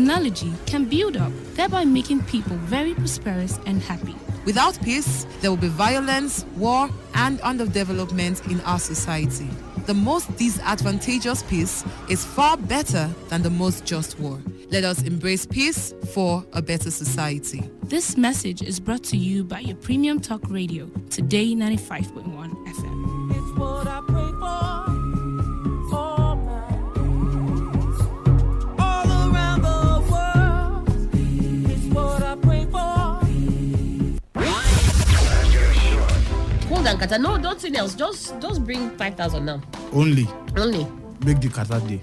technology can build up, thereby making people very prosperous and happy. Without peace, there will be violence, war, and underdevelopment in our society. The most disadvantageous peace is far better than the most just war. Let us embrace peace for a better society. This message is brought to you by your premium talk radio, Today 95.1 FM. It's what I pray for. Kata. No, don't else. Just bring 5,000 now. Only. Make the Kata day.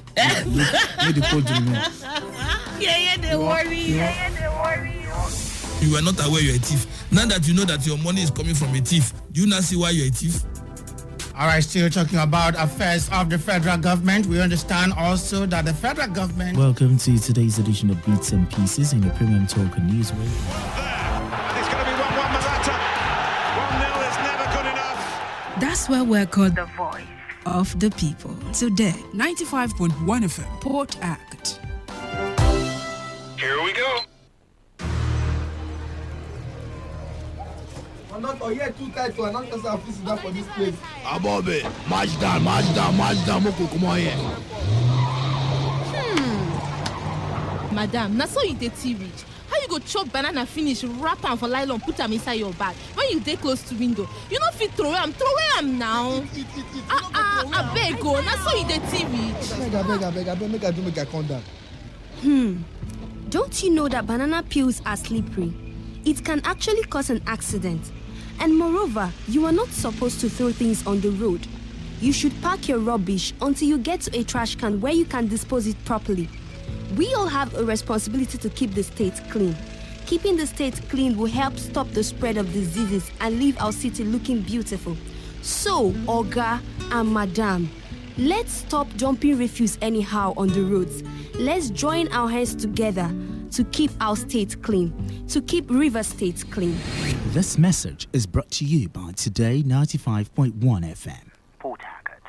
Make the code remain. They worry. You are not aware you're a thief. Now that you know that your money is coming from a thief, do you not see why you're a thief? All right, still talking about affairs of the federal government. We understand also that the federal government... Welcome to today's edition of Beats and Pieces in the Premium Talk and News Radio. It's going to be 1-1 Malata. 1-0 is never good enough. That's why we're called the voice of the people. Today, 95.1 FM, Port Act. Here we go. Oh, yeah, too tight to announce us our visitor for this place. Abobe, march down, Moko, come on here. Madam, now so you dey rich. How you go chop banana finish, wrap am for nylon, put am inside your bag? When you dey close to window, you no fit throw am now. I beg go, now so you dey rich. I beg, make I calm down. Don't you know that banana peels are slippery? It can actually cause an accident. And moreover, you are not supposed to throw things on the road. You should pack your rubbish until you get to a trash can where you can dispose it properly. We all have a responsibility to keep the state clean. Keeping the state clean will help stop the spread of diseases and leave our city looking beautiful. So, Oga and Madam, let's stop dumping refuse anyhow on the roads. Let's join our hands together to keep our state clean, to keep River State clean. This message is brought to you by Today 95.1 FM. Port Haggard.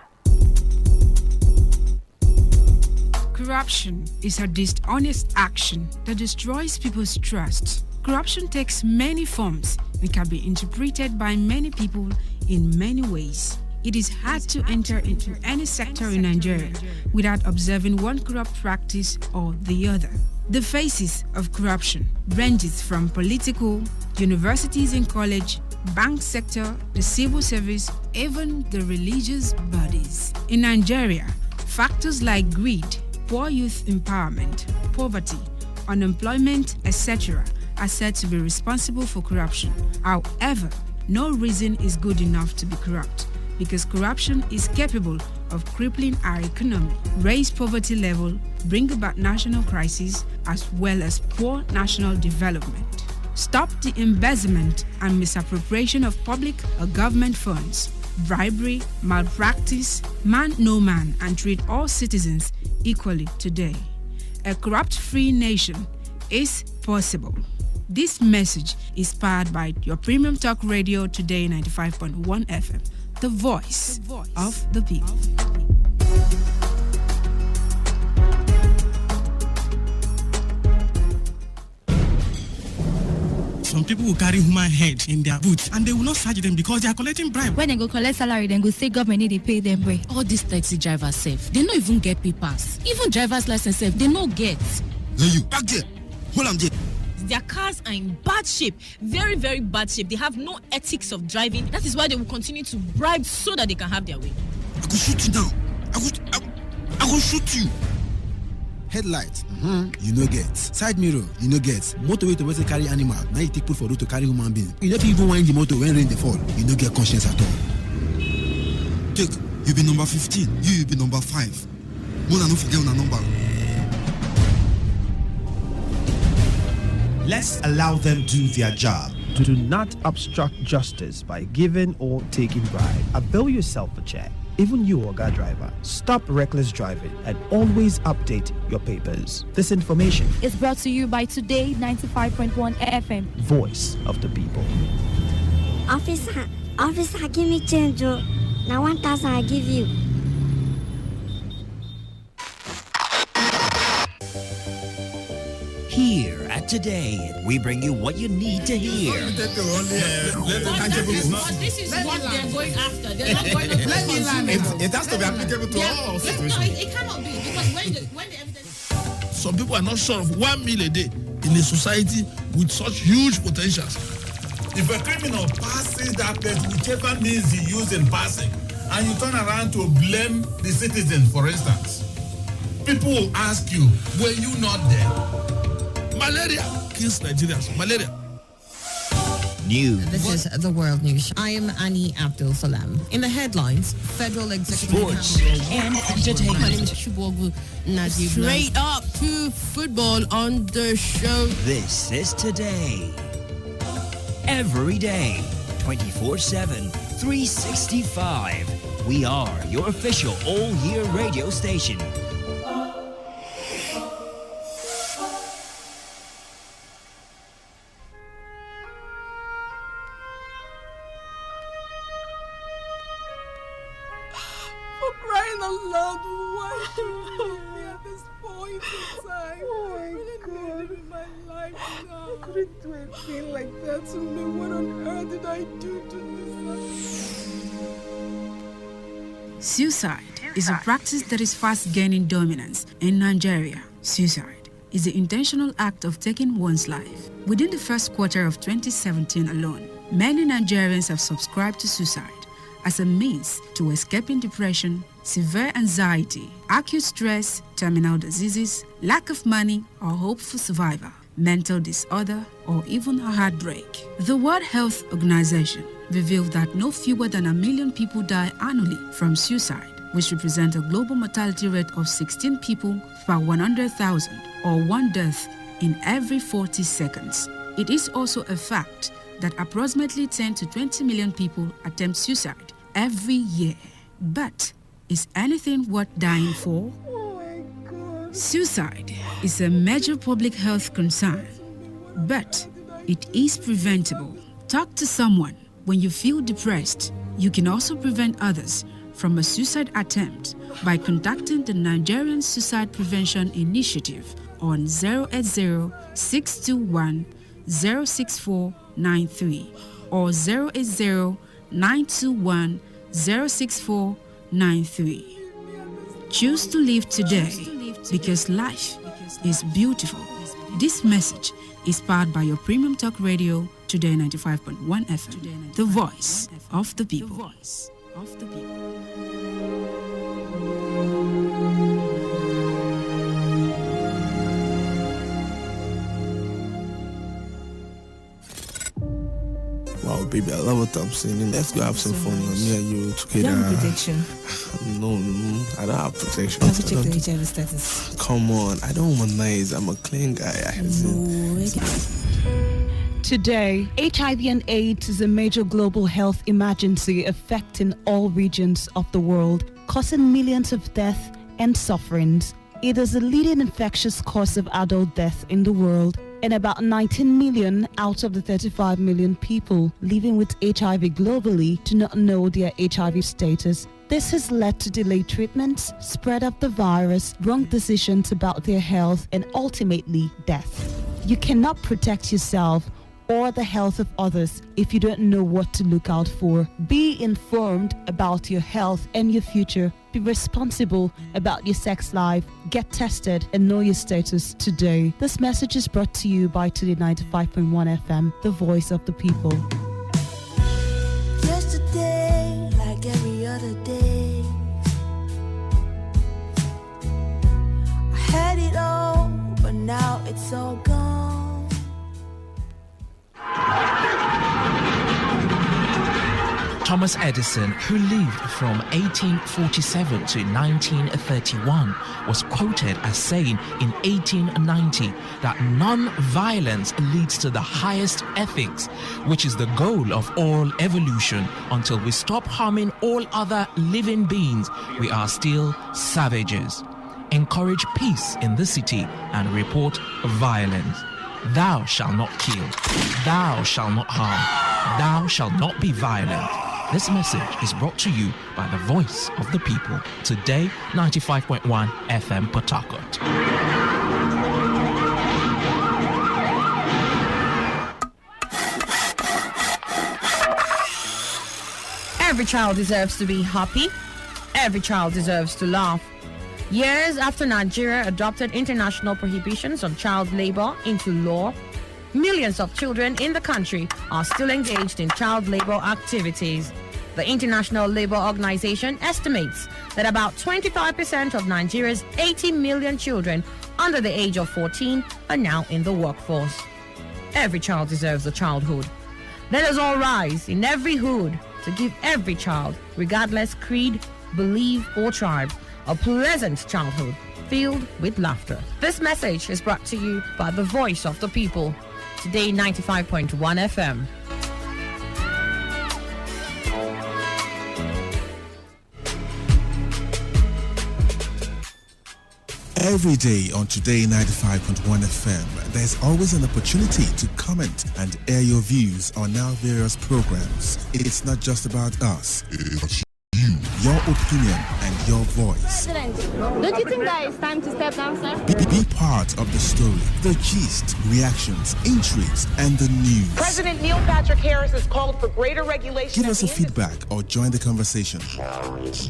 Corruption is a dishonest action that destroys people's trust. Corruption takes many forms and can be interpreted by many people in many ways. It is hard to enter into any sector in Nigeria without observing one corrupt practice or the other. The faces of corruption ranges from political, universities and college, bank sector, the civil service, even the religious bodies. In Nigeria, factors like greed, poor youth empowerment, poverty, unemployment, etc. are said to be responsible for corruption. However, no reason is good enough to be corrupt, because corruption is capable of crippling our economy, raise poverty level, bring about national crises, as well as poor national development. Stop the embezzlement and misappropriation of public or government funds, bribery, malpractice, man no man, and treat all citizens equally today. A corrupt-free nation is possible. This message is powered by your premium talk radio Today 95.1 FM. The voice of the people. Some people will carry human head in their boots and they will not search them because they are collecting bribe. When they go collect salary, then go say government need to pay them way. All these taxi drivers safe. They don't even get papers. Even driver's license safe, they don't get. Hey you, back there. Hold on there. Their cars are in bad shape, very, very bad shape. They have no ethics of driving. That is why they will continue to bribe so that they can have their way. I could shoot you down. I will shoot you. Headlight, you no get. Side mirror, you no get. Motorway to where carry animal. Now you take put for road to carry human being. You never even wind the motor when rain they fall. You no get conscience at all. Take, you be number 15. You be number 5. More than no forget on a number. Let's allow them do their job. Do not obstruct justice by giving or taking bribe. Avail yourself a check. Even you, Oga driver, stop reckless driving and always update your papers. This information is brought to you by Today 95.1 FM. Voice of the people. Officer, give me change. Now 1,000 I give you. Here at Today, we bring you what you need to hear. But this is what they're going after. They're not going to Let me learn It has to be applicable to all situations. No, it cannot be because when the evidence. Some people are not sure of 1 meal a day in a society with such huge potentials. If a criminal passes that test, whichever means he used in passing, and you turn around to blame the citizen, for instance, people will ask you, were you not there? Malaria kills Nigerians. Malaria. News. This is the World News. I am Annie Abdul Salam. In the headlines, Federal Executive Sports and entertainment. My name is Shubogu Najib. Straight up to football on the show. This is Today. Every day, 24/7, 365. We are your official all-year radio station. For crying out loud, why do you leave me at this point in time? Oh my God. In my life now. I couldn't do anything like that to me. What on earth did I do to this? Suicide is a practice that is fast gaining dominance in Nigeria. Suicide is the intentional act of taking one's life. Within the first quarter of 2017 alone, many Nigerians have subscribed to suicide as a means to escaping depression, severe anxiety, acute stress, terminal diseases, lack of money or hope for survival, mental disorder, or even a heartbreak. The World Health Organization revealed that no fewer than 1 million people die annually from suicide, which represents a global mortality rate of 16 people per 100,000, or 1 death in every 40 seconds. It is also a fact that approximately 10 to 20 million people attempt suicide every year. But is anything worth dying for? Suicide is a major public health concern, but it is preventable. Talk to someone when you feel depressed. You can also prevent others from a suicide attempt by contacting the Nigerian Suicide Prevention Initiative on 080-621-06493 or 080-921-06493. Choose to live today because life is beautiful. This message is powered by your premium talk radio, Today95.1 FM, the voice of the people. Wow, baby, I love what I'm singing. Let's go have some fun. Me and you together. You have protection? No, I don't have protection. Have you checked the HIV status? Come on, I don't womanize. I'm a clean guy. Today, HIV and AIDS is a major global health emergency affecting all regions of the world, causing millions of deaths and sufferings. It is the leading infectious cause of adult death in the world, and about 19 million out of the 35 million people living with HIV globally do not know their HIV status. This has led to delayed treatments, spread of the virus, wrong decisions about their health, and ultimately death. You cannot protect yourself or the health of others if you don't know what to look out for. Be informed about your health and your future. Be responsible about your sex life. Get tested and know your status today. This message is brought to you by Today95.1 FM, the voice of the people. Yesterday, like every other day, I had it all, but now it's all gone. Thomas Edison, who lived from 1847 to 1931, was quoted as saying in 1890 that non-violence leads to the highest ethics, which is the goal of all evolution. Until we stop harming all other living beings, we are still savages. Encourage peace in the city and report violence. Thou shalt not kill. Thou shalt not harm. Thou shalt not be violent. This message is brought to you by the voice of the people. Today, 95.1 FM Port Harcourt. Every child deserves to be happy. Every child deserves to laugh. Years after Nigeria adopted international prohibitions on child labor into law, millions of children in the country are still engaged in child labor activities. The International Labour Organization estimates that about 25% of Nigeria's 80 million children under the age of 14 are now in the workforce. Every child deserves a childhood. Let us all rise in every hood to give every child, regardless creed, belief, or tribe, a pleasant childhood filled with laughter. This message is brought to you by the voice of the people. Today 95.1 FM. Every day on Today 95.1 FM, there's always an opportunity to comment and air your views on our various programs. It's not just about us. It's you, your opinion, and your voice. President, don't you think that it's time to step down, sir? Be part of the story, the gist, reactions, intrigues, and the news. President Neil Patrick Harris has called for greater regulation. Give us a feedback or join the conversation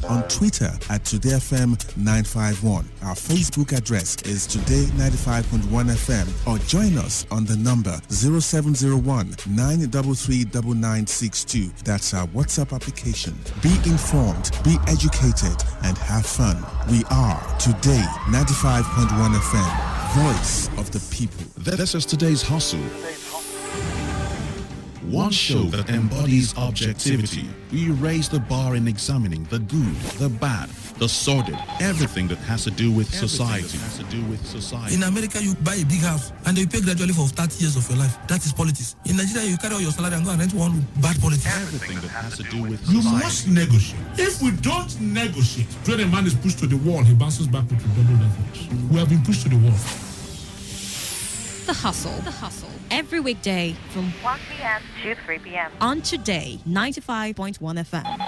on Twitter at TodayFM951. Our Facebook address is Today95.1FM, or join us on the number 0701 933 9962. That's our WhatsApp application. Be informed, be educated, and have fun. We are Today 95.1 FM, voice of the people. This is today's hustle. One show that embodies objectivity. We raise the bar in examining the good, the bad, the sordid, everything that has to do with society. In America, you buy a big house and you pay gradually for 30 years of your life. That is politics. In Nigeria, you carry all your salary and go and rent one room. Bad politics. Everything that has to do with You society. must negotiate. If we don't negotiate, when a man is pushed to the wall, he bounces back with double levels. We have been pushed to the wall. The Hustle. Every weekday from 1 p.m. to 3 p.m. on Today 95.1 FM.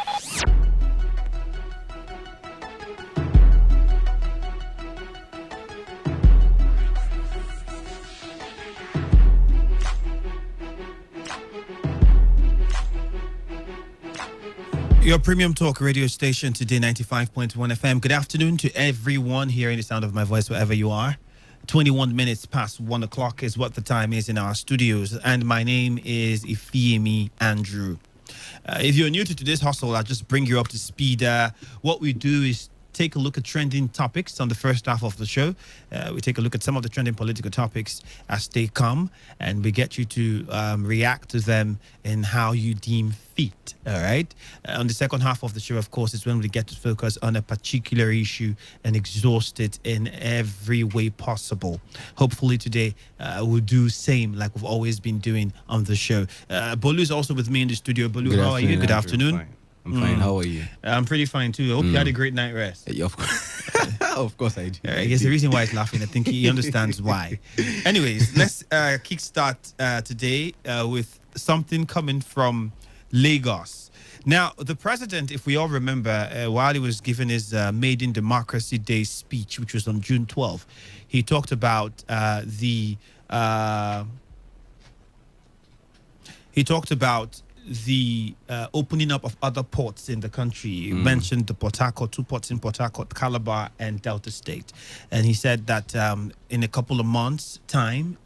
Your premium talk radio station, Today 95.1 FM. Good afternoon to everyone hearing the sound of my voice wherever you are. 21 minutes past 1 o'clock is what the time is in our studios, and my name is Ifeemi Andrew. If you're new to today's hustle, I'll just bring you up to speed. What we do is take a look at trending topics on the first half of the show. We take a look at some of the trending political topics as they come, and we get you to react to them in how you deem fit. All right. On the second half of the show, of course, is when we get to focus on a particular issue and exhaust it in every way possible. Hopefully today we'll do same like we've always been doing on the show. Bolu is also with me in the studio. Bolu, how are you? Good afternoon. I'm fine. How are you? I'm pretty fine too. I hope you had a great night rest. Yeah, of course. Of course I do. I guess the reason why he's laughing, I think he understands why. Anyways, let's kickstart today with something coming from Lagos. Now, the president, if we all remember, while he was giving his Maiden Democracy Day speech, which was on June 12th, he talked about the opening up of other ports in the country. You mentioned the Port Harcourt, 2 ports in Port Harcourt, Calabar and Delta State. And he said that in a couple of months' time,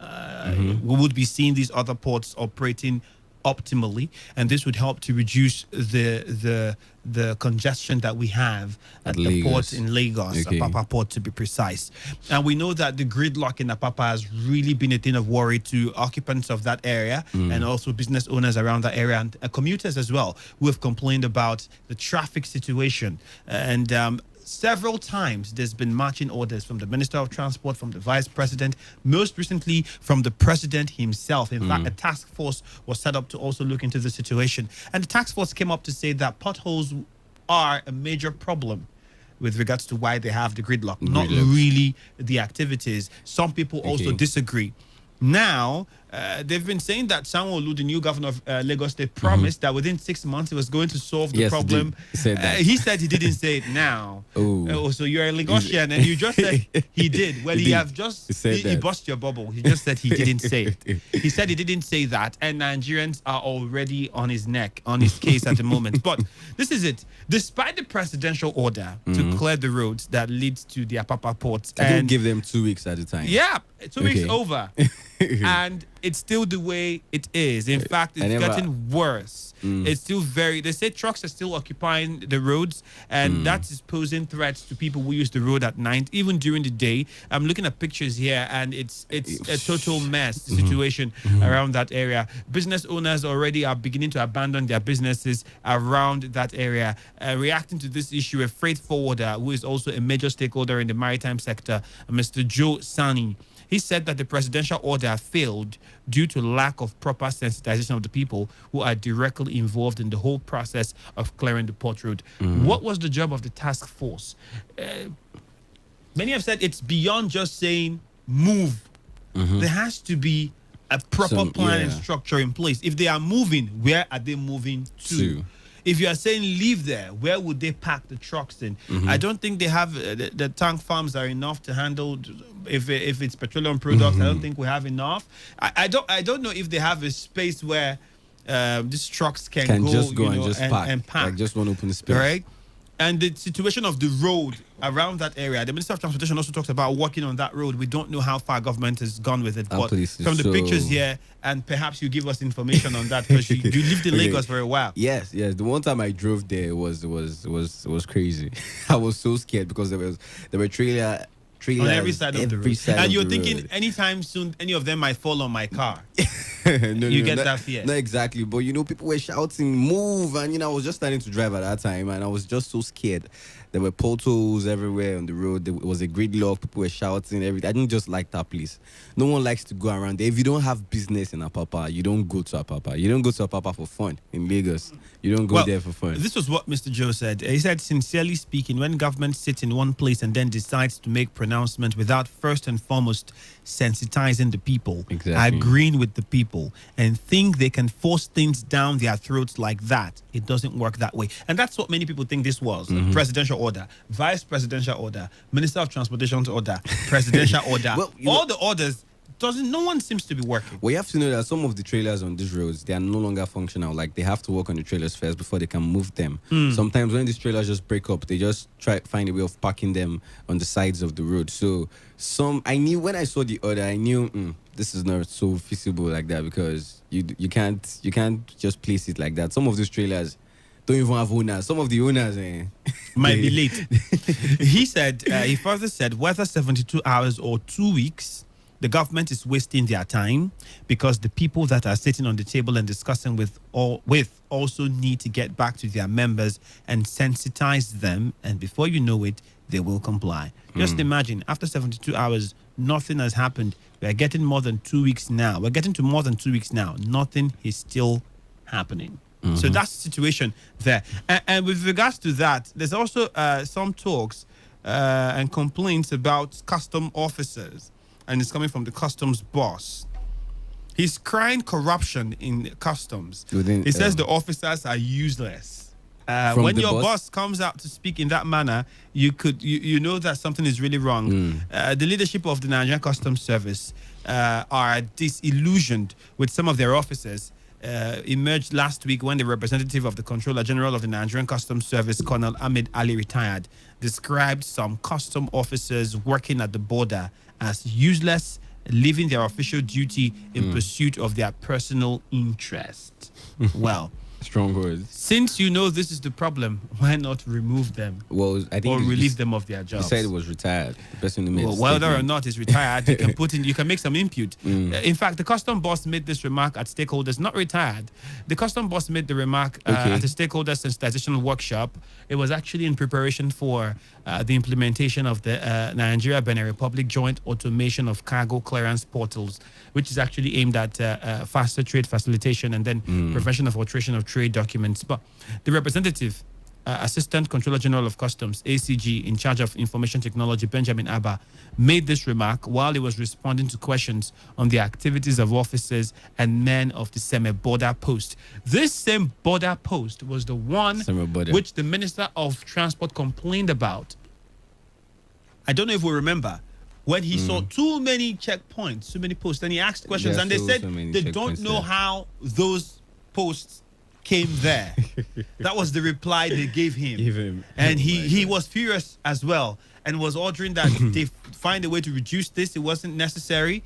we would be seeing these other ports operating optimally, and this would help to reduce the congestion that we have at the port in Lagos, Apapa Port to be precise. And we know that the gridlock in Apapa has really been a thing of worry to occupants of that area and also business owners around that area and commuters as well, who have complained about the traffic situation. And several times there's been marching orders from the Minister of Transport, from the Vice President, most recently from the President himself. In fact, a task force was set up to also look into the situation. And the task force came up to say that potholes are a major problem with regards to why they have the gridlock, not really the activities. Some people also disagree. Now, they've been saying that Sanwo-Olu, the new governor of Lagos State, promised that within 6 months he was going to solve the problem. He said that. He said he didn't say it now. So you're a Lagosian and you just said he did. Well, he bust your bubble. He just said he didn't say it. He said he didn't say that, and Nigerians are already on his neck, on his case at the moment. But this is it. Despite the presidential order to clear the roads that leads to the Apapa port, I didn't give them 2 weeks at a time. Yeah, 2 weeks over. And it's still the way it is. In fact, it's getting worse. It's still they say trucks are still occupying the roads, and that is posing threats to people who use the road at night, even during the day. I'm looking at pictures here, and it's a total mess, the situation around that area. Business owners already are beginning to abandon their businesses around that area. Reacting to this issue, a freight forwarder, who is also a major stakeholder in the maritime sector, Mr. Joe Sani, he said that the presidential order failed due to lack of proper sensitization of the people who are directly involved in the whole process of clearing the port road. What was the job of the task force? Many have said it's beyond just saying move. There has to be a proper plan and structure in place. If they are moving, where are they moving to? If you are saying leave there, where would they pack the trucks in? I don't think they have the tank farms are enough to handle. If it's petroleum products, I don't think we have enough. I don't know if they have a space where these trucks can go, just go and just pack. Like just one open space, right? And the situation of the road around that area, the Minister of Transportation also talked about working on that road. We don't know how far government has gone with it, but from the pictures here, and perhaps you give us information on that because you lived in Lagos for a while. Yes. The one time I drove there was crazy. I was so scared because there were trailers on every side of the road. And you're thinking anytime soon any of them might fall on my car. You get that fear. Not exactly, but people were shouting move, and I was just starting to drive at that time, and I was just so scared. There were potholes everywhere on the road. There was a gridlock. People were shouting everything. I didn't just like that place. No one likes to go around there. If you don't have business in Apapa, you don't go to Apapa. You don't go to Apapa for fun in Lagos. You don't go there for fun. This was what Mr. Joe said. He said, sincerely speaking, when government sits in one place and then decides to make pronouncements without first and foremost sensitizing the people, agreeing with the people, and think they can force things down their throats like that, it doesn't work that way. And that's what many people think this was. Presidential order, vice presidential order, Minister of Transportation's order, presidential order. All the orders, no one seems to be working. Well, you have to know that some of the trailers on these roads, they are no longer functional. Like, they have to work on the trailers first before they can move them. Sometimes when these trailers just break up, they just try to find a way of parking them on the sides of the road. So I knew when I saw the order, I knew this is not so feasible like that, because you can't just place it like that. Some of these trailers don't even have owners. Some of the owners might be late. He further said, whether 72 hours or 2 weeks, the government is wasting their time, because the people that are sitting on the table and discussing with also need to get back to their members and sensitize them, and before you know it, they will comply. Just imagine, after 72 hours, nothing has happened. We are getting more than 2 weeks now. We're getting to more than 2 weeks now. Nothing is still happening. So that's the situation there. And with regards to that, there's also some talks and complaints about custom officers. And it's coming from the customs boss. He's crying corruption in customs. He says the officers are useless. When your boss comes out to speak in that manner, you know that something is really wrong. The leadership of the Nigerian Customs Service are disillusioned with some of their officers. Emerged last week when the representative of the Controller General of the Nigerian Customs Service, Colonel Ahmed Ali, retired, described some custom officers working at the border as useless, leaving their official duty in pursuit of their personal interest. Well, strong words. Since you know this is the problem, why not remove them? Well, I think or relieve them of their jobs. He said it was retired. The person who made whether or not it's retired, you can make some impute. In fact, the custom boss made this remark at stakeholders, not retired. The custom boss made the remark at a stakeholder sensitization workshop. It was actually in preparation for the implementation of the Nigeria-Benin Republic Joint Automation of Cargo Clearance Portals, which is actually aimed at faster trade facilitation and then prevention of alteration of trade documents. But the representative Assistant Controller General of Customs, ACG, in charge of Information Technology, Benjamin Abba, made this remark while he was responding to questions on the activities of officers and men of the semi-border post. This same border post was the one which the Minister of Transport complained about. I don't know if we remember when he saw too many checkpoints, too many posts, and he asked questions, and they said they don't know how those posts came there. That was the reply they gave him. And he was furious as well and was ordering that they find a way to reduce this. It wasn't necessary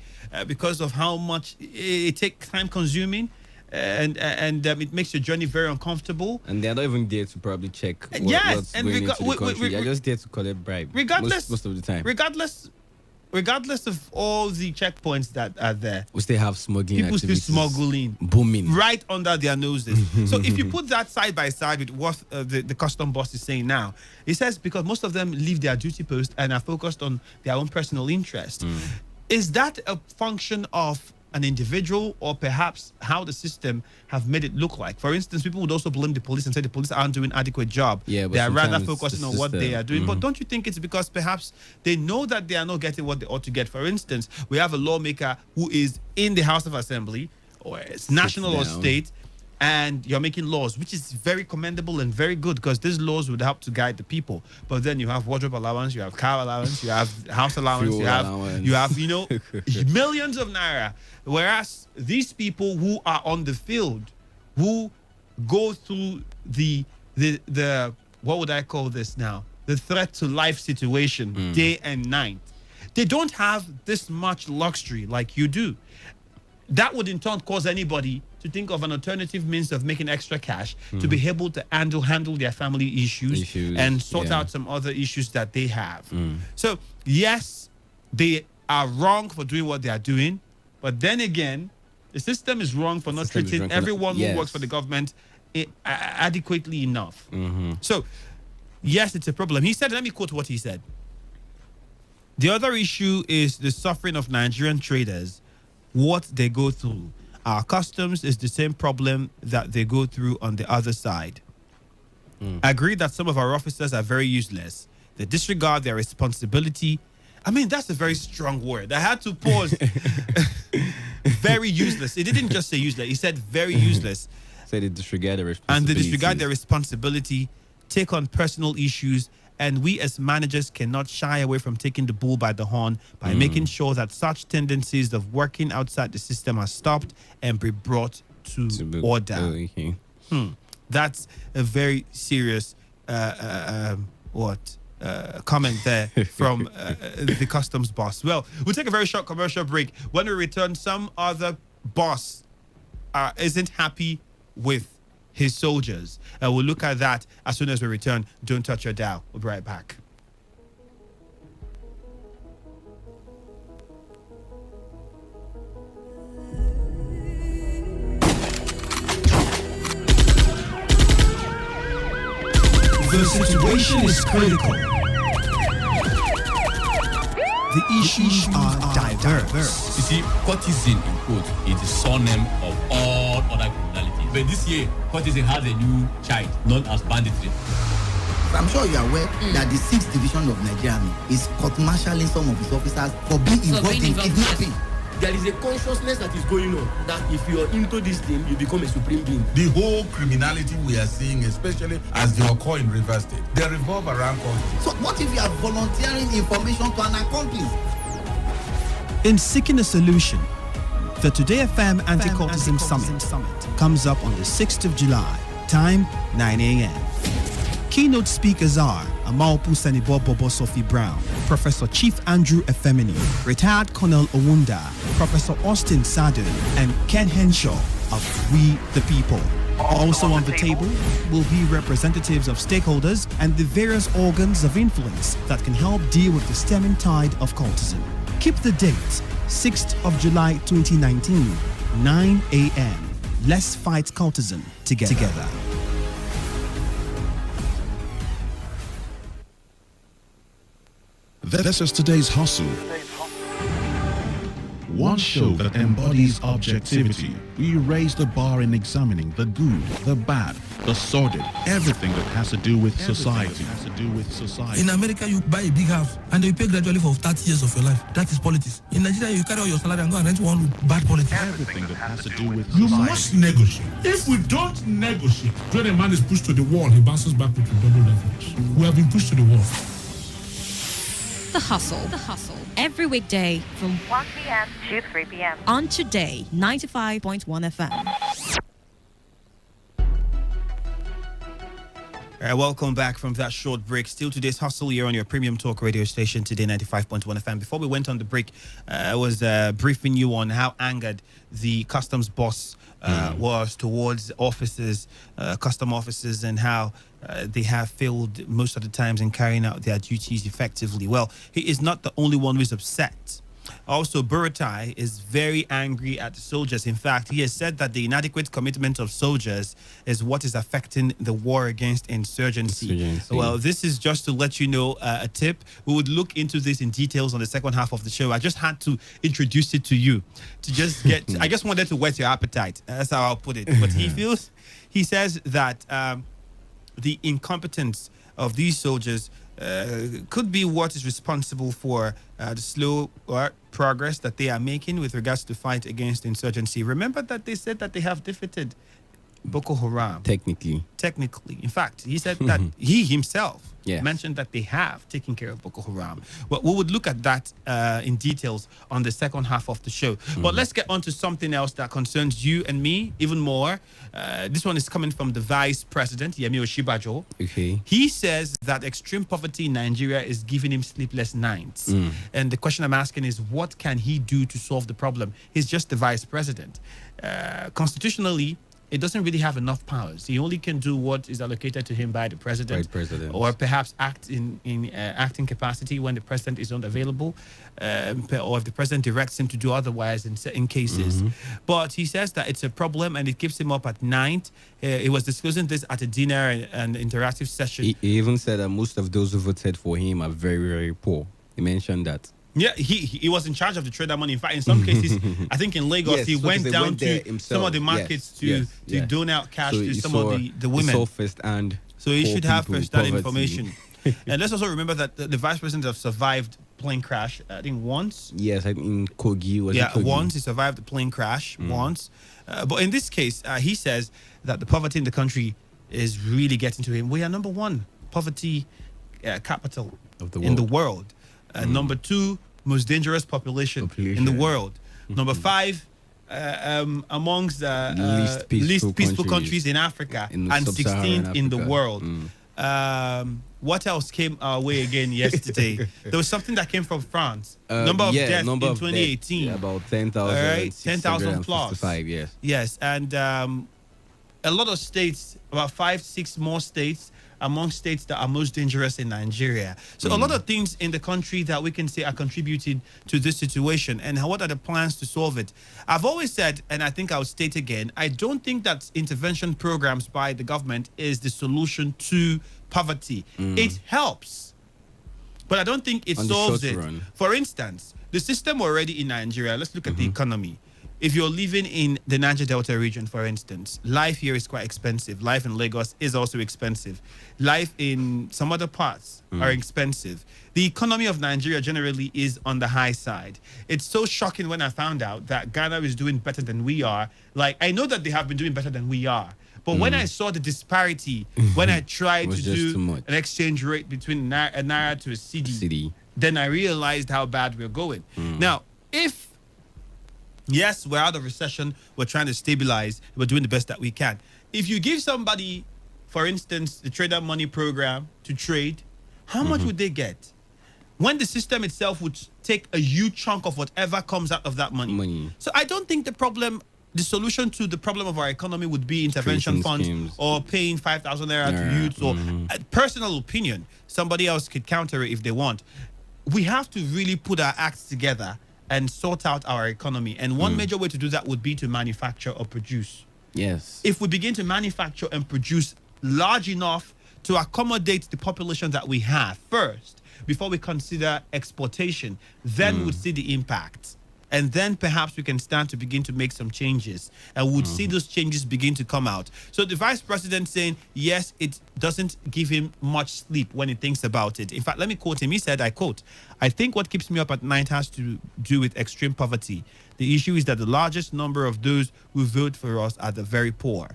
because of how much it takes time consuming. And it makes your journey very uncomfortable. And they're not even there to probably check what's and going into the country. They're just there to collect bribe. Regardless, most of the time. Regardless of all the checkpoints that are there, we still have smuggling. People still smuggling, booming right under their noses. So if you put that side by side with what the custom boss is saying now, he says because most of them leave their duty post and are focused on their own personal interest. Is that a function of an individual or perhaps how the system have made it look like? For instance, people would also blame the police and say the police aren't doing adequate job. Yeah, but they are rather focusing on what they are doing. Mm-hmm. But don't you think it's because perhaps they know that they are not getting what they ought to get? For instance, we have a lawmaker who is in the House of Assembly, or it's national or state, and you're making laws, which is very commendable and very good because these laws would help to guide the people. But then you have wardrobe allowance, you have car allowance, you have house allowance, you have millions of naira. Whereas these people who are on the field, who go through the what would I call this now? The threat to life situation day and night. They don't have this much luxury like you do. That would in turn cause anybody to think of an alternative means of making extra cash to be able to handle their family issues and sort out some other issues that they have. So, yes, they are wrong for doing what they are doing, but then again, the system is wrong for not treating everyone who works for the government adequately enough. So, yes, it's a problem. He said, let me quote what he said. The other issue is the suffering of Nigerian traders, what they go through. Our customs is the same problem that they go through on the other side. I agree that some of our officers are very useless. They disregard their responsibility. I mean, that's a very strong word. I had to pause. Very useless. He didn't just say useless. He said very useless. So they disregard their responsibility. And they disregard their responsibility, take on personal issues, and we as managers cannot shy away from taking the bull by the horn by making sure that such tendencies of working outside the system are stopped and be brought to order. That's a very serious comment there from the customs boss. Well, we'll take a very short commercial break. When we return, some other boss isn't happy with his soldiers. We'll look at that as soon as we return. Don't touch your dial. We'll be right back. The situation is critical. The issues are diverse. You see, courtesan in quote is the surname of all other criminalities. But this year, courtesan has a new child known as banditry. I'm sure you are aware that the 6th Division of Nigeria Army is court-martialing some of its officers for being involved in kidnapping. There is a consciousness that is going on that if you are into this thing, you become a supreme being. The whole criminality we are seeing, especially as they occur in River State, they revolve around culture. So what if you are volunteering information to an accomplice? In seeking a solution, the Today FM Anti-Cultism Summit comes up on the 6th of July, time 9 a.m. Keynote speakers are Amalpu Senibo Bobo Sophie Brown, Professor Chief Andrew Efemini, Retired Colonel Owunda, Professor Austin Sadden, and Ken Henshaw of We the People. Also on the table will be representatives of stakeholders and the various organs of influence that can help deal with the stemming tide of cultism. Keep the date, 6th of July 2019, 9 a.m. Let's fight cultism together. This is today's hustle. One show that embodies objectivity. We raise the bar in examining the good, the bad, the sordid, everything that has to do with society. In America, you buy a big house and you pay gradually for 30 years of your life. That is politics. In Nigeria, you carry all your salary and go and rent one with bad politics. Everything that has to do with You society. must negotiate. If we don't negotiate, when a man is pushed to the wall, he bounces back with double leverage. We have been pushed to the wall. The Hustle. Every weekday from 1 p.m. to 3 p.m. on Today 95.1 FM. Welcome back from that short break. Still today's Hustle here on your premium talk radio station, Today 95.1 FM. Before we went on the break, I was briefing you on how angered the customs boss was towards officers, custom officers, and how they have failed most of the times in carrying out their duties effectively. Well, he is not the only one who is upset. Also, Buratai is very angry at the soldiers. In fact, he has said that the inadequate commitment of soldiers is what is affecting the war against insurgency. Well, this is just to let you know a tip. We would look into this in details on the second half of the show. I just had to introduce it to you to just get. I just wanted to whet your appetite. That's how I'll put it. But he says that the incompetence of these soldiers could be what is responsible for the slow progress that they are making with regards to fight against insurgency. Remember that they said that they have defeated Boko Haram. Technically. In fact, he said that he himself Yes. mentioned that they have taken care of Boko Haram. Well, we would look at that in details on the second half of the show. But let's get on to something else that concerns you and me even more. This one is coming from the Vice President, Yemi Oshibajo. Okay. He says that extreme poverty in Nigeria is giving him sleepless nights. And the question I'm asking is, what can he do to solve the problem? He's just the Vice President. Constitutionally, it doesn't really have enough powers. He only can do what is allocated to him by the president, or perhaps act in acting capacity when the president is unavailable, or if the president directs him to do otherwise in certain cases. But he says that it's a problem and it keeps him up at night. He was discussing this at a dinner and interactive session. He even said that most of those who voted for him are very, very poor. He mentioned that. Yeah, he was in charge of the trader money. In fact, in some cases, I think in Lagos, Yes, he so went they down went to there himself. some of the markets Yes, to dole out cash So to he some saw- of the women. He saw firsthand So he poor should have people, first-hand poverty. information. And let's also remember that the vice president have survived plane crash, I think once. Yes, I mean Kogi was it Kogi? Once he survived the plane crash, once. But in this case, he says that the poverty in the country is really getting to him. We are number one poverty capital in the world. Number two, most dangerous population in the world. Number five, amongst the least peaceful countries in Africa, and 16th in the world. What else came our way again yesterday? There was something that came from France. Number of deaths in 2018. About 10,000. Right, 10,000 plus. Yes. Yes, and a lot of states, about 5-6 more states, among states that are most dangerous in Nigeria. So a lot of things in the country that we can say are contributing to this situation. And what are the plans to solve it? I've always said, and I think I'll state again, I don't think that intervention programs by the government is the solution to poverty. It helps, but I don't think it solves it. For instance, the system already in Nigeria, let's look at the economy. If you're living in the Niger Delta region, for instance, life here is quite expensive. Life in Lagos is also expensive. Life in some other parts are expensive. The economy of Nigeria generally is on the high side. It's so shocking when I found out that Ghana is doing better than we are. Like, I know that they have been doing better than we are. But when I saw the disparity, when I tried to do an exchange rate between a Naira to a cedi, then I realized how bad we're going. Now, yes, we're out of recession. We're trying to stabilize. We're doing the best that we can. If you give somebody, for instance, the trader money program to trade, how much would they get? When the system itself would take a huge chunk of whatever comes out of that money. So I don't think the solution to the problem of our economy would be intervention funds or paying 5,000 naira to youths or a personal opinion. Somebody else could counter it if they want. We have to really put our acts together and sort out our economy. And one major way to do that would be to manufacture or produce. Yes. If we begin to manufacture and produce large enough to accommodate the population that we have first, before we consider exportation, then we'll see the impact. and then perhaps we can start to begin to make some changes, and would see those changes begin to come out. So the vice president saying, yes, it doesn't give him much sleep when he thinks about it. In fact, let me quote him. He said, I quote, "I think what keeps me up at night has to do with extreme poverty. The issue is that the largest number of those who vote for us are the very poor.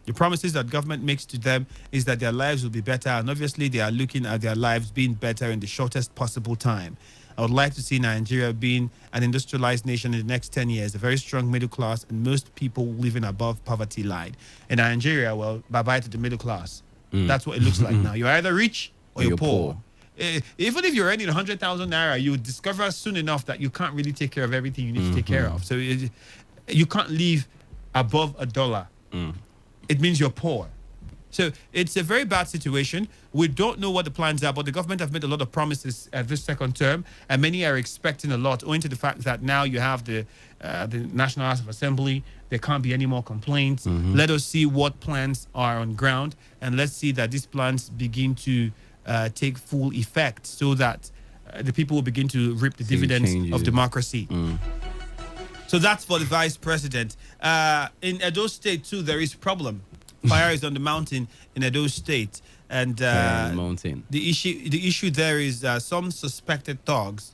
The promises that government makes to them is that their lives will be better, and obviously they are looking at their lives being better in the shortest possible time. I would like to see Nigeria being an industrialized nation in the next 10 years, a very strong middle class, and most people living above poverty line. In Nigeria, well, bye-bye to the middle class. That's what it looks like now. You're either rich or you're poor. Even if you're earning 100,000 naira, you discover soon enough that you can't really take care of everything you need to take care of. So you can't live above $1. It means you're poor. So it's a very bad situation. We don't know what the plans are, but the government have made a lot of promises at this second term, and many are expecting a lot, owing to the fact that now you have the National House of Assembly. There can't be any more complaints. Let us see what plans are on ground, and let's see that these plans begin to take full effect, so that the people will begin to reap the dividends of democracy. So that's for the vice president. In Edo State, too, there is problem. Fire is on the mountain in Edo State. And the issue there is some suspected thugs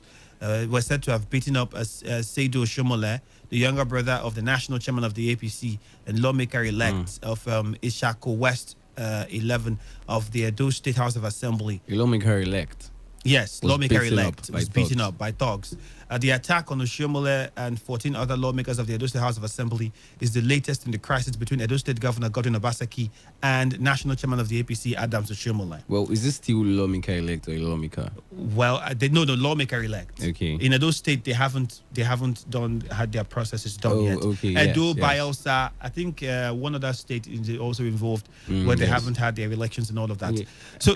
were said to have beaten up Seido Shomole, the younger brother of the national chairman of the APC and lawmaker-elect of Ishako West 11 of the Edo State House of Assembly. The lawmaker-elect? Yes, lawmaker-elect was beaten up by thugs. The attack on Oshiomhole and 14 other lawmakers of the Edo State House of Assembly is the latest in the crisis between Edo State Governor Godwin Obaseki and National Chairman of the APC, Adams Oshiomhole. Well, is this still lawmaker-elect or a lawmaker? Well, the lawmaker-elect. Okay. In Edo State, they haven't had their processes done yet. Okay. Edo, Bayelsa, I think one other state is also involved where they haven't had their elections and all of that. Yeah. So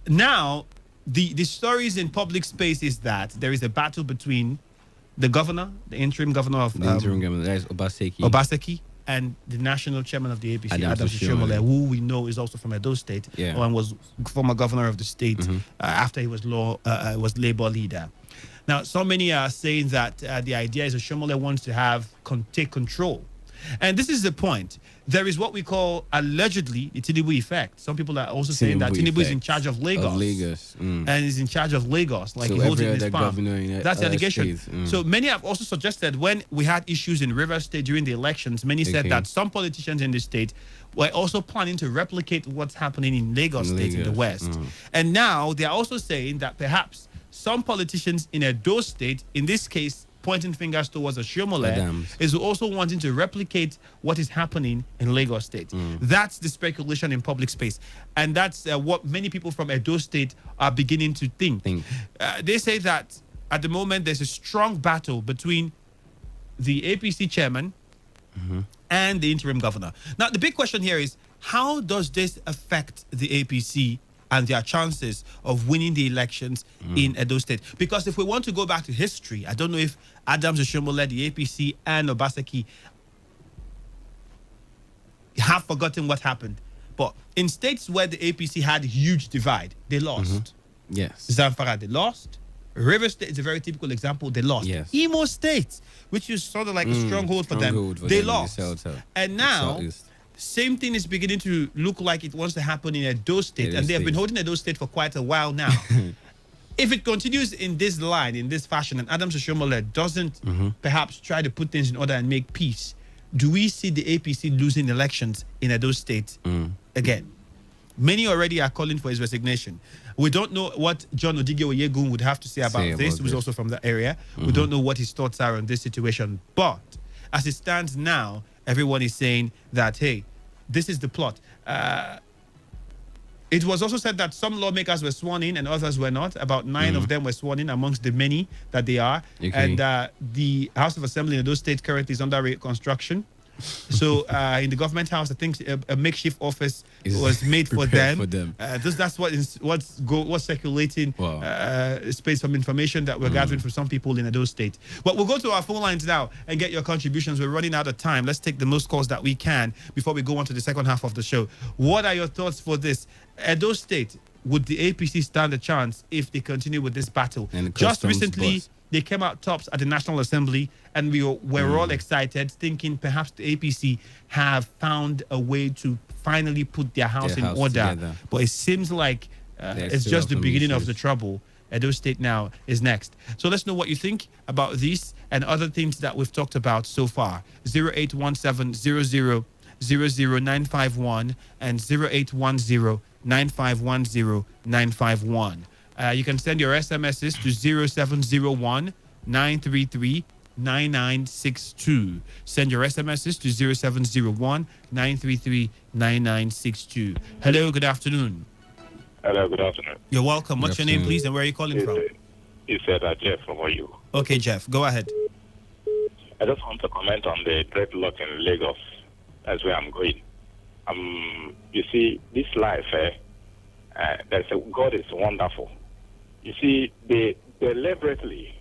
now, the stories in public space is that there is a battle between the governor, the interim governor of that is Obaseki, and the national chairman of the APC, Adams Oshiomhole, who we know is also from Edo State, and was former governor of the state after he was Labour leader. Now, so many are saying that the idea is Oshiomhole wants to take control. And this is the point. There is what we call allegedly the Tinubu effect. Some people are also saying that Tinubu is in charge of Lagos. And is in charge of Lagos, like he holds it in his palm. That's the allegation. So many have also suggested when we had issues in Rivers State during the elections, many said that some politicians in the state were also planning to replicate what's happening in Lagos State in the West. And now they're also saying that perhaps some politicians in Edo State, in this case, pointing fingers towards Oshiomhole, is also wanting to replicate what is happening in Lagos State. That's the speculation in public space. And that's what many people from Edo State are beginning to think. They say that at the moment there's a strong battle between the APC chairman and the interim governor. Now, the big question here is, how does this affect the APC and their chances of winning the elections in Edo State? Because if we want to go back to history, I don't know if Adams Oshiomhole, the APC, and Obaseki have forgotten what happened. But in states where the APC had a huge divide, they lost. Yes. Zamfara, they lost. River State is a very typical example. They lost. Yes. Imo State, which is sort of like a stronghold for them, they lost. And now, same thing is beginning to look like it wants to happen in Edo State, and they have been holding Edo State for quite a while now. If it continues in this line, in this fashion, and Adams Oshiomhole doesn't perhaps try to put things in order and make peace, do we see the APC losing elections in Edo State again? Many already are calling for his resignation. We don't know what John Odige Oyegun would have to say about this, who's also from the area. We don't know what his thoughts are on this situation. But as it stands now, everyone is saying that, hey, this is the plot. It was also said that some lawmakers were sworn in and others were not. About 9 of them were sworn in amongst the many that they are. And the House of Assembly in those states currently is under reconstruction. So in the government house, I think a makeshift office was made for them. That's what's circulating. Space from information that we're gathering from some people in those states. But we'll go to our phone lines now and get your contributions. We're running out of time. Let's take the most calls that we can before we go on to the second half of the show. What are your thoughts for this? Edo State, would the APC stand a chance if they continue with this battle? Just recently, they came out tops at the National Assembly, and we were all excited, thinking perhaps the APC have found a way to finally put their house in order. Together. But it seems like it's just the beginning of the trouble. Edo State now is next. So let's know what you think about these and other things that we've talked about so far. 0817-00-00951 and 0810-9510-951. You can send your SMSs to 0701-933-9962. Send your SMSs to 0701-933-9962. Hello, good afternoon. Hello, good afternoon. You're welcome. What's your name, please, and where are you calling from? You said Jeff from you. Okay, Jeff, go ahead. I just want to comment on the dreadlock in Lagos. That's where I'm going. You see, this life, God is wonderful. You see, they deliberately,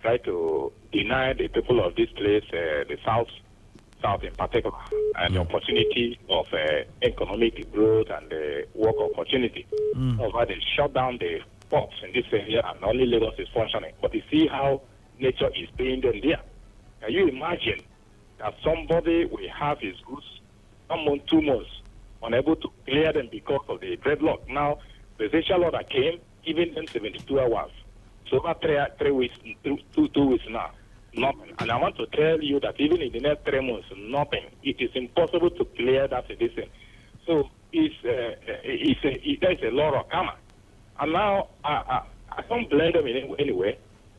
try to deny the people of this place, the South in particular, and the opportunity of economic growth and work opportunity. Over they shut down the ports in this area, and only Lagos is functioning. But you see how nature is paying them there. Can you imagine that somebody will have his goods 1 month, 2 months, unable to clear them because of the dreadlock? Now, the presidential order came, giving them 72 hours. So over 3 weeks, 2 weeks now, nothing. And I want to tell you that even in the next 3 months, nothing. It is impossible to clear that edition. So there's a lot of karma. And now I don't blame them in any way.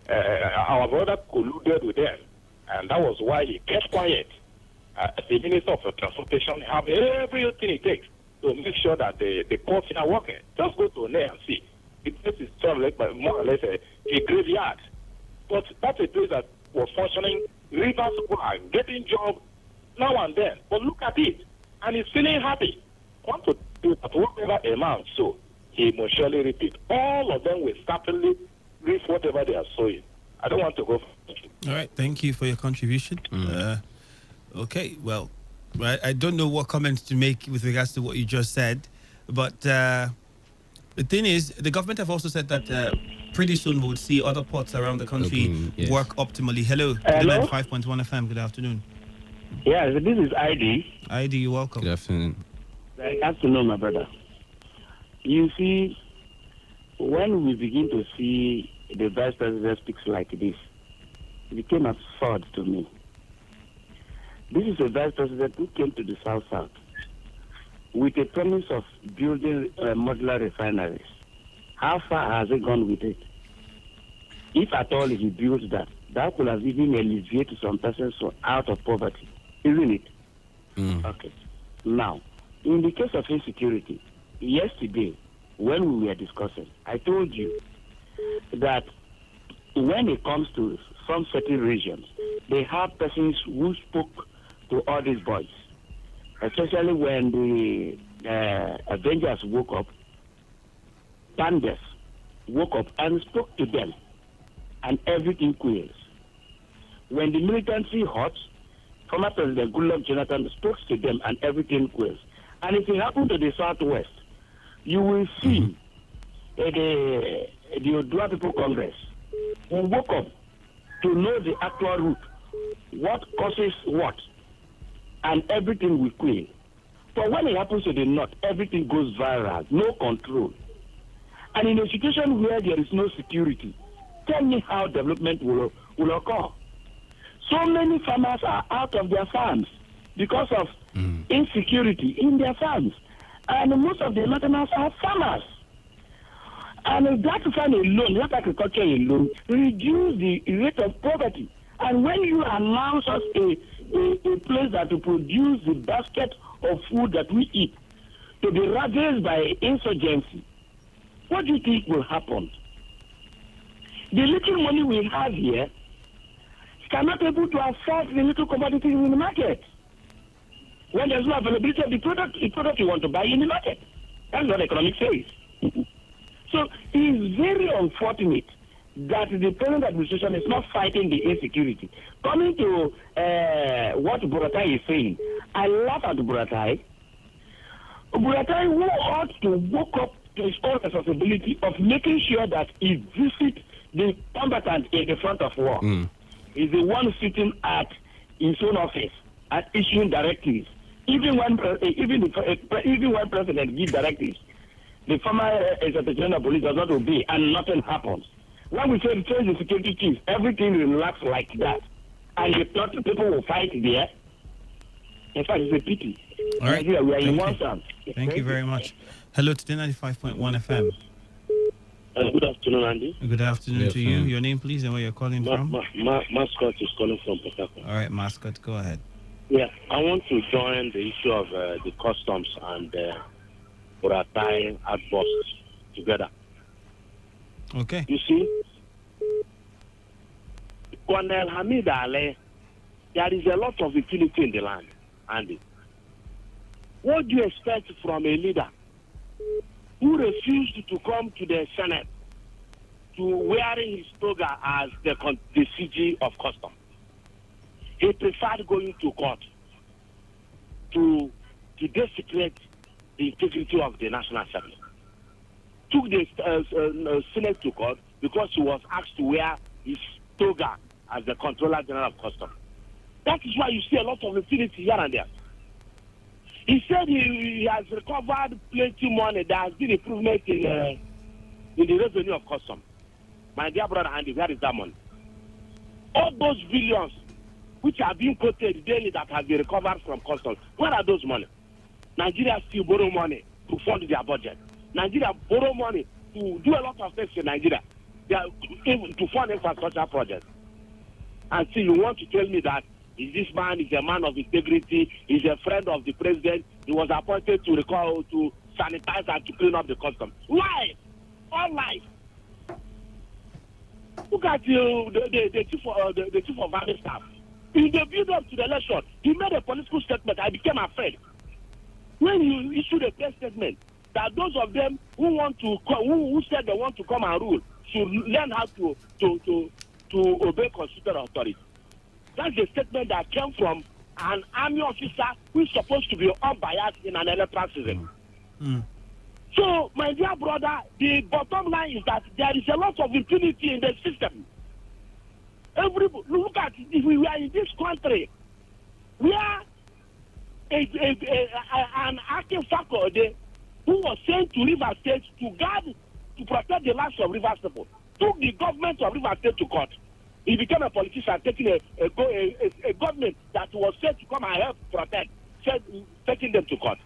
Our brother colluded with them, and that was why he kept quiet. The Minister of Transportation have everything it takes to make sure that the ports are working. Just go to there and see. It is more or less a graveyard. But that's a place that was functioning. Rivers are getting jobs now and then. But look at it. And he's feeling happy. Want to do that whatever amount, so he must surely repeat. All of them will certainly reap whatever they are sowing. I don't want to go. All right. Thank you for your contribution. Okay. Well, I don't know what comments to make with regards to what you just said. But the thing is, the government have also said that pretty soon we'll see other ports around the country work optimally. Hello. 95.1 FM. Good afternoon. Yeah, this is ID. ID, you're welcome. Good afternoon. Good afternoon, my brother. You see, when we begin to see the vice president speaks like this, it became absurd to me. This is a vice president who came to the South with a promise of building modular refineries. How far has he gone with it? If at all he built that, that could have even alleviated some persons out of poverty, isn't it? Okay. Now, in the case of insecurity, yesterday, when we were discussing, I told you that when it comes to some certain regions, they have persons who spoke to all these boys, especially when the Avengers woke up, bandits woke up and spoke to them, and everything quails. When the militancy hot, former President Goodluck Jonathan spoke to them, and everything quails. And if it happened to the Southwest, you will see the Odua People Congress who woke up to know the actual root, what causes what, and everything will quail. But when it happens to the North, everything goes viral, no control. And in a situation where there is no security, tell me how development will occur. So many farmers are out of their farms because of insecurity in their farms. And most of the Northerners are farmers. And that farm alone, that agriculture alone, reduce the rate of poverty. And when you announce us a place that to produce the basket of food that we eat to be ravaged by insurgency, what do you think will happen? The little money we have here cannot be able to afford the little commodities in the market. When there's no availability of the product you want to buy in the market. That's what economics says. So it is very unfortunate that the present administration is not fighting the insecurity. Coming to what Buratai is saying, I laugh at Buratai. Buratai who ought to woke up to his own responsibility of making sure that he visits The combatant in the front of war is the one sitting at his own office and issuing directives. Even when president gives directives, the former Secretary General of Police does not obey, and nothing happens. When we say change the security chief, everything relax like that, and if not, people will fight there. In fact, it's a pity. All right. We are in one Thank you. sound. Thank you very much. Hello, today 95.1 FM. Good afternoon, Andy. Good afternoon to you. Your name, please, and where you're calling from. Mascot is calling from Port Harcourt. All right, Mascot, go ahead. Yeah, I want to join the issue of the customs and Buratai outburst together. Okay. You see, Colonel Hamid Ali, there is a lot of utility in the land, Andy. What do you expect from a leader who refused to come to the Senate to wearing his toga as the CG of custom? He preferred going to court to desecrate the integrity of the National Assembly. Took the Senate to court because he was asked to wear his toga as the Controller General of Customs. That is why you see a lot of impunity here and there. He said he has recovered plenty money. There has been improvement in the revenue of customs. My dear brother Andy, where is that money? All those billions which are being quoted daily that have been recovered from customs, where are those money? Nigeria still borrow money to fund their budget. Nigeria borrow money to do a lot of things in Nigeria. They are, to fund infrastructure projects. And so you want to tell me that this man is a man of integrity, he's a friend of the president, he was appointed to sanitize and to clean up the customs. Why? All life. Look at the chief of army staff. In the build-up to the election, he made a political statement. I became afraid. When he issued a press statement that those of them who said they want to come and rule should learn how to obey constitutional authority. That's the statement that came from an army officer who is supposed to be unbiased in an electoral season. So, my dear brother, the bottom line is that there is a lot of impunity in the system. Look at it. If we were in this country where an acting faculty who was sent to River State to protect the lives of River people, took the government of River State to court. He became a politician, taking a government that was set to come and help protect, taking them to court.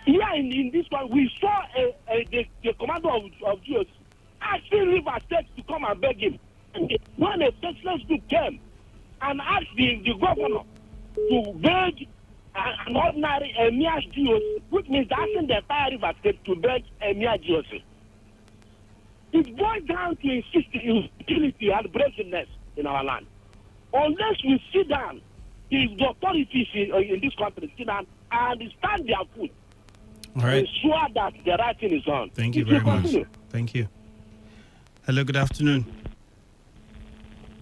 Here in this one, we saw the commander of GOC asking River State to come and beg him. When a faceless group came and asked the governor to beg an ordinary Emir GOC, which means asking the entire River State to beg Emir GOC. It boils down to utility and brazenness in our land. Unless we sit down, the authorities in this country sit down and stand their foot, all right, ensure that the right thing is on. Thank you very much. Thank you. Hello, good afternoon.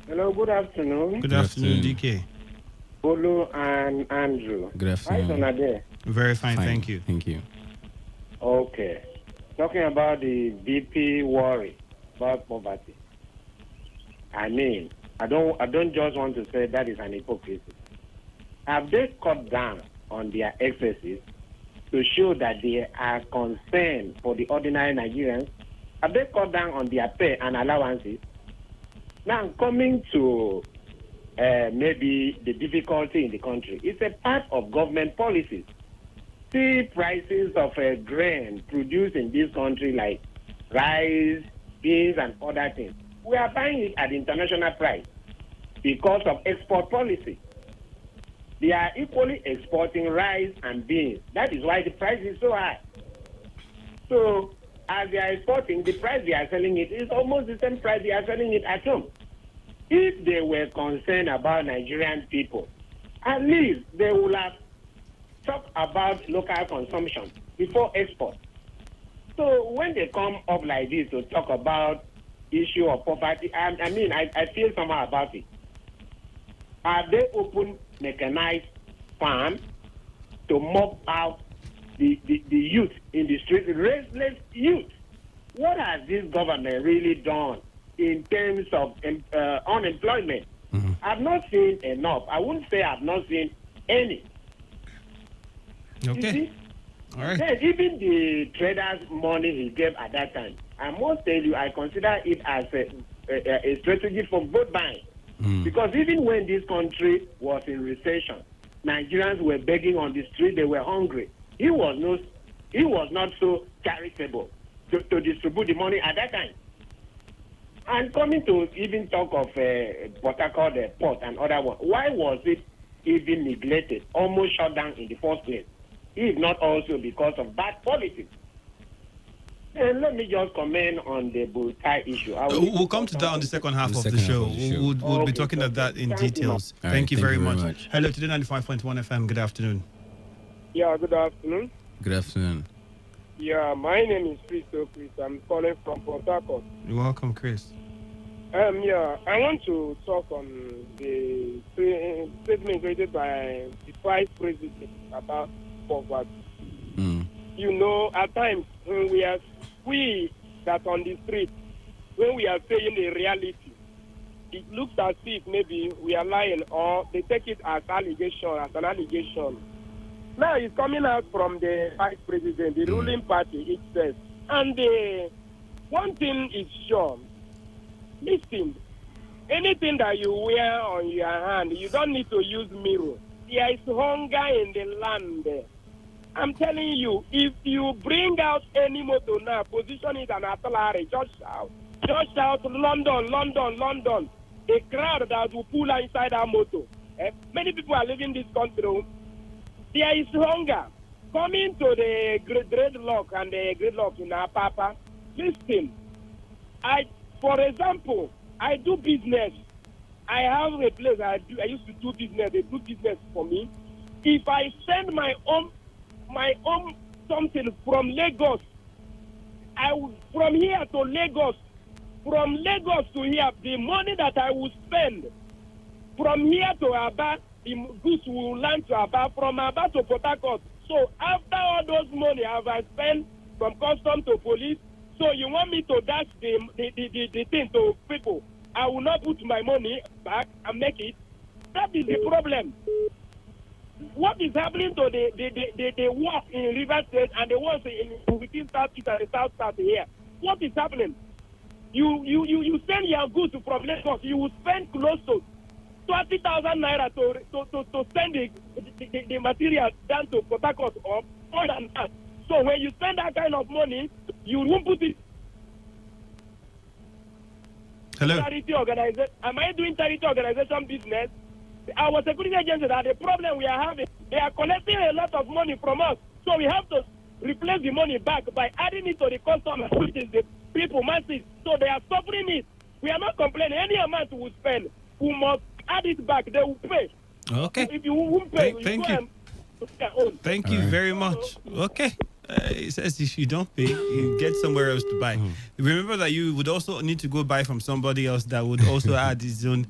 Hello, good afternoon. Good afternoon, DK. Bolu and Andrew. Good afternoon. Hi, Sonade. Very fine, thank you. Thank you. Okay. Talking about the BP worry about poverty. I mean, I don't just want to say that is an hypocrisy. Have they cut down on their excesses to show that they are concerned for the ordinary Nigerians? Have they cut down on their pay and allowances? Now, coming to maybe the difficulty in the country, it's a part of government policies. See prices of grain produced in this country like rice, beans, and other things. We are buying it at the international price because of export policy. They are equally exporting rice and beans. That is why the price is so high. So, as they are exporting, the price they are selling it is almost the same price they are selling it at home. If they were concerned about Nigerian people, at least they would have talked about local consumption before export. So when they come up like this to talk about issue of poverty, I feel somehow about it. Are they open mechanized farm to mop out the youth in the street, restless youth? What has this government really done in terms of unemployment. I've not seen enough. I wouldn't say I've not seen any. Okay. You see? All right. Then even the traders' money he gave at that time, I must tell you, I consider it as a strategy for vote buying. Because even when this country was in recession, Nigerians were begging on the street, they were hungry. He was not so charitable to distribute the money at that time. And coming to even talk of Port Harcourt port and other one, why was it even neglected, almost shut down in the first place, if not also because of bad politics? And let me just comment on the bull tie issue. We'll come to that on the second half of the show. We'll be talking about that in details. Thank you very much. Hello, Today 95.1 FM. Good afternoon. Yeah, good afternoon. Good afternoon. Yeah, my name is Chris. I'm calling from Port Harcourt. You're welcome, Chris. Yeah, I want to talk on the statement created by the Vice President about poverty. You know, at times when we that on the street, when we are saying the reality, it looks as if maybe we are lying, or they take it as an allegation. Now it's coming out from the Vice President, the ruling party itself. And one thing is sure, listen, anything that you wear on your hand, you don't need to use mirror. There is hunger in the land. I'm telling you, if you bring out any motor now, position it an artillery, just shout, London, London, London. A crowd that will pull inside our motor. Many people are leaving this country. There is hunger. Coming to the dreadlock and the gridlock in our papa. Listen, for example, I do business. I have a place I used to do business. They do business for me. If I send my own something from Lagos, from here to Lagos, from Lagos to here, the money that I will spend from here to Aba, the goods will land to Aba, from Aba to Port Harcourt. So after all those money I spent from custom to police, so you want me to dash the thing to people? I will not put my money back and make it. That is the problem. What is happening to the work in River State and the work within South East and the South here? What is happening? You send your goods from Lagos, you will spend close to 20,000 naira to send the material down to Port Harcourt or more than that. So when you spend that kind of money, you won't put it. Hello. Charity organization. Am I doing charity organization business? Our security agencies are the problem we are having. They are collecting a lot of money from us. So we have to replace the money back by adding it to the customers, which is the people, masses. So they are suffering it. We are not complaining. Any amount we spend, we must add it back. They will pay. Okay. If you won't pay, thank you. Thank you very much. Okay. It says if you don't pay, you get somewhere else to buy. Remember that you would also need to go buy from somebody else that would also add his own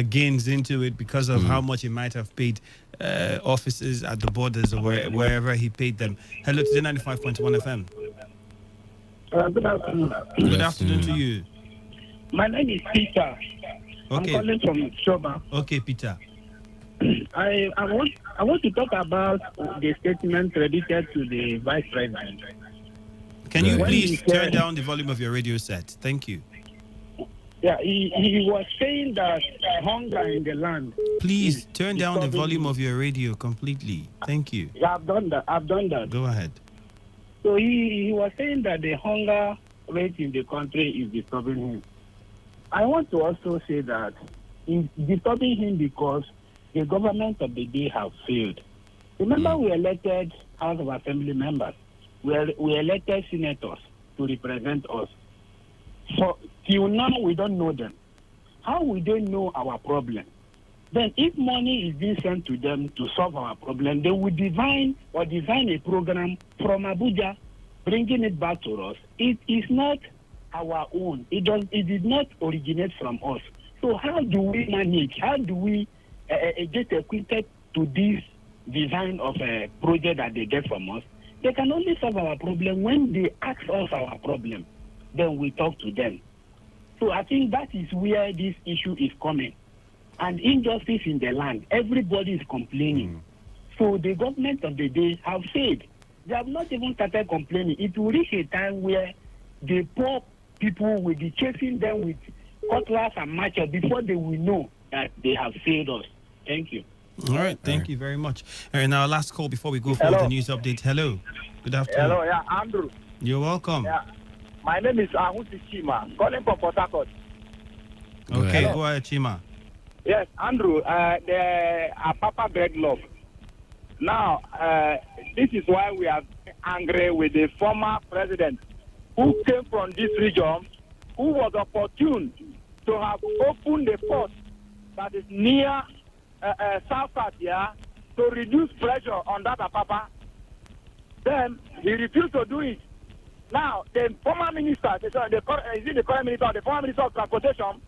gains into it because of how much he might have paid offices at the borders or wherever he paid them. Hello to the 95.1 FM. Good afternoon. Good afternoon to you. My name is Peter. Okay. I'm calling from Shoba. Okay, Peter. I want to talk about the statement credited to the Vice President. Can you please turn down the volume of your radio set? Thank you. Yeah, he was saying that hunger in the land. Please turn down the volume of your radio completely. Thank you. I've done that. Go ahead. So he was saying that the hunger rate in the country is disturbing him. I want to also say that it's disturbing him because the government of the day have failed. Remember, we elected House of Assembly members. We elected senators to represent us. So till now, we don't know them. How will they know our problem? Then if money is being sent to them to solve our problem, they will design a program from Abuja, bringing it back to us. It is not our own. It did not originate from us. So how do we manage? How do we get acquainted to this design of a project that they get from us? They can only solve our problem when they ask us our problem. then we talk to them. So I think that is where this issue is coming. And injustice in the land, everybody is complaining. So the government of the day have said, they have not even started complaining. It will reach a time where the poor people will be chasing them with cutlass and matches before they will know that they have failed us. Thank you. All right, thank you very much. And our last call before we go for the news update. Hello, good afternoon. Hello, yeah, Andrew. You're welcome. Yeah, my name is Ahusi Chima, calling from Port Harcourt. Okay, go ahead, Chima. Yes, Andrew, the Papa Bread Love. Now, this is why we are angry with the former president who came from this region, who was opportune to have opened the port that is near South here to reduce pressure on that Papa. Then he refused to do it. Now, the former minister, is it the current minister or the former minister of transportation,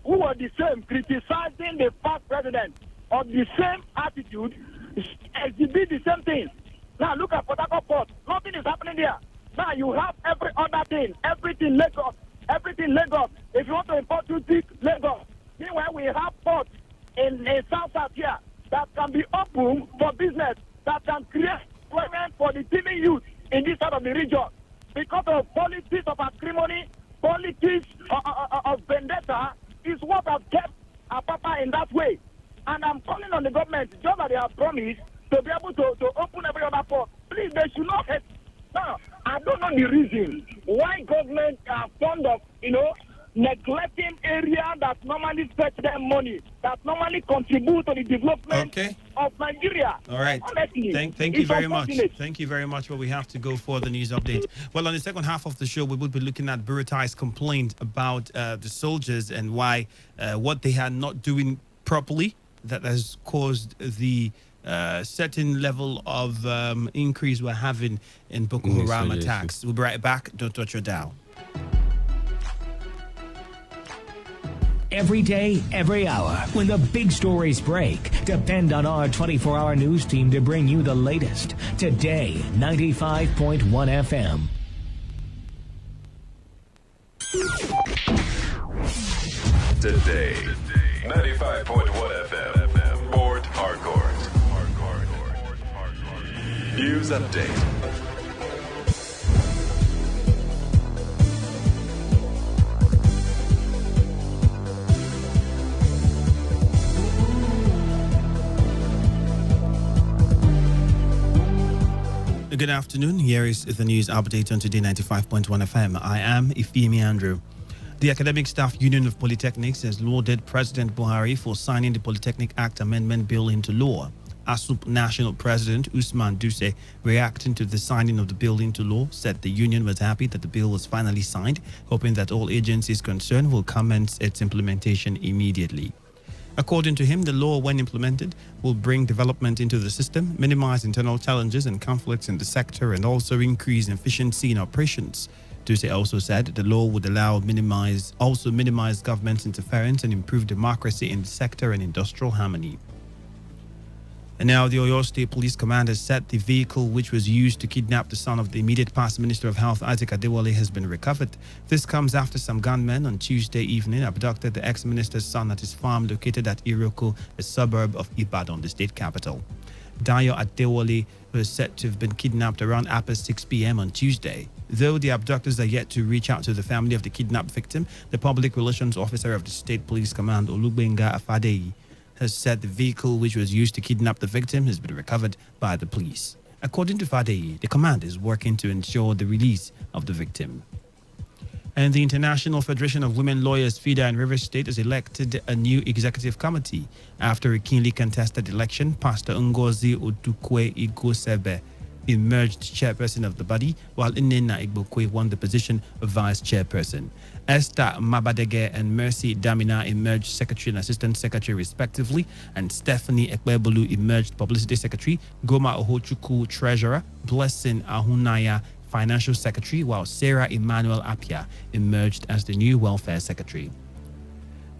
who was the same, criticizing the past president of the same attitude, exhibit the same thing. Now look at Port Harcourt Port. Nothing is happening there. Now you have every other thing, everything Lagos. If you want to import toothpick, Lagos. Meanwhile, we have ports in South here that can be open for business, that can create employment for the teeming youth in this side of the region. Because of politics of acrimony, politics of vendetta is what has kept Papa in that way. And I'm calling on the government, just that they have promised to be able to open every other port. Please, they should not hate. Now, I don't know the reason why government are fond of, neglecting areas that normally fetch them money, that normally contribute to the development of Nigeria. All right. Honestly, thank you very much. Thank you very much. But we have to go for the news update. Well, on the second half of the show, we will be looking at Burutai's complaint about the soldiers and why what they are not doing properly that has caused the certain level of increase we're having in Boko Haram attacks. We'll be right back. Don't touch your dial. Every day, every hour, when the big stories break, depend on our 24-hour news team to bring you the latest. Today, 95.1 FM. Today, 95.1 FM. Port Harcourt. News update. Good afternoon. Here is the news update on Today 95.1 FM. I am Ifemi Andrew. The Academic Staff Union of Polytechnics has lauded President Buhari for signing the Polytechnic Act Amendment Bill into law. ASUP National President Usman Duse, reacting to the signing of the bill into law, said the union was happy that the bill was finally signed, hoping that all agencies concerned will commence its implementation immediately. According to him, the law, when implemented, will bring development into the system, minimize internal challenges and conflicts in the sector, and also increase efficiency in operations. Duse also said the law would minimize government interference and improve democracy in the sector and industrial harmony. And now the Oyo State Police Command has said the vehicle which was used to kidnap the son of the immediate past Minister of Health, Isaac Adewale, has been recovered. This comes after some gunmen on Tuesday evening abducted the ex-minister's son at his farm located at Iroko, a suburb of Ibadan, the state capital. Dayo Adewale was said to have been kidnapped around 6 p.m. on Tuesday. Though the abductors are yet to reach out to the family of the kidnapped victim, the public relations officer of the State Police Command, Olugbenga Afadeyi, has said the vehicle which was used to kidnap the victim has been recovered by the police. According to Fadeyi, the command is working to ensure the release of the victim. And the International Federation of Women Lawyers, FIDA, in Rivers State has elected a new executive committee. After a keenly contested election, Pastor Ngozi Odukwe Igosebe emerged chairperson of the body, while Inena Igbokwe won the position of vice chairperson. Esther Mabadege and Mercy Damina emerged secretary and assistant secretary respectively, and Stephanie Ekbebulu emerged publicity secretary, Goma Ohochukwu treasurer, Blessing Ahunaya financial secretary, while Sarah Emmanuel Apia emerged as the new welfare secretary.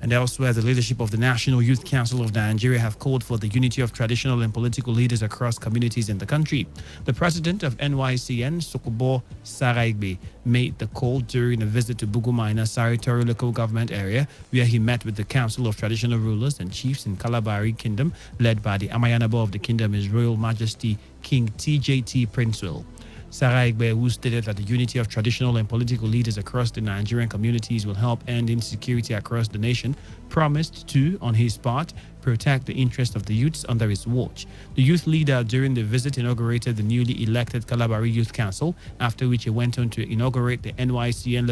And elsewhere, the leadership of the National Youth Council of Nigeria have called for the unity of traditional and political leaders across communities in the country. The president of NYCN, Sokobo Saraigbe, made the call during a visit to Bugumina, Saritori local government area, where he met with the Council of Traditional Rulers and Chiefs in Kalabari Kingdom, led by the Amayanabo of the kingdom, His Royal Majesty King TJT Princewell. Saraigbe, who stated that the unity of traditional and political leaders across the Nigerian communities will help end insecurity across the nation, promised to, on his part, protect the interests of the youths under his watch. The youth leader during the visit inaugurated the newly elected Kalabari Youth Council, after which he went on to inaugurate the NYCN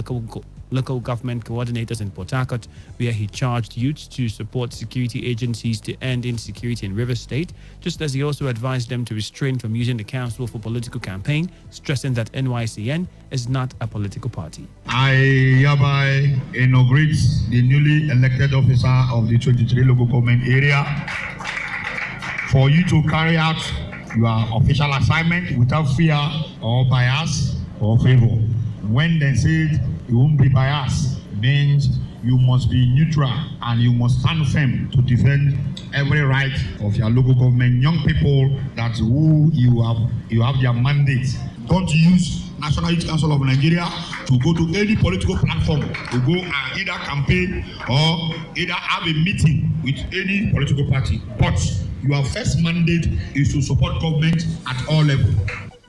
local government coordinators in Port Harcourt, where he charged youths to support security agencies to end insecurity in Rivers State, just as he also advised them to restrain from using the council for political campaign, stressing that NYCN is not a political party. I hereby inaugurate the newly elected officer of the 23 local government area for you to carry out your official assignment without fear or bias or favor. When they said you won't be biased, means you must be neutral and you must stand firm to defend every right of your local government. Young people, that's who you have their mandate. Don't use National Youth Council of Nigeria to go to any political platform to go and either campaign or either have a meeting with any political party. But your first mandate is to support government at all levels.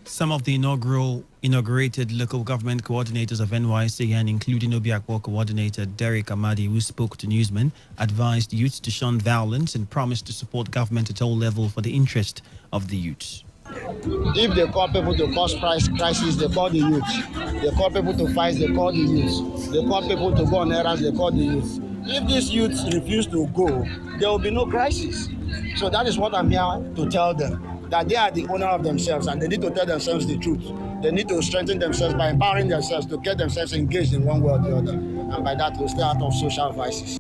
Some of the inaugurated local government coordinators of NYCN, including Obiakpo coordinator Derek Amadi, who spoke to newsmen, advised youths to shun violence and promised to support government at all levels for the interest of the youths. If they call people to cause crisis, they call the youth. They call people to fight, they call the youth. They call people to go on errands, they call the youth. If these youths refuse to go, there will be no crisis. So that is what I'm here to tell them, that they are the owner of themselves and they need to tell themselves the truth. They need to strengthen themselves by empowering themselves to get themselves engaged in one way or the other. And by that, to stay out of social vices.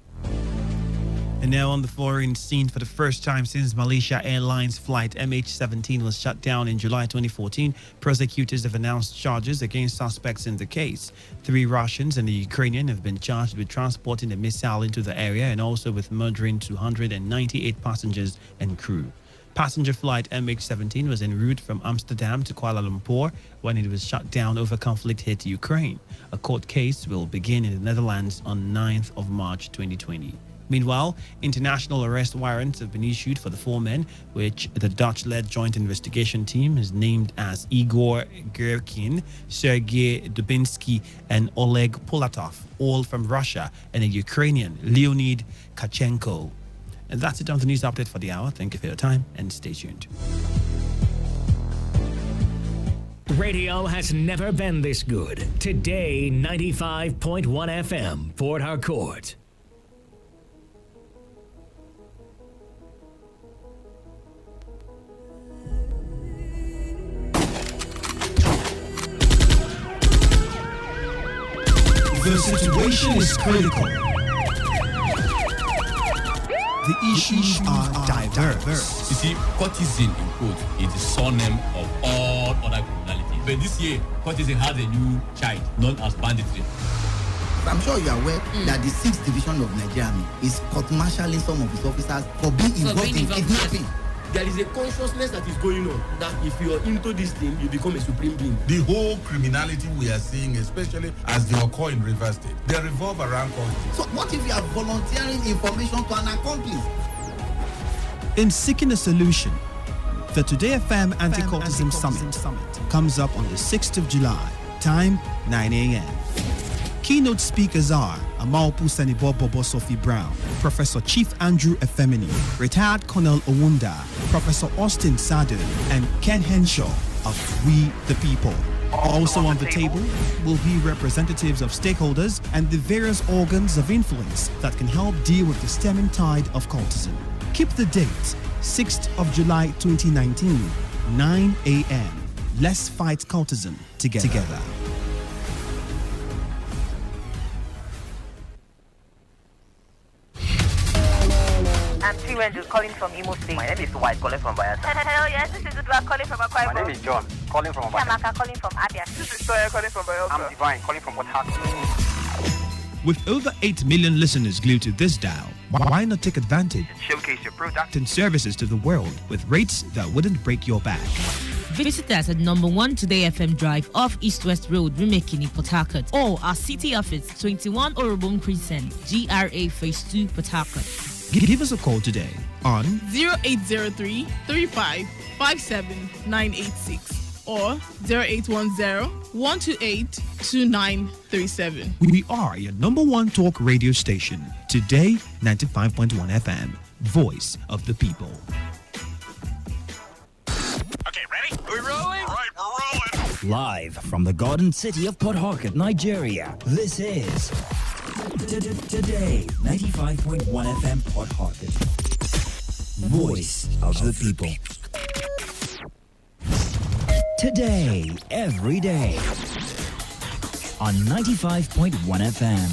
And now on the foreign scene, for the first time since Malaysia Airlines flight MH17 was shut down in July 2014, prosecutors have announced charges against suspects in the case. 3 Russians and a Ukrainian have been charged with transporting the missile into the area and also with murdering 298 passengers and crew. Passenger flight MH17 was en route from Amsterdam to Kuala Lumpur when it was shut down over conflict hit Ukraine. A court case will begin in the Netherlands on 9th of March 2020. Meanwhile, international arrest warrants have been issued for the 4 men, which the Dutch-led joint investigation team has named as Igor Gerkin, Sergei Dubinsky, and Oleg Polatov, all from Russia, and a Ukrainian, Leonid Kachenko. And that's it on the news update for the hour. Thank you for your time and stay tuned. Radio has never been this good. Today, 95.1 FM, Port Harcourt. The situation is critical. The issues are diverse. You see, courtesan in quote is the surname of all other criminality. But this year, courtesan has a new child known as banditry. I'm sure you are aware that the 6th Division of Nigeria Army is court-martialing some of its officers for being involved in kidnapping. There is a consciousness that is going on that if you are into this thing, you become a supreme being. The whole criminality we are seeing, especially as they occur in Rivers State, they revolve around culture. So what if you are volunteering information to an accomplice? In seeking a solution, the Today FM Anti-Cultism Summit comes up on the 6th of July, time 9 a.m. Keynote speakers are Amalpu Senibo Bobo Sophie Brown, Professor Chief Andrew Efemini, Retired Colonel Owunda, Professor Austin Sado, and Ken Henshaw of We the People. Also on the table will be representatives of stakeholders and the various organs of influence that can help deal with the stemming tide of cultism. Keep the date, 6th of July 2019, 9 a.m. Let's fight cultism together. I'm Tiwendu calling from Imo State. My name is White calling from Bayelsa. Hello, yes, this is Udwa calling from Akwa Ibom. My name is John calling from Bayelsa. Chamaka calling from Abia. This is Toya calling from Bayelsa. I'm Divine calling from Port Harcourt. With over 8 million listeners glued to this dial, why not take advantage and showcase your product and services to the world with rates that wouldn't break your bank? Visit us at number 1 Today FM Drive off East West Road, Rumekini, Port Harcourt, or our city office, 21 Orobon Crescent, GRA Phase 2, Port Harcourt. Give us a call today on 0803 35 57 986 or 0810 128 2937. We are your number 1 talk radio station. Today, 95.1 FM. Voice of the people. Okay, ready? Are we rolling? All right, we're rolling. Live from the Garden City of Port Harcourt, Nigeria. This is Today 95.1 FM Port Harcourt. Voice of the people. Today, every day. On 95.1 FM.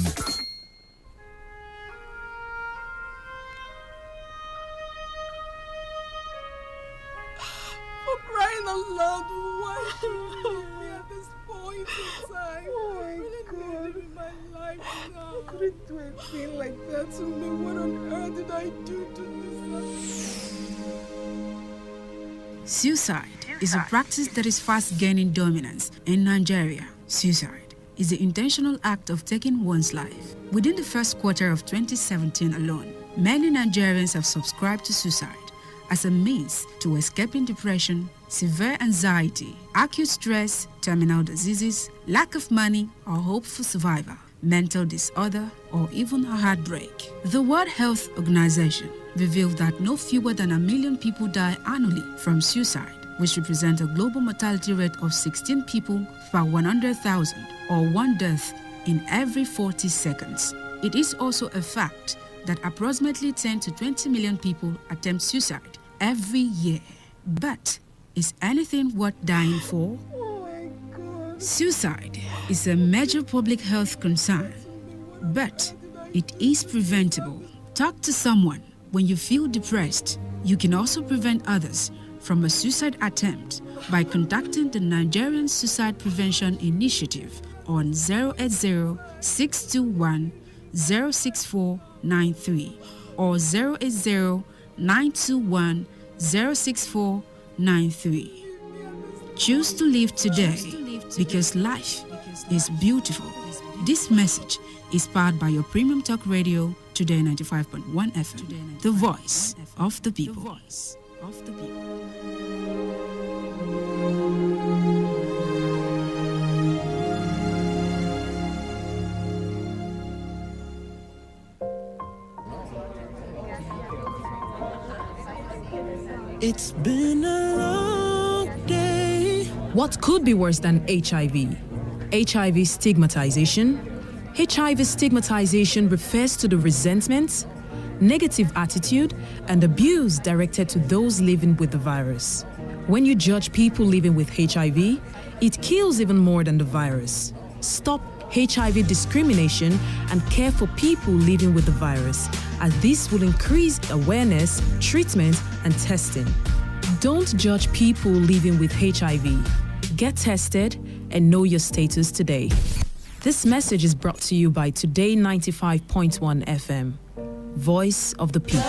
Crying out loud, why should you leave me at this point in time? Oh my God. In my life now. I couldn't do a thing like that to me. What on earth did I do to this? Suicide is a practice that is fast gaining dominance in Nigeria. Suicide is the intentional act of taking one's life. Within the first quarter of 2017 alone, many Nigerians have subscribed to suicide as a means to escaping depression, severe anxiety, acute stress, terminal diseases, lack of money or hope for survival, mental disorder, or even a heartbreak. The World Health Organization revealed that no fewer than 1 million people die annually from suicide, which represents a global mortality rate of 16 people per 100,000 or 1 death in every 40 seconds. It is also a fact that approximately 10 to 20 million people attempt suicide every year. But is anything worth dying for? Oh my God. Suicide is a major public health concern, but it is preventable. Talk to someone when you feel depressed. You can also prevent others from a suicide attempt by contacting the Nigerian Suicide Prevention Initiative on 080-621-06493 or 080-921-06493. Choose to live today because life is beautiful. This message is powered by your premium talk radio, Today 95.1 FM, the voice of the people. It's been a long day. What could be worse than HIV? HIV stigmatization. HIV stigmatization refers to the resentment, negative attitude, and abuse directed to those living with the virus. When you judge people living with HIV, it kills even more than the virus. Stop HIV discrimination and care for people living with the virus, as this will increase awareness, treatment, and testing. Don't judge people living with HIV. Get tested and know your status today. This message is brought to you by Today 95.1 FM, Voice of the People.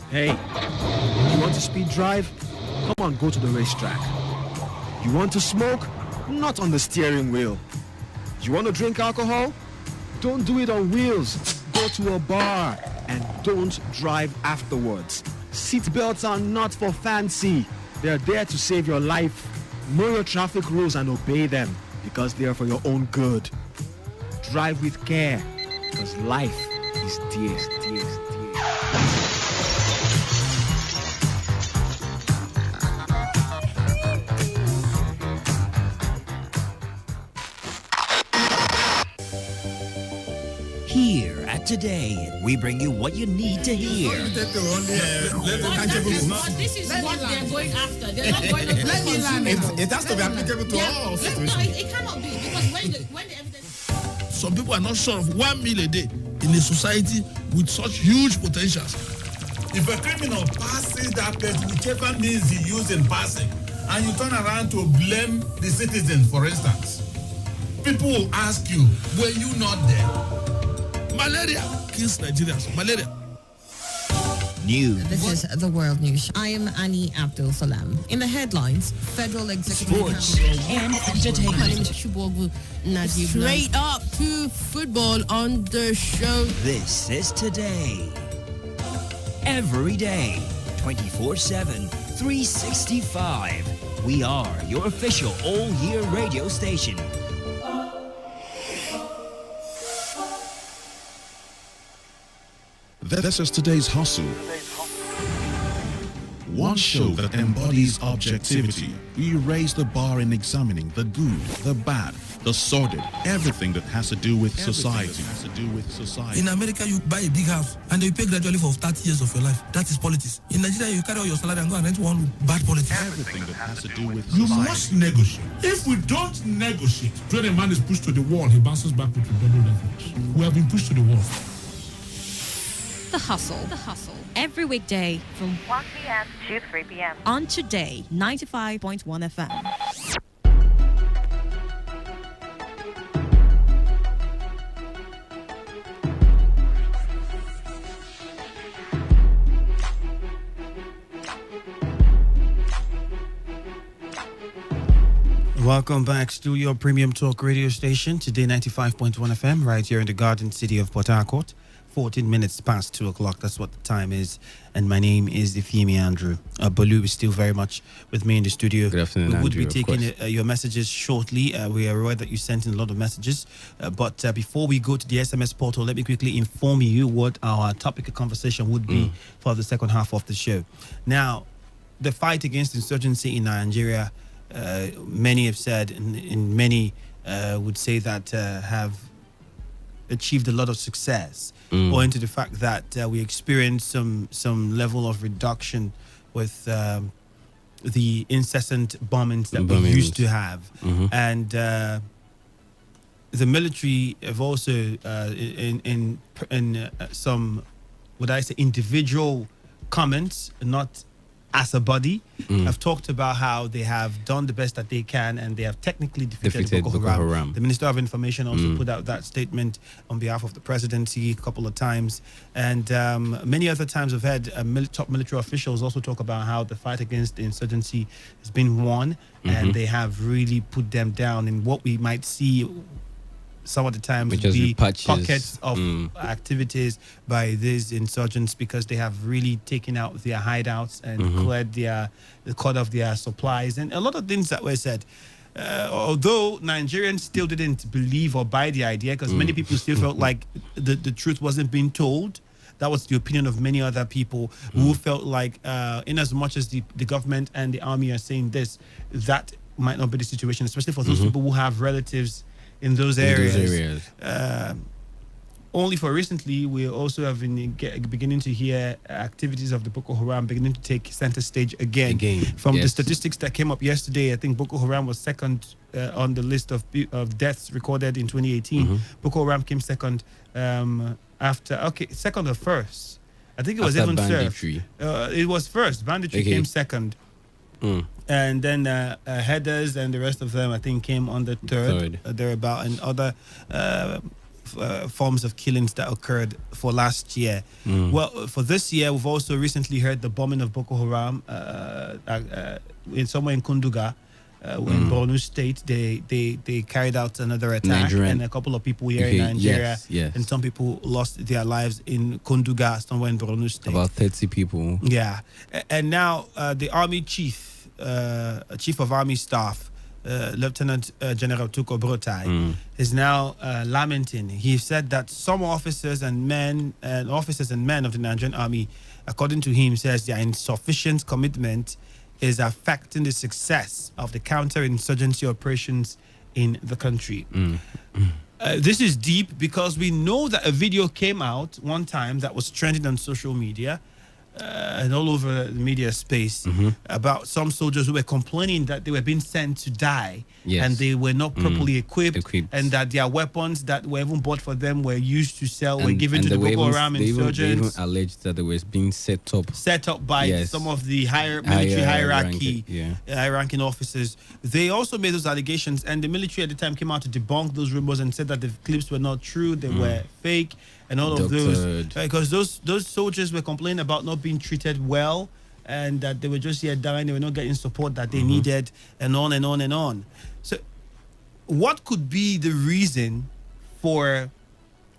Hey, you want to speed drive? Come on, go to the racetrack. You want to smoke? Not on the steering wheel. You want to drink alcohol? Don't do it on wheels. Go to a bar and don't drive afterwards. Seat belts are not for fancy. They're there to save your life. Know your traffic rules and obey them because they are for your own good. Drive with care because life is dear. Here at Today, we bring you what you need to hear. This is what they're going after. They're not going to let me land. It has to be applicable to all situations. No, it cannot be because when the evidence. Some people are not sure of 1 meal a day in a society with such huge potentials. If a criminal passes that place, whichever means he used in passing, and you turn around to blame the citizens, for instance, people will ask you, were you not there? Malaria kills Nigerians. Malaria. News. This is the World News. I am Annie Abdul Salam. In the headlines, Federal Executive Sports and entertainment. My name is Shubogu Najib. Straight up to football on the show. This is Today. Every day, 24/7, 365. We are your official all-year radio station. This is Today's Hustle. One show that embodies objectivity. We raise the bar in examining the good, the bad, the sordid, everything that has to do with society. In America, you buy a big house and you pay gradually for 30 years of your life. That is politics. In Nigeria, you carry all your salary and go and rent one room. Bad politics. Everything that has to do with You society. must negotiate. If we don't negotiate, when a man is pushed to the wall, he bounces back with double levels. We have been pushed to the wall. The Hustle. Every weekday from 1 p.m. to 3 p.m. on Today 95.1 FM. Welcome back to your premium talk radio station, Today 95.1 FM, right here in the Garden City of Port Harcourt. 14 minutes past 2 o'clock, that's what the time is. And my name is Ifemi Andrew. Balu is still very much with me in the studio. Good afternoon, We would Andrew, be of taking course. your messages shortly. We are aware that you sent in a lot of messages. But before we go to the SMS portal, let me quickly inform you what our topic of conversation would be for the second half of the show. Now, the fight against insurgency in Nigeria, many have said, and many would say that have achieved a lot of success, owing to the fact that we experienced some level of reduction with the incessant bombings that we used to have. And the military have also in some, would I say, individual comments, not as a body, have talked about how they have done the best that they can and they have technically defeated Boko Haram. The Minister of Information also put out that statement on behalf of the presidency a couple of times. And many other times we've had top military officials also talk about how the fight against the insurgency has been won and they have really put them down. And what we might see some of the times would be pockets of activities by these insurgents because they have really taken out their hideouts and cut off their supplies and a lot of things that were said. Although Nigerians still didn't believe or buy the idea because many people still felt like the truth wasn't being told. That was the opinion of many other people who felt like in as much as the government and the army are saying this, that might not be the situation, especially for those people who have relatives in those areas. Only for recently, we also have been beginning to hear activities of the Boko Haram beginning to take center stage again. From the statistics that came up yesterday, I think Boko Haram was second on the list of deaths recorded in 2018. Boko Haram came second second or first. I think it was After even banditry. it was first. Banditry came second. And then Headers and the rest of them, I think, came on the third. Thereabout, and other forms of killings that occurred for last year. Well, for this year, we've also recently heard the bombing of Boko Haram somewhere in Kunduga. In Borno State, they carried out another attack, and a couple of people here in Nigeria, and some people lost their lives in Kunduga, somewhere in Borno State. About 30 people. Yeah, and now the army chief of army staff, Lieutenant General Tuko Brotai, is now lamenting. He said that some officers and men of the Nigerian army, according to him, says their insufficient commitment is affecting the success of the counterinsurgency operations in the country. This is deep because we know that a video came out one time that was trending on social media and all over the media space about some soldiers who were complaining that they were being sent to die and they were not properly equipped, and that their weapons that were even bought for them were used to sell, were given to the Boko Haram insurgents. They even alleged that they were being set up by some of the military hierarchy, high-ranking officers. They also made those allegations, and the military at the time came out to debunk those rumors and said that the clips were not true, they were fake, and all of those, because those soldiers were complaining about not being treated well, and that they were just here dying, they were not getting support that they needed, and on and on and on. So what could be the reason for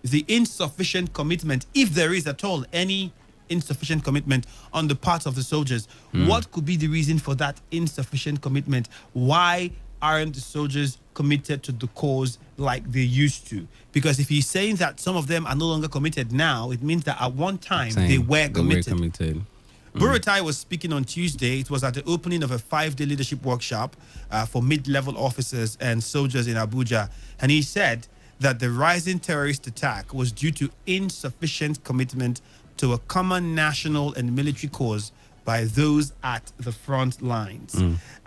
the insufficient commitment, if there is at all any insufficient commitment on the part of the soldiers? What could be the reason for that insufficient commitment? Why aren't the soldiers committed to the cause like they used to? Because if he's saying that some of them are no longer committed now, it means that at one time they were committed. Buratai was speaking on Tuesday. It was at the opening of a 5-day leadership workshop for mid-level officers and soldiers in Abuja. And he said that the rising terrorist attack was due to insufficient commitment to a common national and military cause by those at the front lines.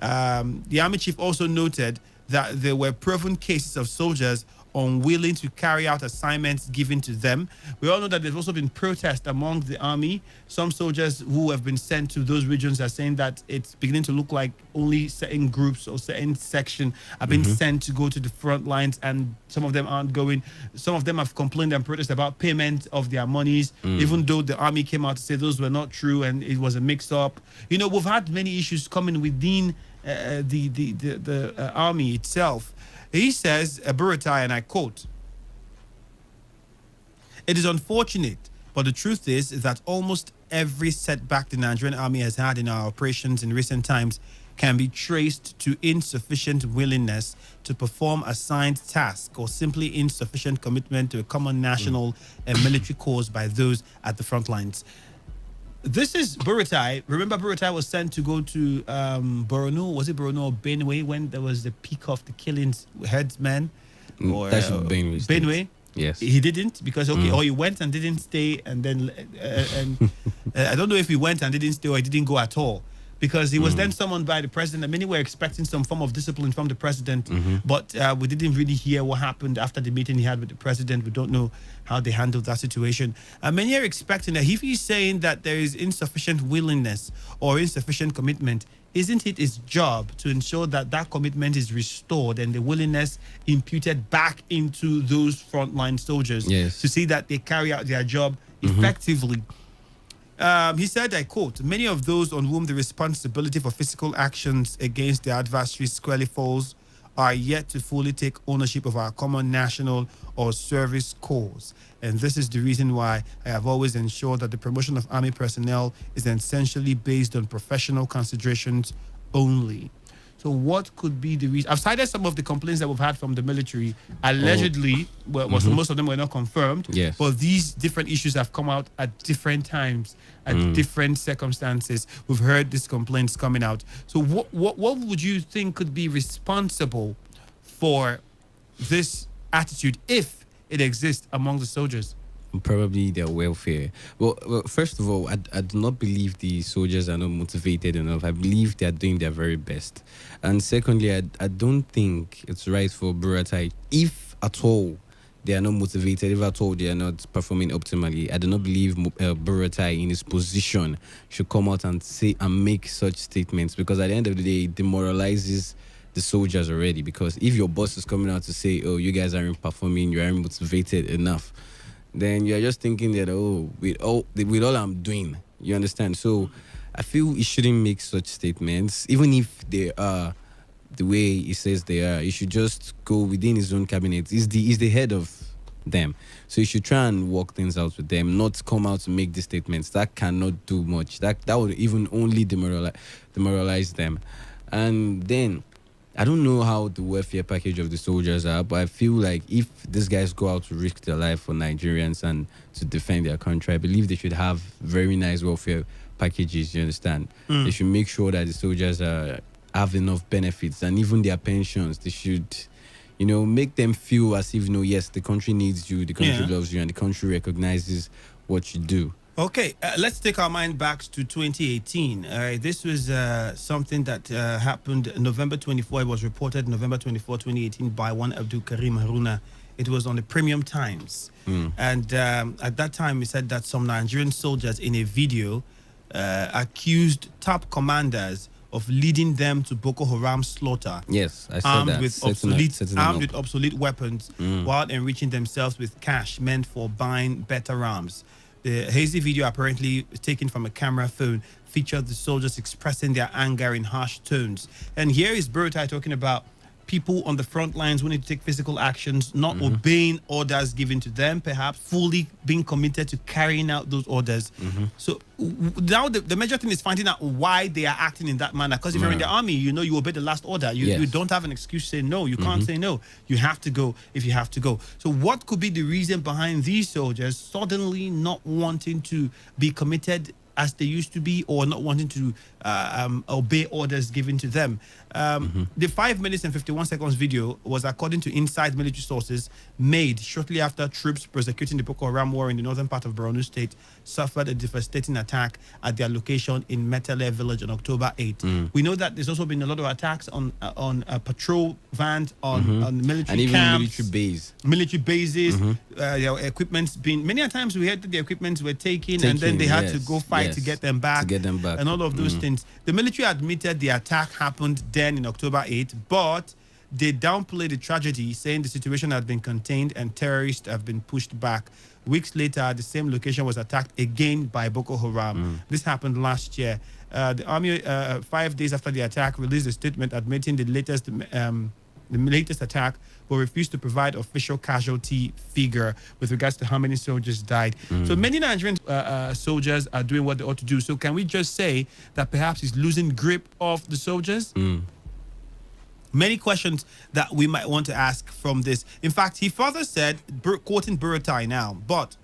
The army chief also noted that there were proven cases of soldiers unwilling to carry out assignments given to them. We all know that there's also been protest among the army. Some soldiers who have been sent to those regions are saying that it's beginning to look like only certain groups or certain section are being sent to go to the front lines, and some of them aren't going. Some of them have complained and protested about payment of their monies, even though the army came out to say those were not true and it was a mix-up. You know, we've had many issues coming within the army itself. He says, Buratai, and I quote, "It is unfortunate, but the truth is that almost every setback the Nigerian army has had in our operations in recent times can be traced to insufficient willingness to perform assigned tasks or simply insufficient commitment to a common national and military cause by those at the front lines." This is Buratai. Remember, Buratai was sent to go to Borno. Was it Borno or Benue when there was the peak of the killings, headsmen? Or That's Benue. Benue. Yes. He didn't because or he went and didn't stay, and then I don't know if he went and didn't stay or he didn't go at all, because he was then summoned by the president. I mean, we were expecting some form of discipline from the president, but we didn't really hear what happened after the meeting he had with the president. We don't know how they handled that situation. Many are expecting that if he's saying that there is insufficient willingness or insufficient commitment, isn't it his job to ensure that that commitment is restored and the willingness imputed back into those frontline soldiers to see that they carry out their job effectively? He said, I quote, "Many of those on whom the responsibility for physical actions against their adversaries squarely falls are yet to fully take ownership of our common national or service cause. And this is the reason why I have always ensured that the promotion of army personnel is essentially based on professional considerations only." So what could be the reason? I've cited some of the complaints that we've had from the military. Allegedly, most of them were not confirmed. Yes. But these different issues have come out at different times, at different circumstances. We've heard these complaints coming out. So what would you think could be responsible for this attitude, if it exists among the soldiers? Probably their welfare. Well, first of all, I do not believe the soldiers are not motivated enough. I believe they are doing their very best. And secondly, I don't think it's right for Buratai, if at all they are not motivated, if at all they are not performing optimally. I do not believe Buratai in his position should come out and say and make such statements, because at the end of the day, it demoralizes the soldiers already. Because if your boss is coming out to say, "Oh, you guys aren't performing, you aren't motivated enough," then you're just thinking that, with all I'm doing, you understand? So I feel he shouldn't make such statements, even if they are the way he says they are. He should just go within his own cabinet. He's the head of them, so he should try and work things out with them, not come out to make these statements. That cannot do much. That would even only demoralize them. And then I don't know how the welfare package of the soldiers are, but I feel like if these guys go out to risk their life for Nigerians and to defend their country, I believe they should have very nice welfare packages, you understand? They should make sure that the soldiers have enough benefits, and even their pensions, they should, make them feel as if, yes, the country needs you, the country loves you, and the country recognizes what you do. Okay, let's take our mind back to 2018. This was something that happened November 24. It was reported November 24, 2018 by one Abdul Karim Haruna. It was on the Premium Times. And at that time, he said that some Nigerian soldiers in a video accused top commanders of leading them to Boko Haram slaughter. Yes, I said armed that. With obsolete weapons while enriching themselves with cash meant for buying better arms. The hazy video, apparently taken from a camera phone, featured the soldiers expressing their anger in harsh tones. And here is Burutai talking about people on the front lines who need to take physical actions, not obeying orders given to them, perhaps fully being committed to carrying out those orders. So now the major thing is finding out why they are acting in that manner. Because if you're in the army, you know you obey the last order. You don't have an excuse to say no. You can't say no. You have to go if you have to go. So what could be the reason behind these soldiers suddenly not wanting to be committed as they used to be, or not wanting to obey orders given to them? The 5 minutes and 51 seconds video was, according to inside military sources, made shortly after troops prosecuting the Boko Haram war in the northern part of Borno State suffered a devastating attack at their location in Metele village on October 8. We know that there's also been a lot of attacks on patrol vans, on military and even camps, military bases. Their equipment's been, many a times we heard that the equipments were taken and then they had to go fight to get them back. And all of those things. The military admitted the attack happened then in October 8, but they downplayed the tragedy, saying the situation had been contained and terrorists have been pushed back. Weeks later, the same location was attacked again by Boko Haram. This happened last year. The army, 5 days after the attack, released a statement admitting the latest attack, but refused to provide official casualty figure with regards to how many soldiers died. So many Nigerian soldiers are doing what they ought to do. So can we just say that perhaps he's losing grip of the soldiers? Many questions that we might want to ask from this. In fact, he further said, quoting Burutai now, but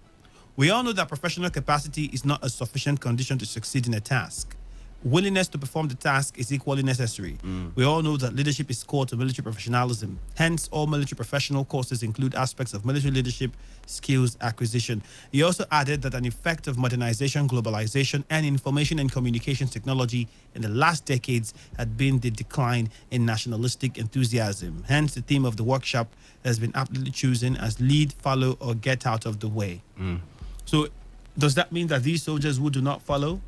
we all know that professional capacity is not a sufficient condition to succeed in a task. Willingness to perform the task is equally necessary. We all know that leadership is core to military professionalism. Hence, all military professional courses include aspects of military leadership, skills acquisition. He also added that an effect of modernization, globalization, and information and communications technology in the last decades had been the decline in nationalistic enthusiasm. Hence, the theme of the workshop has been aptly chosen as lead, follow, or get out of the way. So, does that mean that these soldiers who do not follow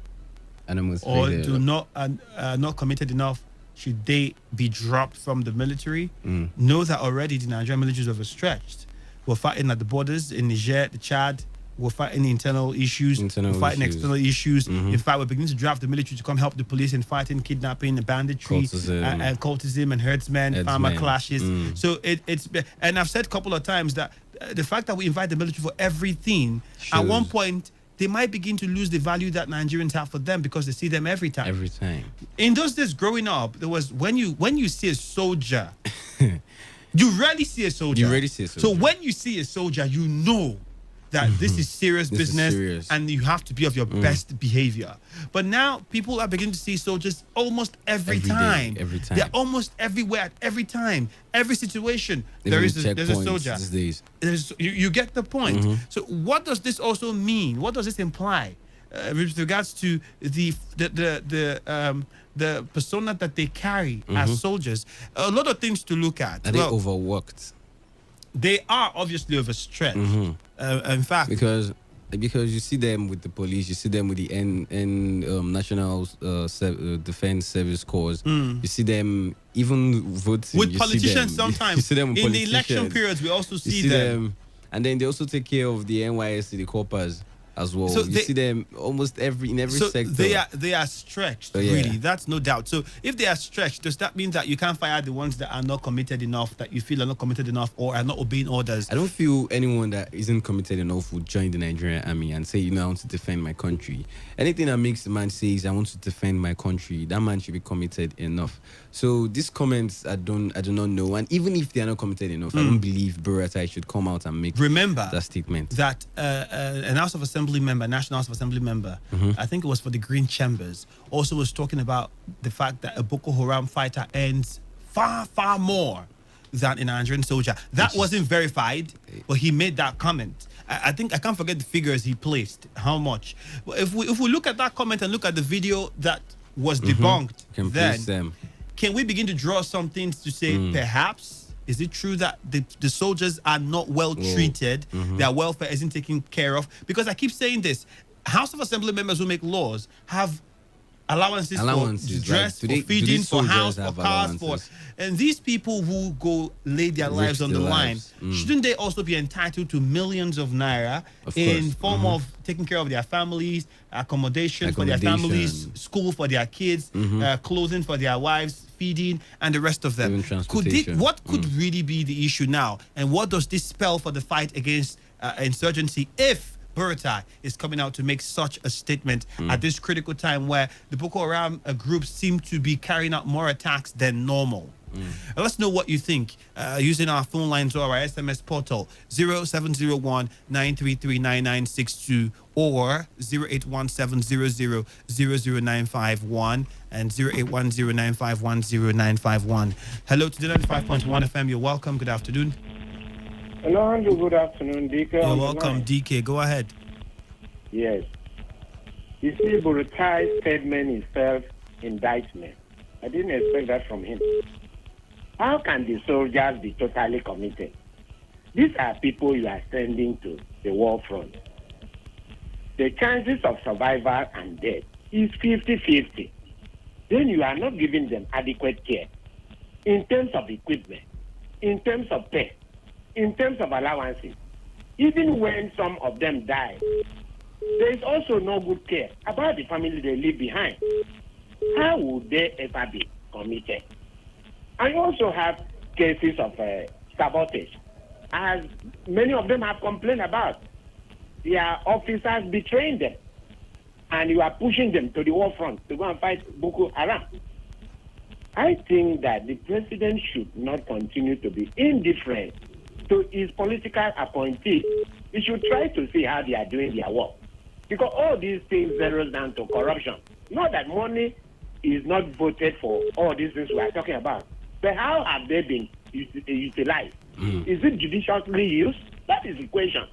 or do not committed enough, should they be dropped from the military? Know that already the Nigerian military is overstretched. We're fighting at the borders in Niger, the Chad. We're fighting internal issues. We're fighting external issues. In fact, we're beginning to draft the military to come help the police in fighting kidnapping, and banditry, cultism and herdsmen, farmer clashes. So it's and I've said a couple of times that the fact that we invite the military for everything, at one point, they might begin to lose the value that Nigerians have for them because they see them every time. In those days growing up, there was when you see a soldier, you rarely see a soldier. So when you see a soldier, you know that this is serious business and you have to be of your best behavior. But now people are beginning to see soldiers almost every time. They're almost everywhere at every time. Every situation, there's a soldier. You get the point. So what does this also mean? What does this imply with regards to the persona that they carry as soldiers? A lot of things to look at. Are they overworked? They are obviously overstretched. In fact, because you see them with the police, you see them with the National Defense Service Corps. You see them even voting with politicians sometimes. You see them with in the election periods. We also see them, and then they also take care of the NYSC, the corpers as well. So you see them almost in every sector. They are stretched, really. That's no doubt. So if they are stretched, does that mean that you can't fire the ones that are not committed enough, that you feel are not committed enough or are not obeying orders? I don't feel anyone that isn't committed enough would join the Nigerian army and say, I want to defend my country. Anything that makes the man say, I want to defend my country, that man should be committed enough. So these comments, I do not know. And even if they are not committed enough, I don't believe Buratai should come out and make that statement. That an House of Assembly member, National House of Assembly member, I think it was for the Green Chambers, also was talking about the fact that a Boko Haram fighter earns far, far more than a Nigerian soldier. That wasn't verified, but he made that comment. I think I can't forget the figures he placed. How much? If we look at that comment and look at the video that was debunked, then can we begin to draw some things to say perhaps is it true that the soldiers are not well treated? Their welfare isn't taken care of? Because I keep saying this: House of Assembly members who make laws have allowances for dress, for feeding, for house, for cars, and these people who go lay their lives on the line, shouldn't they also be entitled to millions of naira in form of taking care of their families, accommodation for their families, school for their kids, clothing for their wives, feeding, and the rest of them? What could really be the issue now, and what does this spell for the fight against insurgency if Buratai is coming out to make such a statement at this critical time where the Boko Haram groups seem to be carrying out more attacks than normal? Let us know what you think using our phone lines or our SMS portal 0701-933-9962 or 0817000951 and 0810951091. Hello to Today95.1 FM. You're welcome. Good afternoon. Hello, Andrew. Good afternoon, DK. You're welcome, DK. Go ahead. Yes. You see, Buratai's statement is self-indictment. I didn't expect that from him. How can the soldiers be totally committed? These are people you are sending to the war front. The chances of survival and death is 50-50. Then you are not giving them adequate care in terms of equipment, in terms of pay, in terms of allowances. Even when some of them die, there is also no good care about the family they leave behind. How would they ever be committed? I also have cases of sabotage, as many of them have complained about. Their officers betraying them, and you are pushing them to the war front to go and fight Boko Haram. I think that the president should not continue to be indifferent to his political appointees. He should try to see how they are doing their work. Because all these things zeroes down to corruption. Not that money is not voted for all these things we are talking about. But how have they been utilized? Is it judiciously used? That is the question.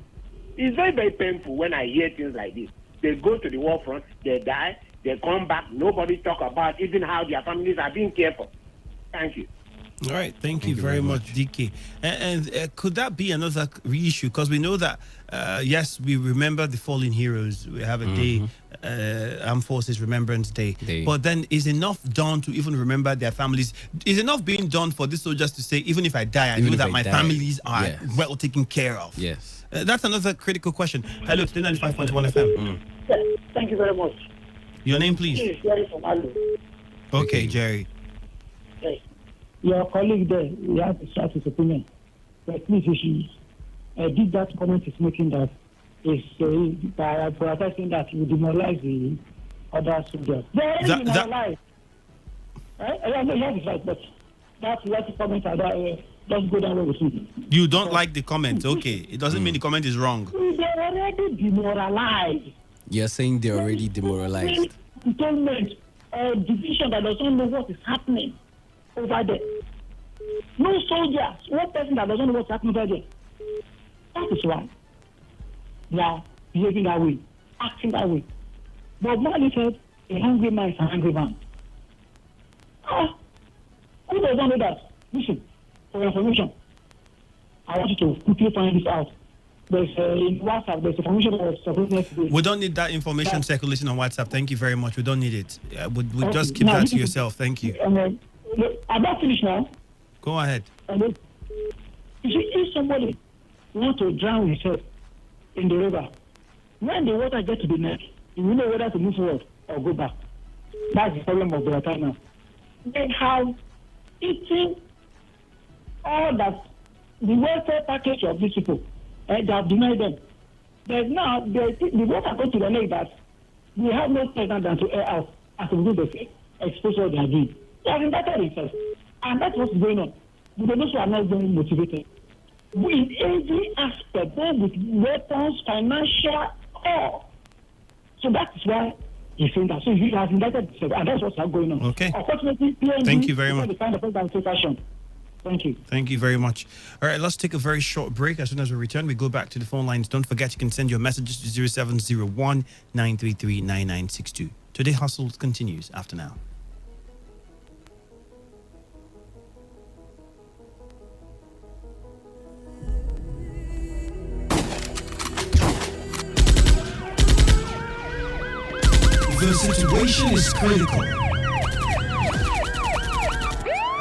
It's very, very painful when I hear things like this. They go to the war front, they die, they come back, nobody talk about even how their families are being cared for. Thank you. All right, thank you very much, DK. And could that be another reissue? Because we know that, yes, we remember the fallen heroes. We have a day, Armed Forces Remembrance Day. But then is enough done to even remember their families? Is enough being done for these soldiers to say, even if I die, I know that my families are well taken care of? Yes. That's another critical question. Hello, Today 95.1 FM. Thank you very much. Your name, please? This is Jerry from Alu. Okay, Jerry. Yes. Your colleague there, we have to start his opinion. But please, if did that comment is making that is by protesting that you demoralize the other soldiers. They already demoralized. I know you have it right, but that's what the comment are there. Just go down with it. You don't like the comment, okay? It doesn't mean the comment is wrong. They're already demoralized. You're saying they're already demoralized. Government division that doesn't know what is happening over there. No soldiers, one person that doesn't know what's happening over there. That is why they are behaving that way, acting that way. But Mali said, a hungry man is a hungry man. Who doesn't know that? Listen, for your information, I want you to quickly find this out. There's in WhatsApp, there's information about circulating. We don't need that information circulating on WhatsApp. Thank you very much. We don't need it. We just keep that to yourself. Thank you. I'm not finished now. Go ahead. You see, if somebody wants to drown himself in the river, when the water gets to the neck, you will know whether to move forward or go back. That's the problem of the attack now. They have eaten all that, the welfare package of these people. They have denied them. But now, the water goes to the leg that we have no pleasure than to air out as to do the expose what they are doing. They have indicted themselves. And that's what's going on. Because those who are not very motivated. In every aspect, both with weapons, financial, all. So that is why he's saying that. So he has indicted himself, and that's what's going on. Okay. Unfortunately, thank you very much. The kind of action. Thank you. Thank you very much. All right, let's take a very short break. As soon as we return, we go back to the phone lines. Don't forget, you can send your messages to 0701 933 9962. Today Hustle continues after now. The situation is critical.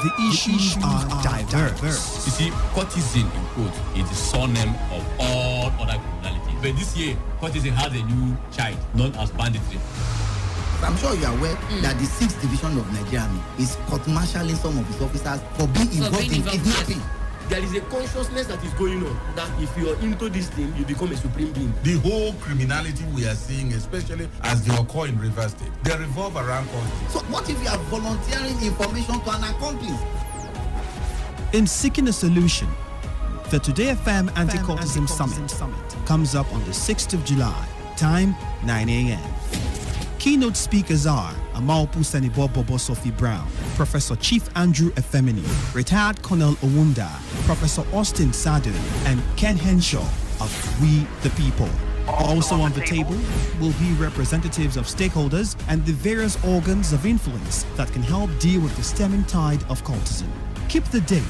The issues are diverse. You see, courtesan in quotes is the surname of all other criminality. But this year, courtesan has a new child known as banditry. I'm sure you are aware that the 6th Division of Nigeria Army is court-martialing some of its officers for being involved in kidnapping. There is a consciousness that is going on that if you are into this thing, you become a supreme being. The whole criminality we are seeing, especially as they occur in Rivers State, they revolve around countries. So what if you are volunteering information to an accomplice? In seeking a solution, the Today FM Anti-Cultism Summit comes up on the 6th of July, time 9 a.m. Keynote speakers are Amalpu Senibo Bobo Sophie Brown, Professor Chief Andrew Efemini, Retired Colonel Owunda, Professor Austin Sadu, and Ken Henshaw of We the People. Also on the table will be representatives of stakeholders and the various organs of influence that can help deal with the stemming tide of cultism. Keep the date,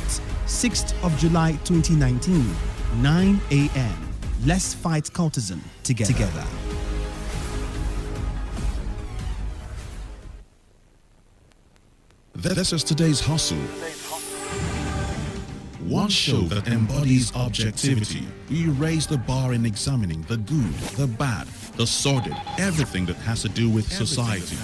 6th of July 2019, 9 a.m. Let's fight cultism together. This is today's hustle. One show that embodies objectivity. We raise the bar in examining the good, the bad, the sordid, everything that has to do with society.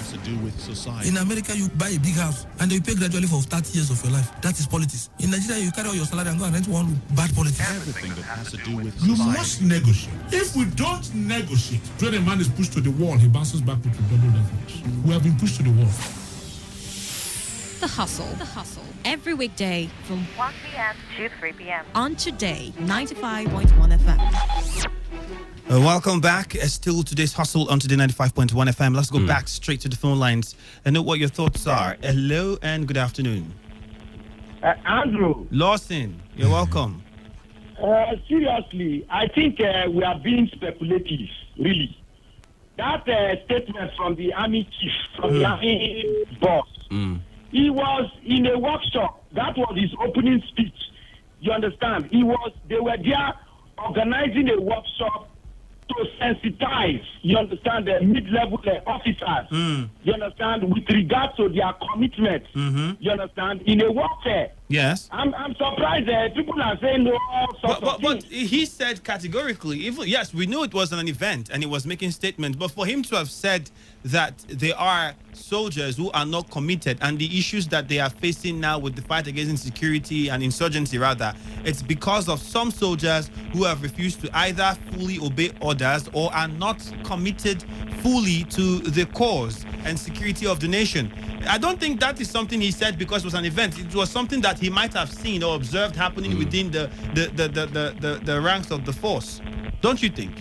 In America, you buy a big house and you pay gradually for 30 years of your life. That is politics. In Nigeria, you carry out your salary and go and rent one room. Bad politics. Everything that has to do with You society. must negotiate. If we don't negotiate, when a man is pushed to the wall, he bounces back with double leverage. We have been pushed to the wall. The Hustle. Every weekday from 1 p.m. to 3 p.m. on Today 95.1 FM. Welcome back. Still today's Hustle on Today 95.1 FM. Let's go back straight to the phone lines and know what your thoughts are. Hello and good afternoon. Andrew. Lawson, you're welcome. Seriously, I think we are being speculative, really. That statement from the army chief, from the army boss, he was in a workshop. That was his opening speech. You understand? They were there organizing a workshop to sensitize, you understand, the mid-level officers, you understand, with regard to their commitment, you understand, in a warfare. Yes. I'm surprised people are saying no. But he said categorically, yes, we knew it was an event and he was making statements, but for him to have said that there are soldiers who are not committed and the issues that they are facing now with the fight against insecurity and insurgency, rather, it's because of some soldiers who have refused to either fully obey orders or are not committed fully to the cause and security of the nation. I don't think that is something he said because it was an event. It was something that he might have seen or observed happening within the ranks of the force. Don't you think?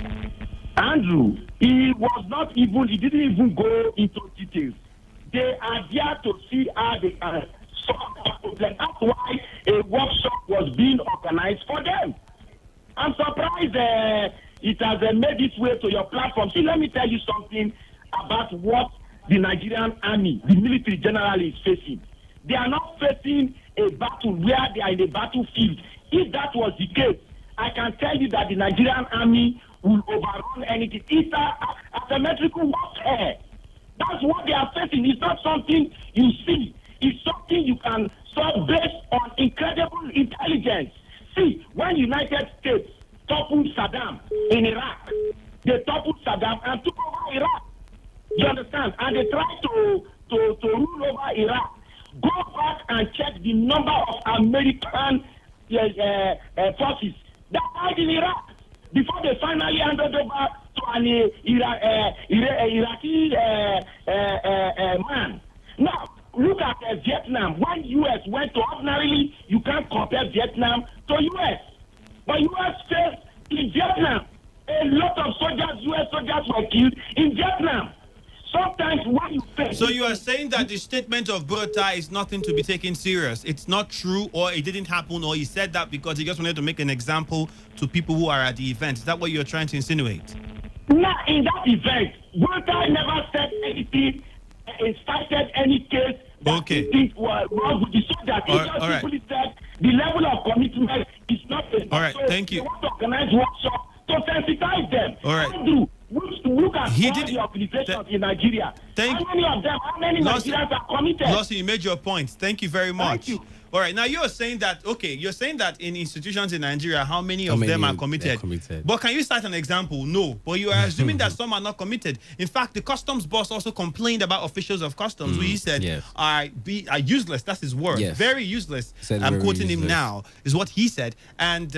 Andrew, he didn't even go into details. They are there to see how they can solve that problem. That's why a workshop was being organized for them. I'm surprised it has made its way to your platform. See, let me tell you something about what the Nigerian army, the military generally is facing. They are not facing a battle where they are in a battlefield. If that was the case, I can tell you that the Nigerian army will overrun anything. It's a asymmetrical warfare. That's what they are facing. It's not something you see. It's something you can solve based on incredible intelligence. See, when United States toppled Saddam in Iraq, they toppled Saddam and took over Iraq. You understand? And they tried to rule over Iraq. Go back and check the number of American forces that died in Iraq before they finally handed over to an Iraqi man. Now, look at Vietnam. When U.S. went to ordinarily, you can't compare Vietnam to U.S. But U.S. faced in Vietnam. A lot of soldiers, U.S. soldiers were killed in Vietnam. Sometimes what you say. So you are saying that the statement of Burota is nothing to be taken serious. It's not true, or it didn't happen, or he said that because he just wanted to make an example to people who are at the event. Is that what you're trying to insinuate? Not in that event. Burota never said anything, incited any case that he think was wrong with the soldiers. He just simply said the level of commitment is not enough. All right, so thank you. They want to organize workshops to sensitize them. All right. Look at all the organizations in Nigeria. How many Nigerians are committed? Lawson, you made your point. Thank you very much. Thank you. All right, now you're saying that, in institutions in Nigeria, how many of them are committed? But can you cite an example? No. But you are assuming that some are not committed. In fact, the customs boss also complained about officials of customs, who he said are useless. That's his word. Yes. Very useless. I'm very quoting him useless. now, is what he said. And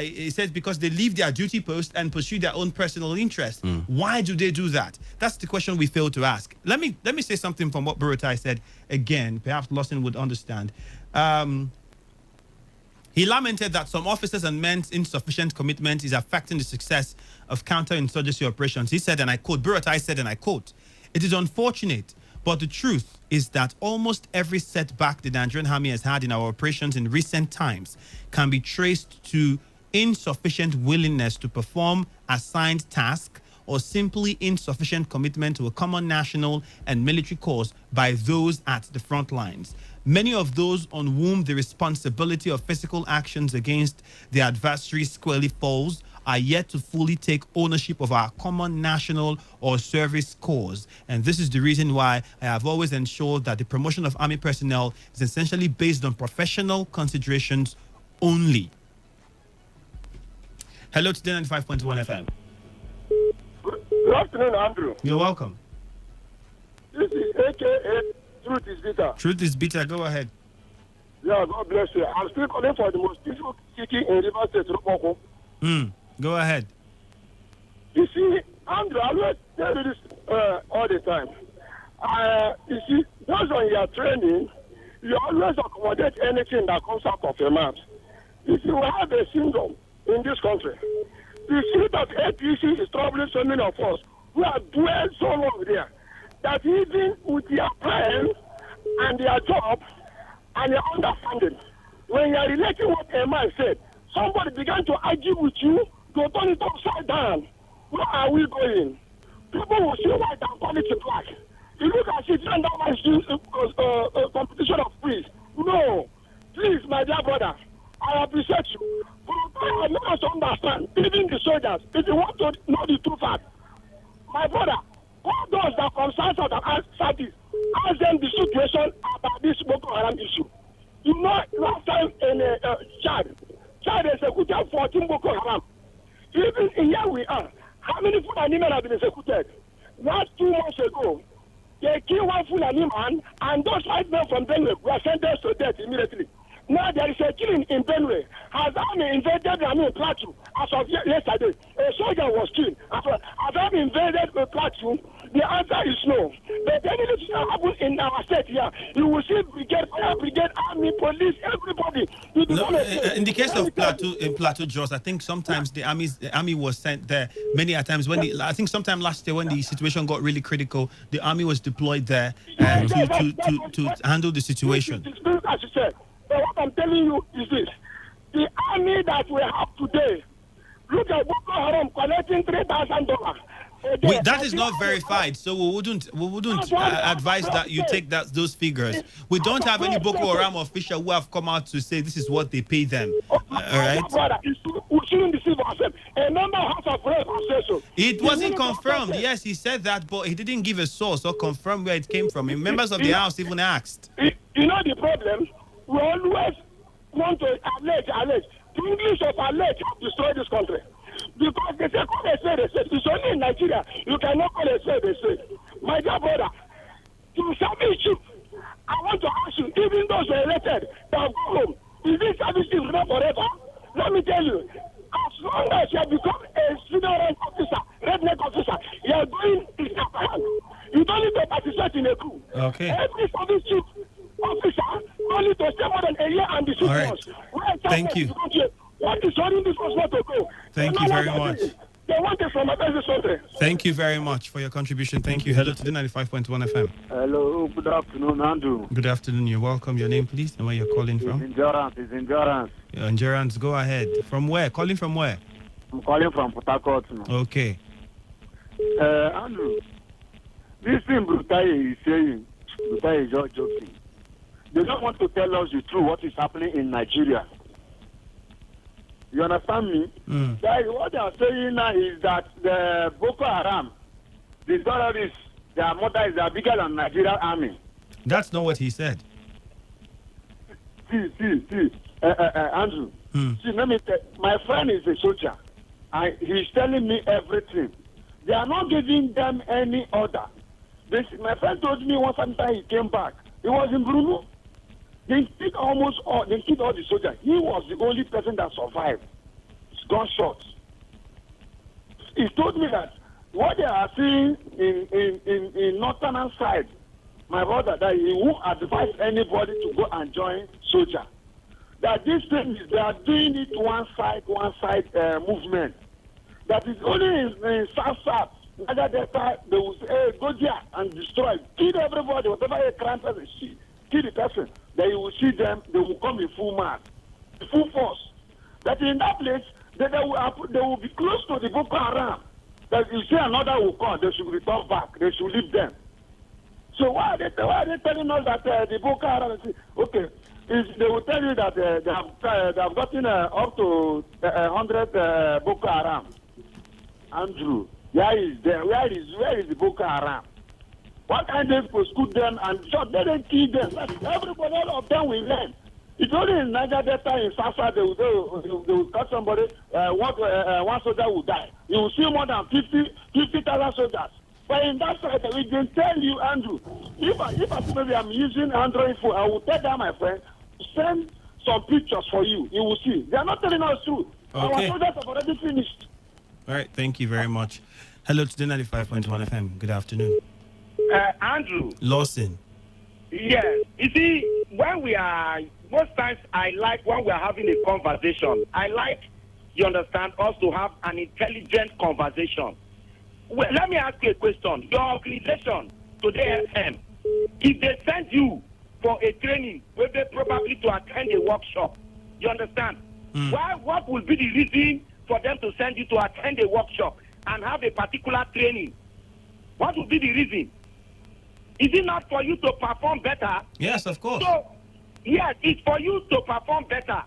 he said because they leave their duty post and pursue their own personal interest. Why do they do that? That's the question we failed to ask. Let me say something from what Burutai said again. Perhaps Lawson would understand. He lamented that some officers and men's insufficient commitment is affecting the success of counterinsurgency operations. He said, and I quote, Burutai said, and I quote, "It is unfortunate, but the truth is that almost every setback the Nigerian army has had in our operations in recent times can be traced to insufficient willingness to perform assigned tasks or simply insufficient commitment to a common national and military cause by those at the front lines. Many of those on whom the responsibility of physical actions against the adversary squarely falls are yet to fully take ownership of our common national or service cause. And this is the reason why I have always ensured that the promotion of army personnel is essentially based on professional considerations only." Hello to Today 95.1 FM. Good afternoon, Andrew. You're welcome. This is AKA Truth is Bitter. Truth is bitter. Go ahead. Yeah, God bless you. I'm still calling for the most peaceful city in River State, Rupoko. Go ahead. You see, Andrew, I always tell you this all the time. You see, based on your training, you always accommodate anything that comes out of your mouth. If you have a syndrome in this country, you see that APC is troubling so many of us who have dwelled so long there, that even with their plan and their job and their understanding, when you are relating what a man said, somebody began to argue with you to turn it upside down. Where are we going? People will see white and call it black. You look at it and that is competition of peace. No. Please, my dear brother, I appreciate you. But I must understand, even the soldiers, if you want to know the true fact, my brother, all those that concern us and ask this, ask them the situation about this Boko Haram issue. You know, last time in Chad executed 14 Boko Haram. Even in here we are. How many Fulani men have been executed? Not 2 months ago, they killed one Fulani man, and those 5 men from Benue were sentenced to death immediately. Now there is a killing in Benue. Has army invaded Plateau? As of yesterday, a soldier was killed. Has army invaded Plateau? The answer is no. But anything that happens in our state here, you will see brigade, fire brigade, army, police, everybody. In the case of Plateau, Jos, I think sometimes the army was sent there many a times. I think sometime last year when the situation got really critical, the army was deployed there to handle the situation. As you said. But what I'm telling you is this. The army that we have today, look at Boko Haram collecting $3,000. That is not verified, so we wouldn't advise that you take those figures. We don't have any Boko Haram official who have come out to say this is what they pay them. All right? We shouldn't deceive ourselves. A member of House of Reps said so. It wasn't confirmed. Yes, he said that, but he didn't give a source or confirm where it came from. Members of the House even asked. You know the problem? We always want to allege. The English of allege have destroyed this country. Because they say, call a spade a spade. It's only in Nigeria you cannot call a spade a spade. My dear brother, to service chief, I want to ask you, even those who are elected that have gone home, is this service chief not forever? Let me tell you, as long as you have become a senior rank officer, redneck officer, you are going in upper hand. You don't need to participate in a coup. Okay. Every service chief officer only to stay more than a year and the 6 months. Thank you. What is holding this was not to go? Thank you very much. They want it from a Thank you very much for your contribution. Thank you. Hello to the 95.1 FM. Hello, good afternoon, Andrew. Good afternoon. You're welcome. Your name, please, and where you're calling from. It's Endurance. Endurance, go ahead. From where? Calling from where? I'm calling from Port Harcourt. Okay. Andrew, this thing Brutai is saying, Brutai is just joking. They don't want to tell us the truth, what is happening in Nigeria. You understand me? What they are saying now is that the Boko Haram, the terrorists, their mothers are bigger than Nigerian army. That's not what he said. See, Andrew. See, let me tell my friend is a soldier. He's telling me everything. They are not giving them any order. My friend told me one time he came back. He was in Bruno. They killed all the soldiers. He was the only person that survived. Gunshots. He told me that what they are seeing in northern side, my brother, that he won't advise anybody to go and join soldier. That this thing is, they are doing it one side movement. That is only in South. Other data, they will say, hey, go there and destroy, kill everybody, whatever a crime person, kill the person. Then you will see them, they will come in full mass, full force. That in that place, they will be close to the Boko Haram. That you see another will come, they should return back, they should leave them. So why are they telling us that the Boko Haram, okay, they will tell you that they have gotten up to 100 Boko Haram. Andrew, where is the Boko Haram? What kind of school them and shot them and kill them? Everybody, all of them will learn. It's only in Niger Delta in Sasa they will cut somebody, one soldier will die. You will see more than 50,000 soldiers. But in that side, we can tell you, Andrew, if I maybe I'm using Android phone, I will tell them, my friend, send some pictures for you. You will see. They are not telling us truth. Okay. Our soldiers have already finished. All right, thank you very much. Hello to the 95.1 FM. Good afternoon. Andrew. Lawson. Yes. You see, most times I like when we are having a conversation. I like, you understand, us to have an intelligent conversation. Well, let me ask you a question. Your organization, Today FM, if they send you for a training, will they probably to attend a workshop? You understand? What will be the reason for them to send you to attend a workshop and have a particular training? What would be the reason? Is it not for you to perform better? Yes, of course. So, yes, it's for you to perform better.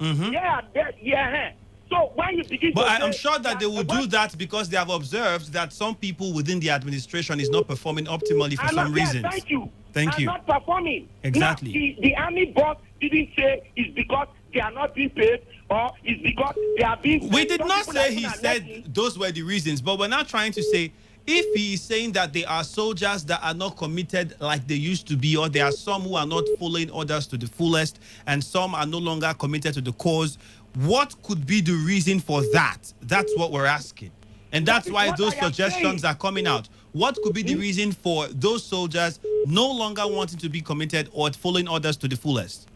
So when you begin but to I'm sure that they will do that because they have observed that some people within the administration is not performing optimally for some reasons. Thank you. Thank you. Not performing. Exactly. Now, the army boss didn't say it's because they are not being paid or it's because they are being. We did not say he said those were the reasons, but we're not trying to say if he is saying that there are soldiers that are not committed like they used to be, or there are some who are not following orders to the fullest, and some are no longer committed to the cause, what could be the reason for that? That's what we're asking. And that's why those suggestions are coming out. What could be the reason for those soldiers no longer wanting to be committed or following orders to the fullest?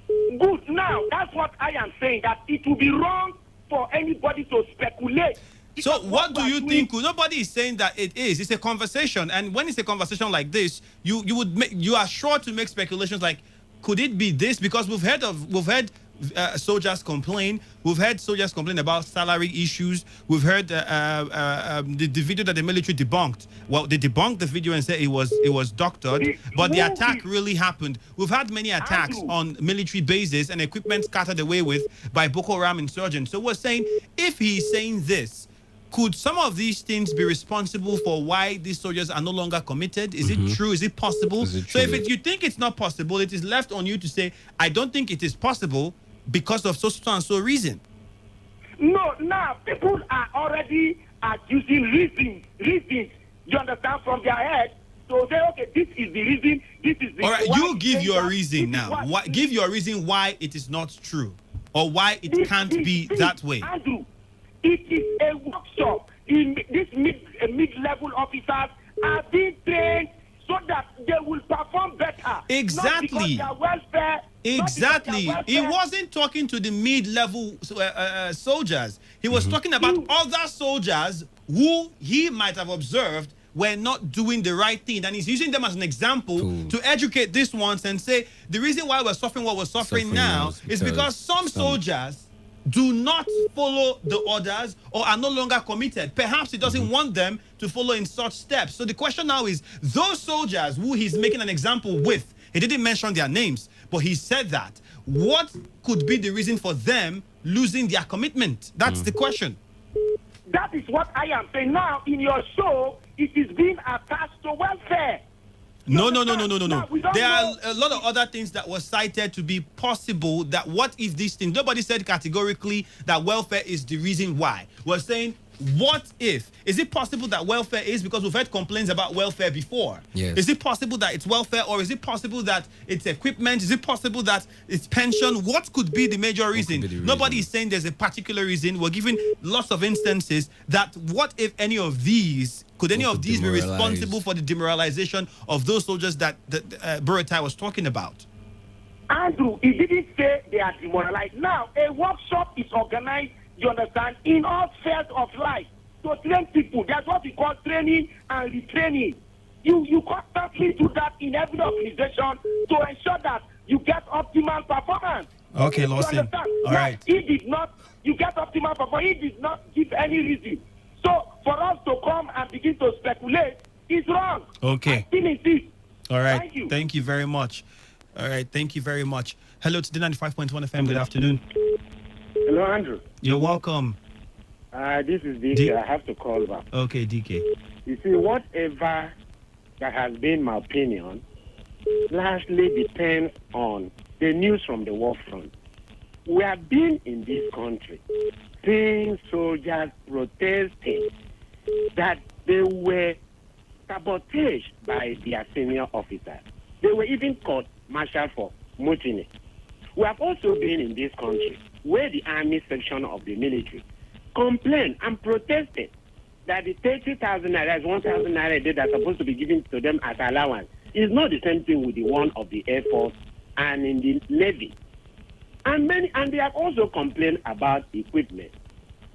Good. Now, that's what I am saying, that it will be wrong for anybody to speculate. So what do you think? Nobody is saying that it is. It's a conversation, and when it's a conversation like this, you are sure to make speculations like, could it be this? Because we've heard soldiers complain. We've heard soldiers complain about salary issues. We've heard the video that the military debunked. Well, they debunked the video and said it was doctored, but the attack really happened. We've had many attacks on military bases and equipment scattered away with by Boko Haram insurgents. So we're saying, if he's saying this, could some of these things be responsible for why these soldiers are no longer committed? Is it true? Is it possible? So if you think it's not possible, it is left on you to say, I don't think it is possible because of so and so reason. No, now people are already using reasons. You understand, from their head. So say, okay, this is the reason. This is the. All right, you give your reason now. Give your reason why it is not true, or why it can't be that way. Andrew, it is a workshop. In this mid-level officers are being trained so that they will perform better. Exactly. Not because their welfare Exactly. He wasn't talking to the mid-level soldiers. He was talking about other soldiers who he might have observed were not doing the right thing. And he's using them as an example to educate these ones and say, the reason why we're suffering what we're suffering now is because some soldiers do not follow the orders or are no longer committed. Perhaps he doesn't want them to follow in such steps. So the question now is, those soldiers who he's making an example with, he didn't mention their names, but he said that, what could be the reason for them losing their commitment? That's the question. That is what I am saying. Now, in your show, it is being attached to welfare. No. There are a lot of other things that were cited to be possible. That what if these things? Nobody said categorically that welfare is the reason why. We're saying, what if? Is it possible that welfare is because we've heard complaints about welfare before? Yes. Is it possible that it's welfare, or is it possible that it's equipment? Is it possible that it's pension? What could be the major reason? Nobody is saying there's a particular reason. We're giving lots of instances that what if any of these could any of these be responsible for the demoralization of those soldiers that Buratai was talking about? Andrew, he didn't say they are demoralized. Now, a workshop is organized, you understand, in all spheres of life to train people. That's what we call training and retraining. You constantly do that in every organization to ensure that you get optimal performance. Okay, Lawson. All right. He did not, you get optimal performance. He did not give any reason. So for us to come and begin to speculate is wrong. Okay. All right. Thank you very much. All right. Thank you very much. Hello to the 95.1 FM. Good afternoon. Hello, Andrew. You're welcome. This is DK. I have to call back. Okay, DK. You see, whatever that has been my opinion largely depends on the news from the war front. We have been in this country seeing soldiers protesting that they were sabotaged by their senior officers. They were even caught martial for mutiny. We have also been in this country where the army section of the military complained and protested that the 30,000 naira, 1,000 naira a day that's supposed to be given to them as allowance is not the same thing with the one of the Air Force and in the Navy. And they have also complained about equipment.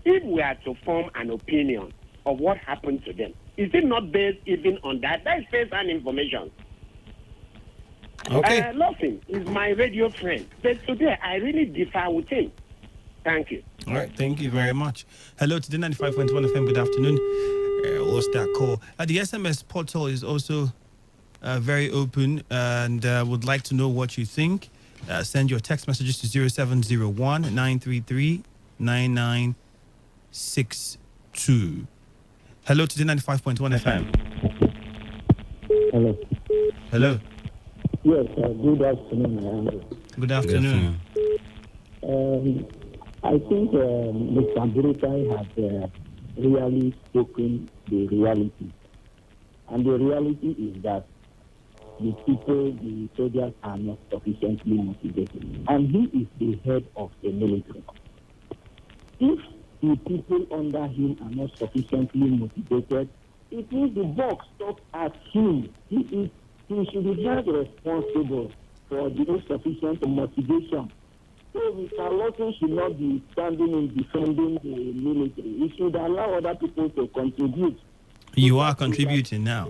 If we are to form an opinion of what happened to them, is it not based even on that? That is first-hand information. Okay. Lawson is my radio friend, but today I really differ with him. Thank you. All right, thank you very much. Hello to the 95.1 FM. Good afternoon. What's that call? The SMS portal is also very open, and would like to know what you think. Send your text messages to 0701 933 9962. Hello to the 95.1 FM. Hello. Hello. Yes, good afternoon, Andrew. Good afternoon. I think Mr. Buratai has really spoken the reality. And the reality is that the people, the soldiers are not sufficiently motivated. And he is the head of the military. If the people under him are not sufficiently motivated, it means the box stops at him. He should be held responsible for the insufficient motivation. So Mr. Lawson should not be standing in defending the military. He should allow other people to contribute. You are contributing now.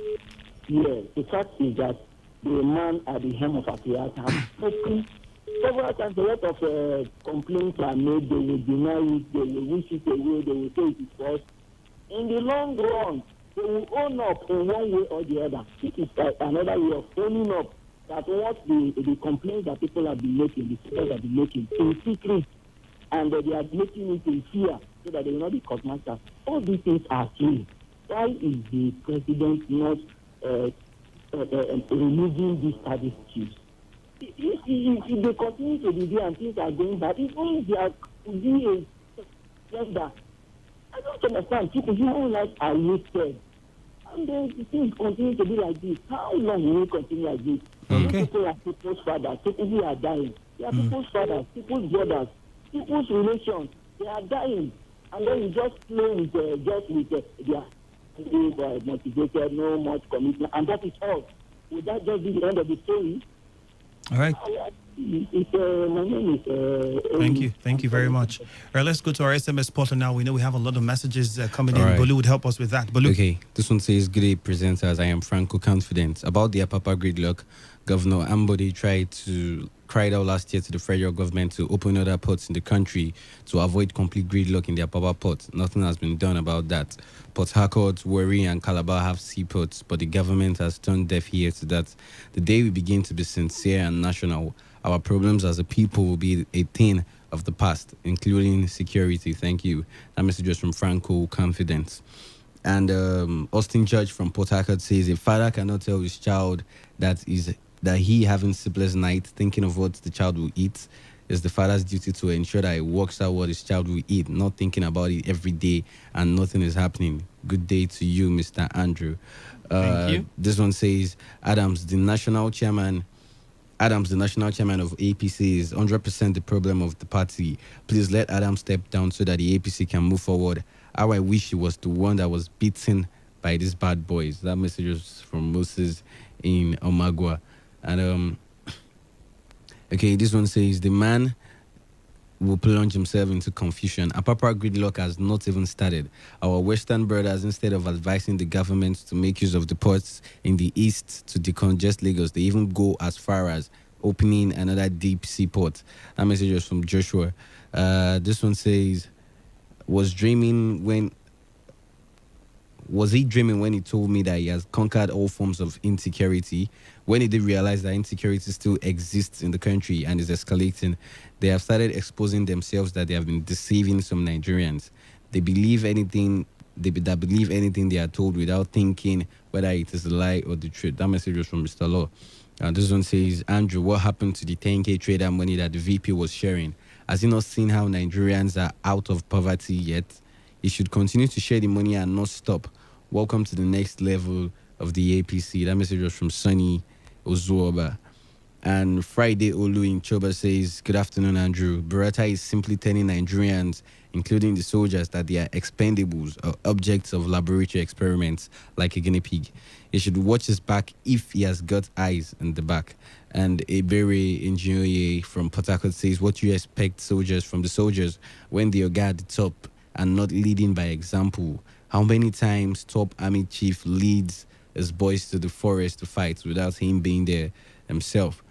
Yes, the fact is that the man at the helm of affairs has spoken several times. A lot of complaints are made. They will deny it, they will wish it away, they will say it is false. In the long run, they will own up in one way or the other. It is another way of owning up that what the complaints that people have been making, the people have been making in secret, and they are making it in fear so that they will not be caught masters. All these things are true. Why is the president not removing these service chiefs? If they continue to be there and things are going bad, it means they are doing just that. I don't understand. People, human lives are wasted. And then things continue to be like this. How long will we continue like this? Okay. People are people's fathers. People who are dying. They are people's fathers, people's brothers, people's relations. They are dying. And then you just play with their motivated, no much commitment. And that is all. Would that just be the end of the story? All right. My name is. Thank you very much. All right, let's go to our SMS portal now. We know we have a lot of messages coming in. Right. Bolu would help us with that. Bolu. Okay, this one says, "Good day, presenters. I am Franco confident about the Apapa gridlock. Governor Ambode cried out last year to the federal government to open other ports in the country to avoid complete gridlock in the Apapa port. Nothing has been done about that. Port Harcourt, Warri, and Calabar have seaports, but the government has turned deaf ear to that. The day we begin to be sincere and national, our problems as a people will be a thing of the past, including security." Thank you. That message was from Franco Confidence. And Austin Judge from Port Harcourt says, "A father cannot tell his child that he having sleepless night thinking of what the child will eat. It's the father's duty to ensure that he works out what his child will eat, not thinking about it every day and nothing is happening. Good day to you, Mr. Andrew." Thank you. This one says, Adams, the national chairman of APC, is 100% the problem of the party. Please let Adams step down so that the APC can move forward. How I wish he was the one that was beaten by these bad boys. That message was from Moses in Omagua. And okay, this one says, the man will plunge himself into confusion. Apapa gridlock has not even started. Our Western brothers, instead of advising the government to make use of the ports in the east to decongest Lagos, they even go as far as opening another deep sea port. That message was from Joshua. This one says, was he dreaming when he told me that he has conquered all forms of insecurity? When he did realize that insecurity still exists in the country and is escalating, they have started exposing themselves that they have been deceiving some Nigerians. They believe anything they are told without thinking whether it is a lie or the truth. That message was from Mr. Law. This one says, Andrew, what happened to the 10K trader money that the VP was sharing? Has he not seen how Nigerians are out of poverty yet? He should continue to share the money and not stop. Welcome to the next level of the APC. That message was from Sunny Ozuoba. And Friday Olu in Choba says, good afternoon, Andrew. Burata is simply telling Nigerians, including the soldiers, that they are expendables or objects of laboratory experiments like a guinea pig. He should watch his back if he has got eyes in the back. And Ebere Injioye from Port Harcourt says, what do you expect from the soldiers when they are at the top and not leading by example? How many times top army chief leads his boys to the forest to fight without him being there himself?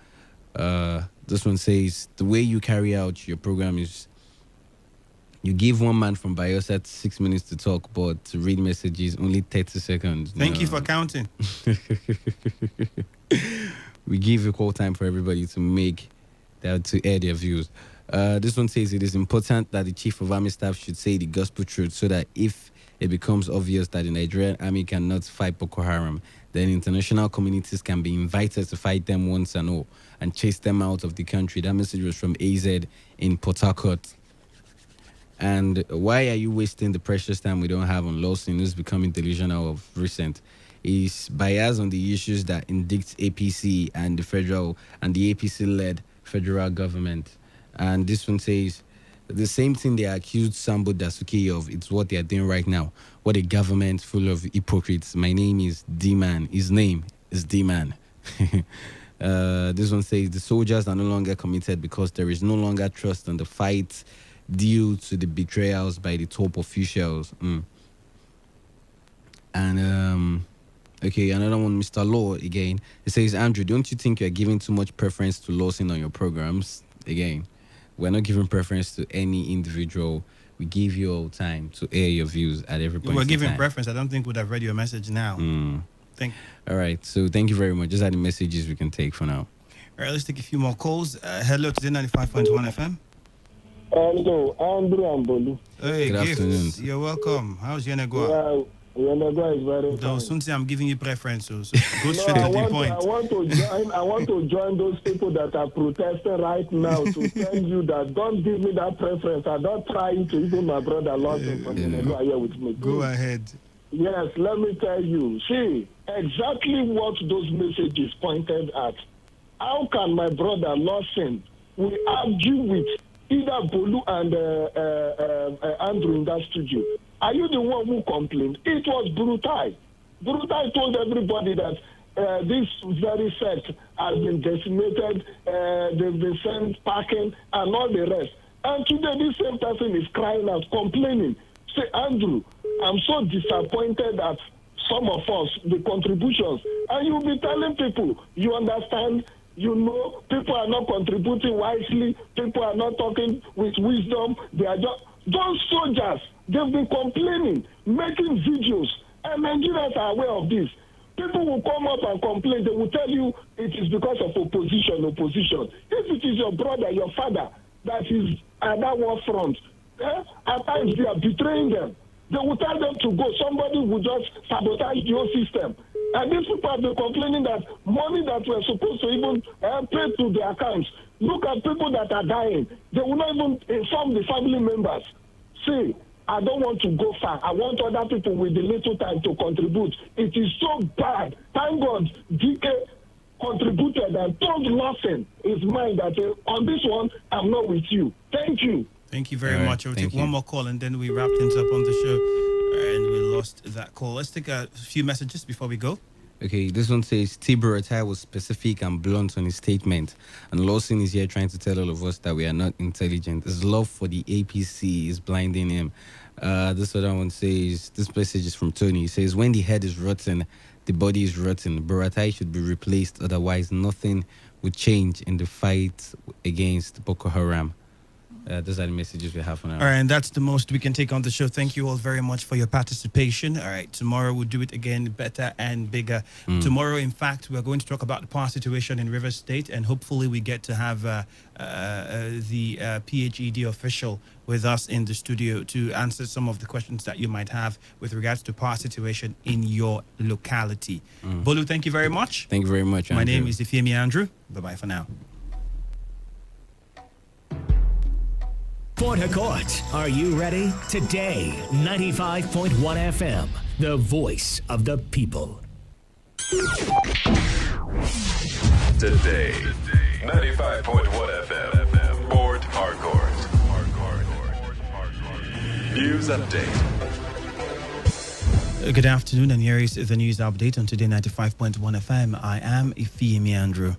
This one says, the way you carry out your program is you give one man from Biosat 6 minutes to talk, but to read messages only 30 seconds. Thank you for counting. We give equal time for everybody to air their views. This one says, it is important that the chief of army staff should say the gospel truth so that if it becomes obvious that the Nigerian army cannot fight Boko Haram, then international communities can be invited to fight them once and all and chase them out of the country. That message was from AZ in Port Harcourt. And why are you wasting the precious time we don't have on Lawson, who's becoming delusional of recent? Is bias on the issues that indict APC and the APC-led federal government. And this one says, the same thing they accused Sambo Dasuki of, it's what they are doing right now. What a government full of hypocrites. My name is D-Man. His name is D-Man. This one says, the soldiers are no longer committed because there is no longer trust in the fight due to the betrayals by the top officials. And, okay, another one, Mr. Law, again. It says, Andrew, don't you think you're giving too much preference to Lawson on your programs? Again, we're not giving preference to any individual. We give you all time to air your views at every point. We're giving preference. I don't think we'd have read your message now. All right, so thank you very much. These are the messages we can take for now. All right, let's take a few more calls. Hello, Today95.1 FM. Hello, Andrew and Bolu. Hey, good afternoon. You're welcome. How's Yenagua? Yenagua is very fine. Since I'm giving you preference, so go straight to the point. I want to join those people that are protesting right now to tell you that don't give me that preference. I'm not trying to even my brother Lawson from Yenagua here with me. Go ahead. Yes, let me tell you. See, exactly what those messages pointed at. How can my brother Lawson we argue with either Bolu and Andrew in that studio? Are you the one who complained? It was Brutai. Brutai told everybody that this very set has been decimated, they've been sent packing and all the rest. And today this same person is crying out, complaining. Say, Andrew, I'm so disappointed at some of us, the contributions. And you'll be telling people, you understand, you know, people are not contributing wisely, people are not talking with wisdom, they are just, those soldiers, they've been complaining, making videos, and Nigerians are aware of this. People will come up and complain, they will tell you it is because of opposition. If it is your brother, your father, that is at that war front, at times they are betraying them. They will tell them to go. Somebody will just sabotage your system. And these people have been complaining that money that were supposed to even pay to their accounts. Look at people that are dying. They will not even inform the family members. See, I don't want to go far. I want other people with the little time to contribute. It is so bad. Thank God, DK contributed and told nothing is mine that on this one, I'm not with you. Thank you. Thank you very much. We'll take one more call and then we wrap things up on the show. And we lost that call. Let's take a few messages before we go. Okay, this one says Tibor Atai was specific and blunt on his statement, and Lawson is here trying to tell all of us that we are not intelligent. His love for the APC is blinding him. This other one says, this message is from Tony. He says, when the head is rotten, the body is rotten. Buratai should be replaced, otherwise nothing would change in the fight against Boko Haram. Those are the messages we have for now. All right, and that's the most we can take on the show. Thank you all very much for your participation. All right, tomorrow we'll do it again better and bigger. Tomorrow, in fact, we're going to talk about the power situation in Rivers State, and hopefully we get to have the PHED official with us in the studio to answer some of the questions that you might have with regards to power situation in your locality. Bolu, thank you very much. Thank you very much, Andrew. My name is Ifemi Andrew. Bye-bye for now. Port Harcourt, are you ready? Today, 95.1 FM, the voice of the people. Today, 95.1 FM, Port Harcourt. News update. Good afternoon, and here is the news update on Today 95.1 FM. I am Ifemi Andrew.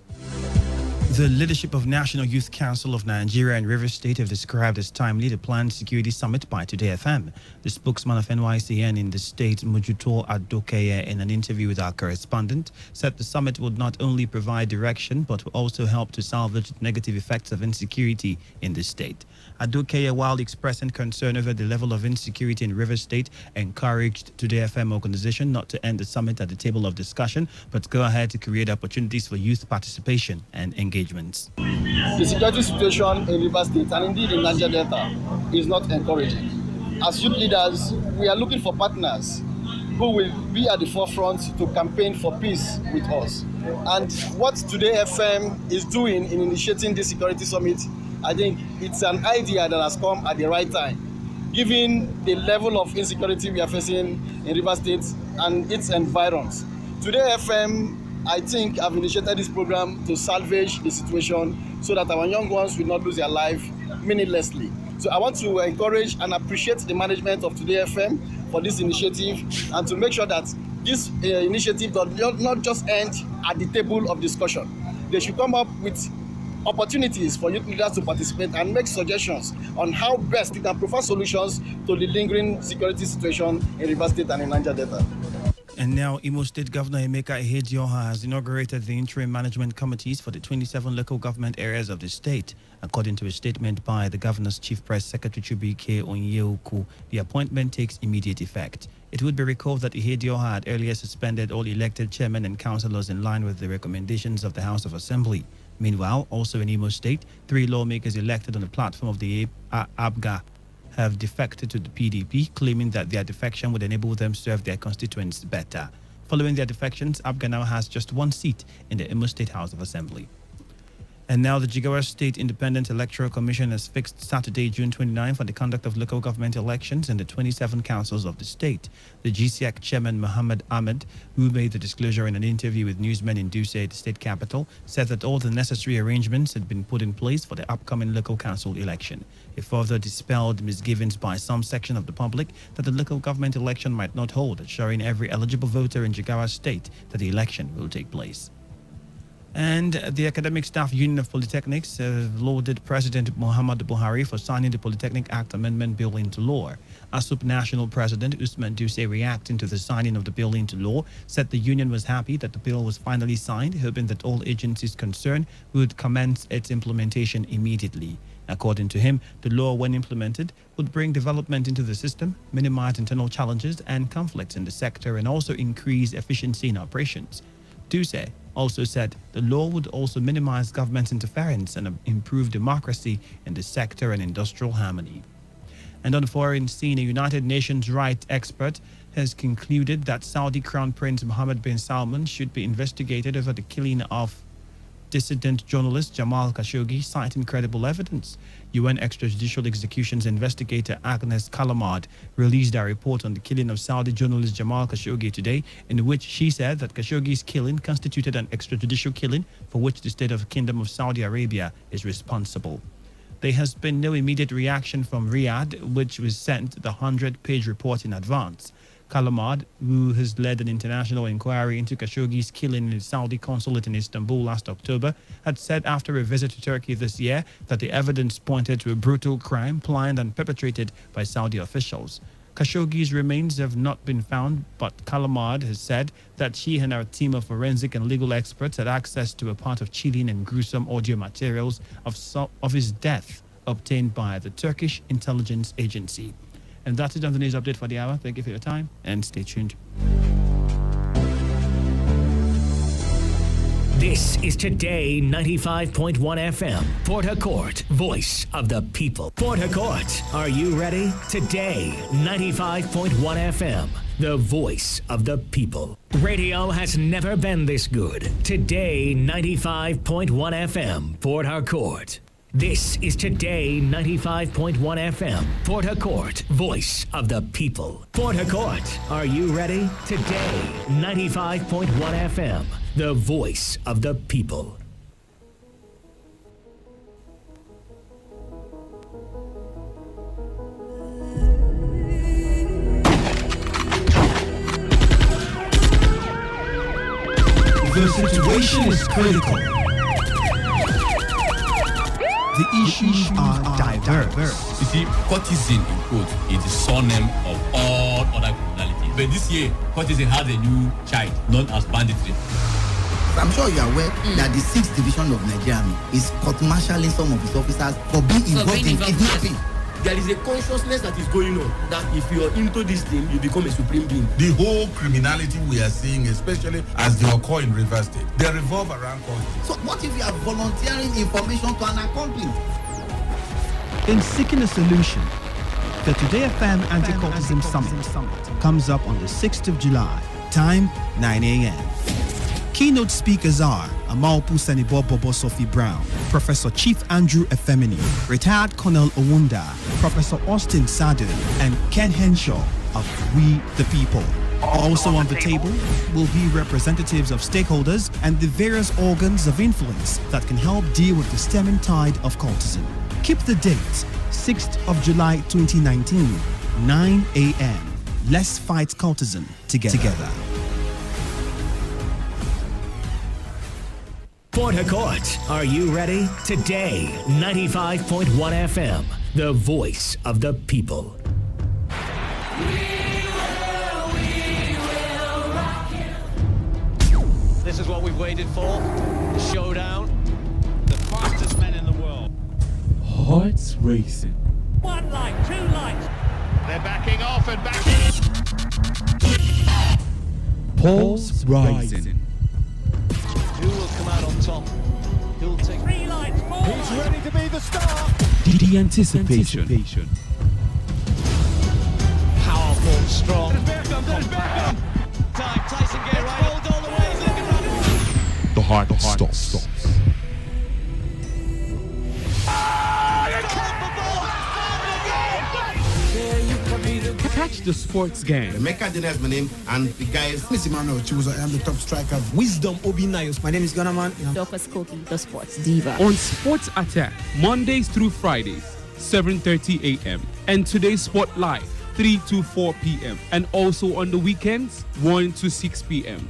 The leadership of National Youth Council of Nigeria and Rivers State have described as timely the planned security summit by Today FM. The spokesman of NYCN in the state, Mojuto Adokeye, in an interview with our correspondent, said the summit would not only provide direction but will also help to salvage the negative effects of insecurity in the state. Adokeye, while expressing concern over the level of insecurity in Rivers State, encouraged Today FM organization not to end the summit at the table of discussion, but go ahead to create opportunities for youth participation and engagement. The security situation in Rivers State and indeed in Niger Delta is not encouraging. As youth leaders, we are looking for partners who will be at the forefront to campaign for peace with us. And what Today FM is doing in initiating this security summit, I think it's an idea that has come at the right time, given the level of insecurity we are facing in Rivers State and its environs. Today FM, I think, have initiated this program to salvage the situation so that our young ones will not lose their life meaninglessly. So I want to encourage and appreciate the management of Today FM for this initiative and to make sure that this initiative does not just end at the table of discussion. They should come up with opportunities for youth leaders to participate and make suggestions on how best we can provide solutions to the lingering security situation in Rivers State and in Niger Delta. And now, Imo State Governor Emeka Ihedioha has inaugurated the interim management committees for the 27 local government areas of the state. According to a statement by the governor's chief press secretary, Chubike Onyeoku, the appointment takes immediate effect. It would be recalled that Ihedioha had earlier suspended all elected chairmen and councillors in line with the recommendations of the House of Assembly. Meanwhile, also in Imo State, 3 lawmakers elected on the platform of the ABGA have defected to the PDP, claiming that their defection would enable them to serve their constituents better. Following their defections, ABGA now has just 1 seat in the Imo State House of Assembly. And now the Jigawa State Independent Electoral Commission has fixed Saturday, June 29 for the conduct of local government elections in the 27 councils of the state. The GCAC chairman Muhammad Ahmed, who made the disclosure in an interview with newsmen in Duse, the state capital, said that all the necessary arrangements had been put in place for the upcoming local council election. He further dispelled misgivings by some section of the public that the local government election might not hold, assuring every eligible voter in Jigawa State that the election will take place. And the Academic Staff Union of Polytechnics lauded President Muhammad Buhari for signing the Polytechnic Act Amendment Bill into law. ASUP National President Usman Duse, reacting to the signing of the bill into law, said the union was happy that the bill was finally signed, hoping that all agencies concerned would commence its implementation immediately. According to him, the law, when implemented, would bring development into the system, minimize internal challenges and conflicts in the sector, and also increase efficiency in operations. Duse also said the law would also minimize government interference and improve democracy in the sector and industrial harmony. And on the foreign scene, a United Nations rights expert has concluded that Saudi Crown Prince Mohammed bin Salman should be investigated over the killing of dissident journalist Jamal Khashoggi, citing credible evidence. UN extrajudicial executions investigator Agnes Kalamard released a report on the killing of Saudi journalist Jamal Khashoggi today, in which she said that Khashoggi's killing constituted an extrajudicial killing for which the State of Kingdom of Saudi Arabia is responsible. There has been no immediate reaction from Riyadh, which was sent the 100-page report in advance. Kalamard, who has led an international inquiry into Khashoggi's killing in the Saudi consulate in Istanbul last October, had said after a visit to Turkey this year that the evidence pointed to a brutal crime planned and perpetrated by Saudi officials. Khashoggi's remains have not been found, but Kalamard has said that she and her team of forensic and legal experts had access to a part of chilling and gruesome audio materials of his death obtained by the Turkish intelligence agency. And that's it on the news update for the hour. Thank you for your time and stay tuned. This is Today 95.1 FM, Port Harcourt, voice of the people. Port Harcourt, are you ready? Today 95.1 FM, the voice of the people. Radio has never been this good. Today 95.1 FM, Port Harcourt. This is Today 95.1 FM, Port Harcourt, voice of the people. Port Harcourt, are you ready? Today 95.1 FM, the voice of the people. The situation is critical. The issues are diverse. You see, courtesan in quote is the surname of all other criminalities. But this year, courtesan has a new child known as banditry. I'm sure you are aware that the 6th Division of Nigeria Army is court-martialing some of its officers for being involved in kidnapping. There is a consciousness that is going on that if you are into this thing, you become a supreme being. The whole criminality we are seeing, especially as they occur in Rivers State, they revolve around country. So what if you are volunteering information to an accomplice? In seeking a solution, the Today FM Anti-Cultism Summit comes up on the 6th of July, time 9 a.m. Keynote speakers are Amalpu Senibo Bobo Sophie Brown, Professor Chief Andrew Efemini, Retired Colonel Owunda, Professor Austin Sadu, and Ken Henshaw of We the People. Also on the table will be representatives of stakeholders and the various organs of influence that can help deal with the stemming tide of cultism. Keep the date, 6th of July 2019, 9 a.m. Let's fight cultism together. Port Harcourt, are you ready? Today 95.1 FM, the voice of the people. This is what we've waited for. The showdown. The fastest men in the world. Hearts racing. One light, two lights. They're backing off and backing. Pulse rising. Who will come out on top? Who'll take 3 lights, 4 lights. He's ready to be the star. The anticipation. Powerful, strong. There's Beckham. Time, Tyson get right. Hold all the way. Look at that. The heart stops. Catch the sports game. Emeka Dena is my name, and the guys. Mr. Emmanuel Chibuzo, I am the top striker. Wisdom Obinayos. My name is Ganaman. Dorcas Koki, the sports diva. On Sports Attack, Mondays through Fridays, 7:30 a.m. And Today Sport Live, 3 to 4 p.m. And also on the weekends, 1 to 6 p.m.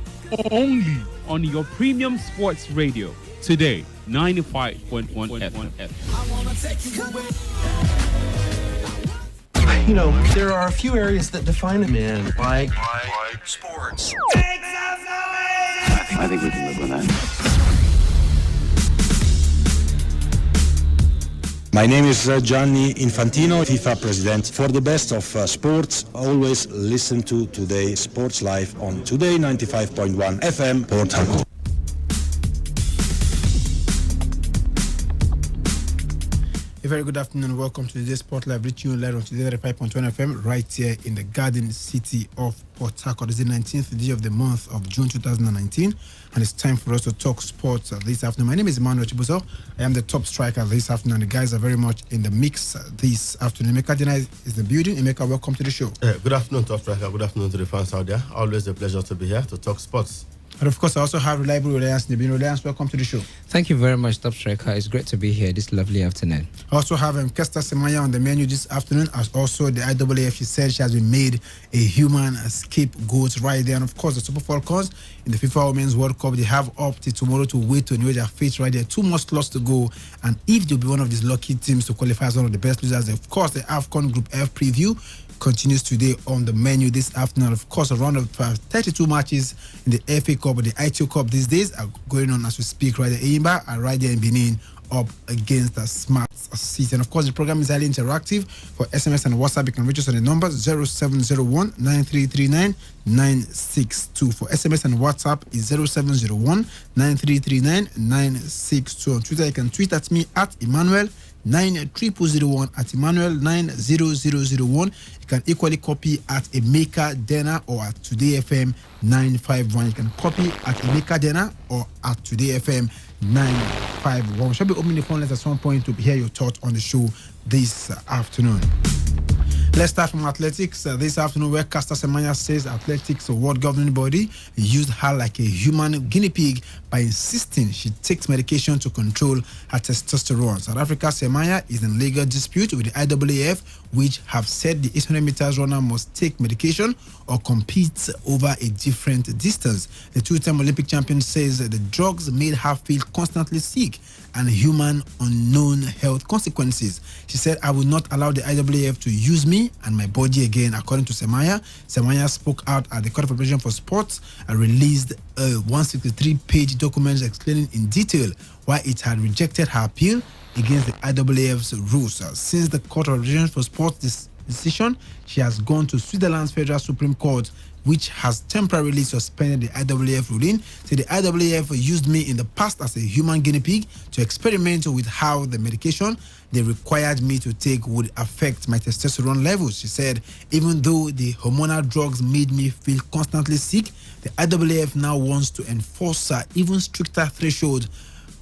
Only on your premium sports radio. Today, 95.1 FM. You know, there are a few areas that define a man, like sports. I think we can live with that. My name is Gianni Infantino, FIFA president. For the best of sports, always listen to Today Sports Live on Today 95.1 FM, Port Harcourt. A very good afternoon. Welcome to today's Sport Live, reaching you live on Today95.1 FM, right here in the Garden City of Port Harcourt. It's the 19th day of the month of June 2019, and it's time for us to talk sports this afternoon. My name is Emmanuel Chibuzo. I am the top striker this afternoon. The guys are very much in the mix this afternoon. Emeka Dena is in the building. Emeka, welcome to the show. Good afternoon, top striker. Good afternoon to the fans out there. Always a pleasure to be here to talk sports. And of course, I also have Reliable Reliance in the building. Reliance, welcome to the show. Thank you very much, Top Striker. It's great to be here this lovely afternoon. I also have Kester Semanya on the menu this afternoon, as also the IAAF. She said she has been made a human scapegoat right there. And of course, the Super Falcons in the FIFA Women's World Cup, they have up to tomorrow to wait to know their fate right there. 2 more slots to go. And if they'll be one of these lucky teams to qualify as one of the best losers, of course, the AFCON Group F preview continues today on the menu this afternoon. Of course, a round of 32 matches in the FA Cup or the ITO Cup these days are going on as we speak right there. Eyimba are right there in Benin up against the Smart City. And of course, the program is highly interactive. For SMS and WhatsApp, you can reach us on the number 0701 9339 962. For SMS and WhatsApp is 0701 9339 962. On Twitter, you can tweet at me at Emmanuel 9001 at Emmanuel 90001. You can equally copy at Emeka Dena or at Today FM 951. You can copy at Emeka Dena or at Today FM 951. We shall be opening the phone lines at some point to hear your thoughts on the show this afternoon. Let's start from athletics this afternoon, where Caster Semenya says athletics world governing body used her like a human guinea pig by insisting she takes medication to control her testosterone. South Africa Semenya is in legal dispute with the IAAF, which have said the 800 meters runner must take medication or compete over a different distance. The two-time Olympic champion says that the drugs made her feel constantly sick and human unknown health consequences. She said, "I will not allow the IAAF to use me and my body again," according to Semenya. Semenya spoke out at the Court of Appeal for Sports and released a 163-page document explaining in detail why it had rejected her appeal against the IAAF's rules. Since the Court of Appeal for Sports decision, she has gone to Switzerland's Federal Supreme Court, which has temporarily suspended the IAAF ruling. So the IAAF used me in the past as a human guinea pig to experiment with how the medication they required me to take would affect my testosterone levels. She said, even though the hormonal drugs made me feel constantly sick, the IAAF now wants to enforce even stricter threshold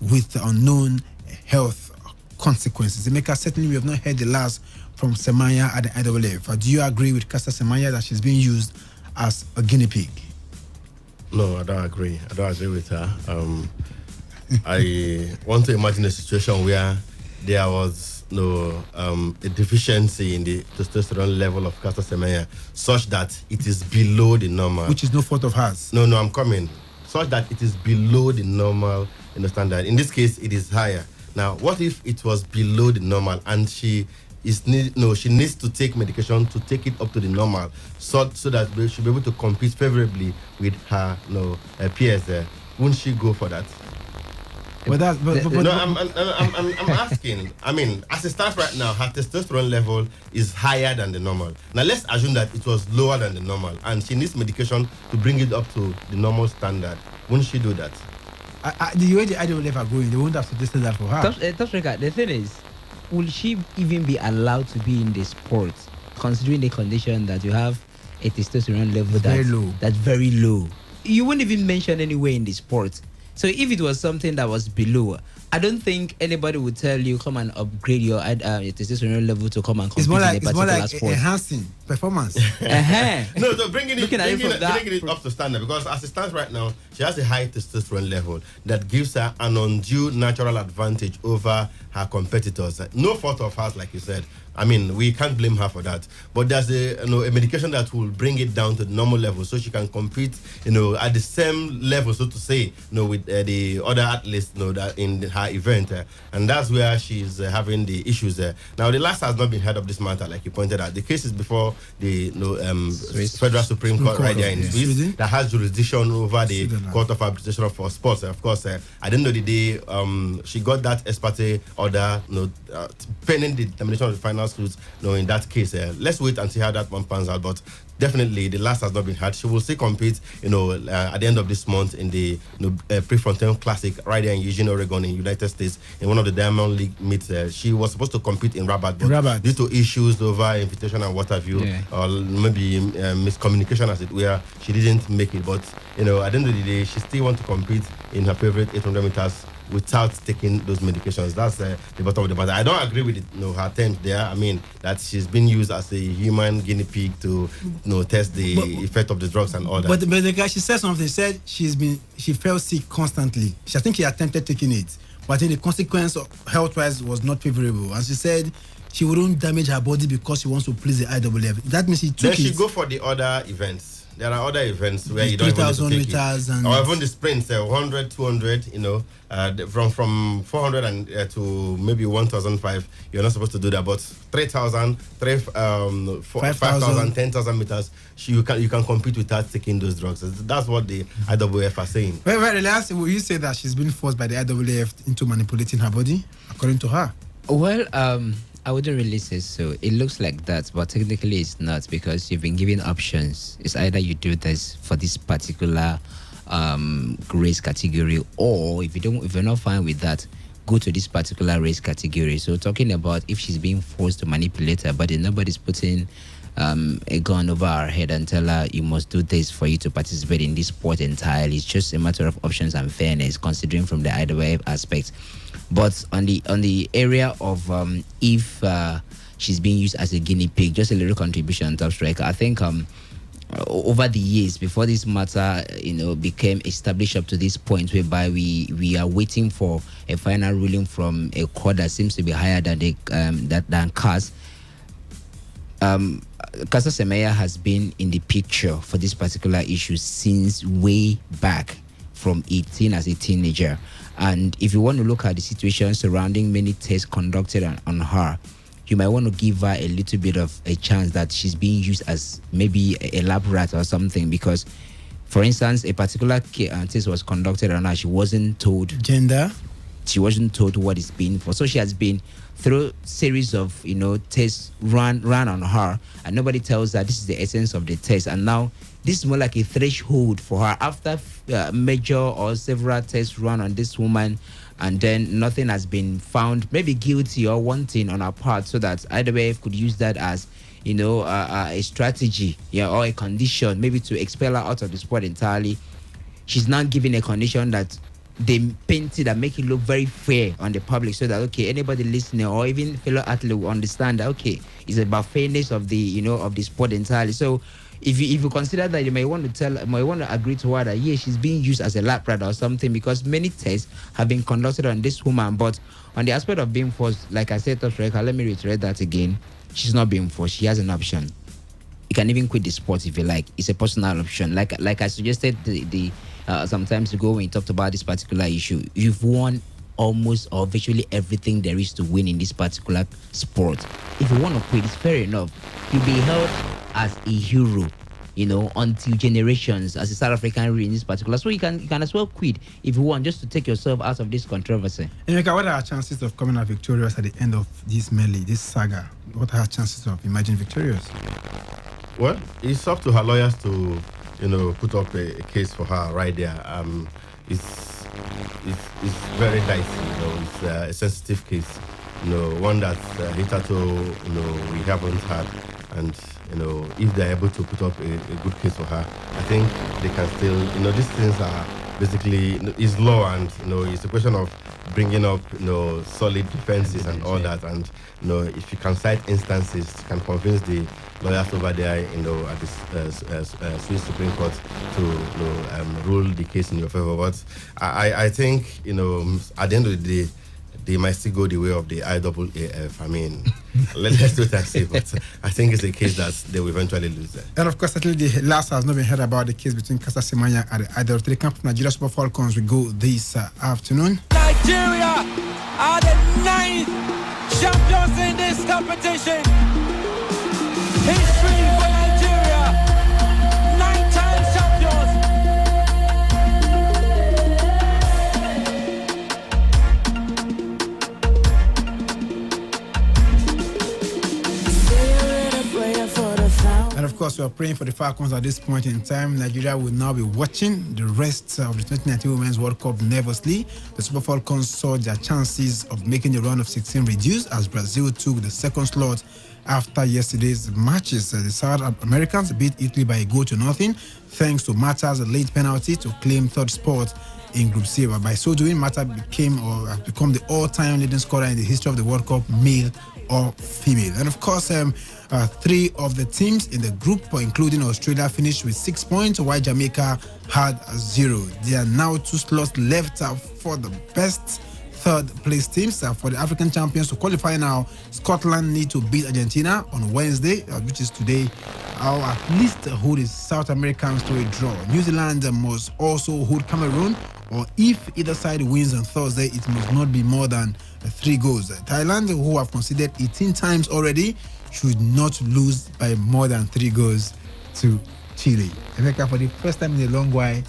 with unknown health consequences. Emeka, certainly we have not heard the last from Semenya at the IAAF. Do you agree with Caster Semenya that she's being used as a guinea pig? No, I don't agree. I don't agree with her. I want to imagine a situation where there was a deficiency in the testosterone level of Caster Semenya, such that it is below the normal. Which is no fault of hers. No, I'm coming. Such that it is below the normal in the standard. In this case, it is higher. Now, what if it was below the normal and she needs to take medication to take it up to the normal, so that she'll be able to compete favorably with her peers there? Wouldn't she go for that? I'm asking. I mean, as it stands right now, her testosterone level is higher than the normal. Now, let's assume that it was lower than the normal, and she needs medication to bring it up to the normal standard. Wouldn't she do that? The way the IAAF are going, they won't have suggested that for her. The thing is, will she even be allowed to be in the sport, considering the condition that you have a testosterone level that's very low? You wouldn't even mention anywhere in the sport. So if it was something that was below, I don't think anybody would tell you come and upgrade your testosterone level to come and compete in a particular sport. Enhancing performance. No, so bringing it up to standard, because as it stands right now, she has a high testosterone level that gives her an undue natural advantage over her competitors. No fault of hers, like you said. I mean, we can't blame her for that. But there's a medication that will bring it down to the normal level, so she can compete, at the same level, so to say, with the other athletes, that in her event, and that's where she's having the issues there. Now, the last has not been heard of this matter, like you pointed out. The case is before the Federal Supreme Court right there in Swiss that has jurisdiction over the Court of Arbitration for Sports. Of course, at the end of the day, she got that ex parte order, pending the determination of the final suits. In that case, let's wait and see how that one pans out. But definitely, the last has not been heard. She will still compete, at the end of this month in the Prefontaine Classic right there in Eugene, Oregon, in United States, in one of the Diamond League meets. She was supposed to compete in Rabat, but due to issues over invitation and what have you, or maybe miscommunication, as it were, she didn't make it. But at the end of the day, she still wants to compete in her favorite 800 meters without taking those medications. That's the bottom of the matter. I don't agree with it, her attempt there. I mean, that she's been used as a human guinea pig to test the effect of the drugs and all that. But the guy, she said something. She said she felt sick constantly. I think she attempted taking it, but I think the consequence of health-wise was not favorable. And she said she wouldn't damage her body because she wants to please the IAAF. That means she took it. Then she go for the other events. There are other events where you don't even need to take meters it. Or even the sprints, 100, 200, from 400 and to maybe 1,005, you're not supposed to do that. But 3,000, 5,000, 10,000 meters, you can compete without taking those drugs. That's what the IAAF are saying. Very last, will you say that she's been forced by the IAAF into manipulating her body, according to her? Well, I wouldn't really say so. It looks like that, but technically it's not, because you've been given options. It's either you do this for this particular race category, or if you're not fine with that, go to this particular race category. So talking about if she's being forced to manipulate her body, nobody's putting a gun over her head and tell her you must do this for you to participate in this sport entirely. It's just a matter of options and fairness, considering from the IAAF aspect. But on the area of if she's being used as a guinea pig, just a little contribution, Top Striker. I think over the years, before this matter became established up to this point, whereby we are waiting for a final ruling from a court that seems to be higher than than CAS. Casa Semeya has been in the picture for this particular issue since way back, from 18 as a teenager. And if you want to look at the situation surrounding many tests conducted on her, you might want to give her a little bit of a chance that she's being used as maybe a lab rat or something. Because, for instance, a particular test was conducted on her. She wasn't told gender. She wasn't told what it's been for. So she has been through series of tests run on her, and nobody tells her this is the essence of the test. And now this is more like a threshold for her after major or several tests run on this woman, and then nothing has been found, maybe guilty or wanting on her part, so that IAAF could use that as a strategy, or a condition, maybe to expel her out of the sport entirely. She's now given a condition that they paint it and make it look very fair on the public, so that anybody listening or even fellow athlete will understand that it's about fairness of the of the sport entirely. So if you consider that, you might want to agree to her that she's being used as a lap rat or something, because many tests have been conducted on this woman. But on the aspect of being forced, like I said, Top Striker, let me reiterate that again. She's not being forced. She has an option. You can even quit the sport if you like. It's a personal option. Like I suggested some time ago when we talked about this particular issue. You've won almost or virtually everything there is to win in this particular sport. If you want to quit, it's fair enough. You'll be held as a hero, until generations, as a South African in this particular. So you can as well quit if you want, just to take yourself out of this controversy. Emeka, what are our chances of coming out victorious at the end of this melee, this saga? What are our chances of emerging victorious? Well, it's up to her lawyers to put up a case for her right there. It's very dicey, it's a sensitive case, one that hitherto, we haven't had. And, if they're able to put up a good case for her, I think they can still, these things are basically, is law, and, it's a question of bringing up solid defenses and all that, and if you can cite instances, you can convince the lawyers over there at the Swiss Supreme Court to rule the case in your favor. But I think at the end of the day, they might still go the way of the IAAF. I mean, let's do that see, but I think it's a case that they will eventually lose it. And of course, certainly the last has not been heard about the case between Casa Semenya and the IAAF camp of Nigeria Super Falcons. We go this afternoon. Nigeria are the 9th champions in this competition. History for Nigeria. 9-time champions. And of course, we are praying for the Falcons at this point in time. Nigeria will now be watching the rest of the 2019 Women's World Cup nervously. The Super Falcons saw their chances of making the round of 16 reduced as Brazil took the second slot after yesterday's matches. The South Americans beat Italy by 1-0, thanks to Mata's late penalty to claim third spot in Group C. By so doing, Mata became the all-time leading scorer in the history of the World Cup, male or female. And of course, 3 of the teams in the group, including Australia, finished with 6 points, while Jamaica had 0. There are now 2 slots left for the best third place teams. For the African champions to qualify now, Scotland need to beat Argentina on Wednesday, which is today, or at least hold the South Americans to a draw. New Zealand must also hold Cameroon, or if either side wins on Thursday, it must not be more than 3 goals. Thailand, who have conceded 18 times already, should not lose by more than 3 goals to Chile. Emeka, for the first time in a long while,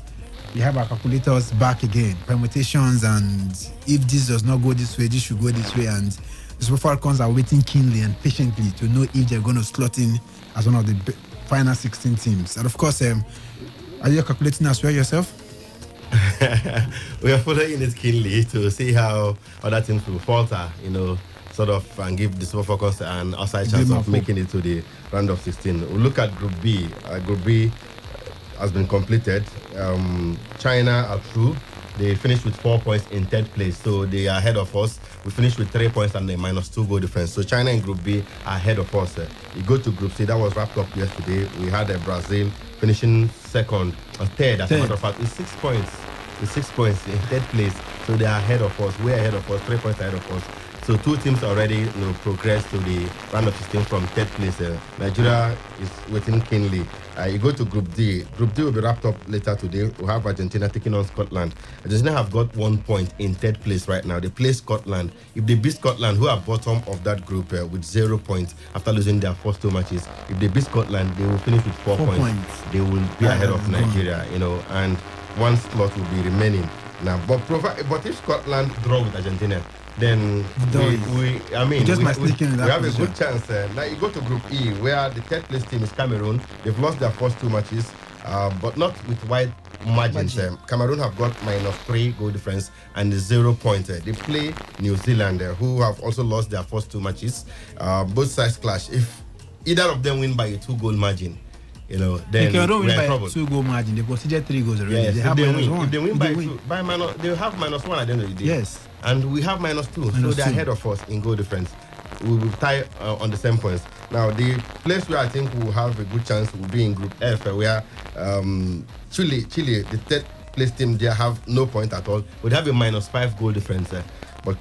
we have our calculators back again. Permutations, and if this does not go this way, this should go this way. And the Super Falcons are waiting keenly and patiently to know if they're going to slot in as one of the final 16 teams. And of course, are you calculating as well yourself? We are following it keenly to see how other teams will falter, and give the Super Falcons an outside chance of making it to the round of 16. We'll look at Group B. Group B has been completed. China are through. They finished with 4 points in 3rd place, so they are ahead of us. We finished with 3 points and a -2 goal difference. So China in Group B are ahead of us. You go to Group C, that was wrapped up yesterday. We had Brazil finishing third, as a matter of fact, with 6 points. With 6 points in 3rd place, so they are ahead of us. We're ahead of us, 3 points ahead of us. So 2 teams already progressed to the round of 16 from 3rd place. Nigeria is waiting keenly. You go to Group D. Group D will be wrapped up later today. We'll have Argentina taking on Scotland. Argentina have got 1 point in 3rd place right now. They play Scotland. If they beat Scotland, who are bottom of that group with 0 points after losing their first 2 matches, if they beat Scotland, they will finish with 4 points. They will be ahead of Nigeria, and 1 slot will be remaining now. But if Scotland draw with Argentina, then we have a good chance. Now you go to Group E, where the 3rd place team is Cameroon. They've lost their first 2 matches, but not with wide margins. Cameroon have got -3 goal difference and 0 points. They play New Zealand, who have also lost their first 2 matches. Both sides clash. If either of them win by a 2-goal margin, then Cameroon win by trouble. 2-goal margin. They've conceded 3 goals already. Yes, they have if they win by 2, they'll have -1 at the end of the day. Yes. And we have -2, so they're ahead of us in goal difference. We will tie on the same points. Now, the place where I think we'll have a good chance will be in Group F, where Chile, the 3rd place team, they have no point at all. Would have a -5 goal difference. But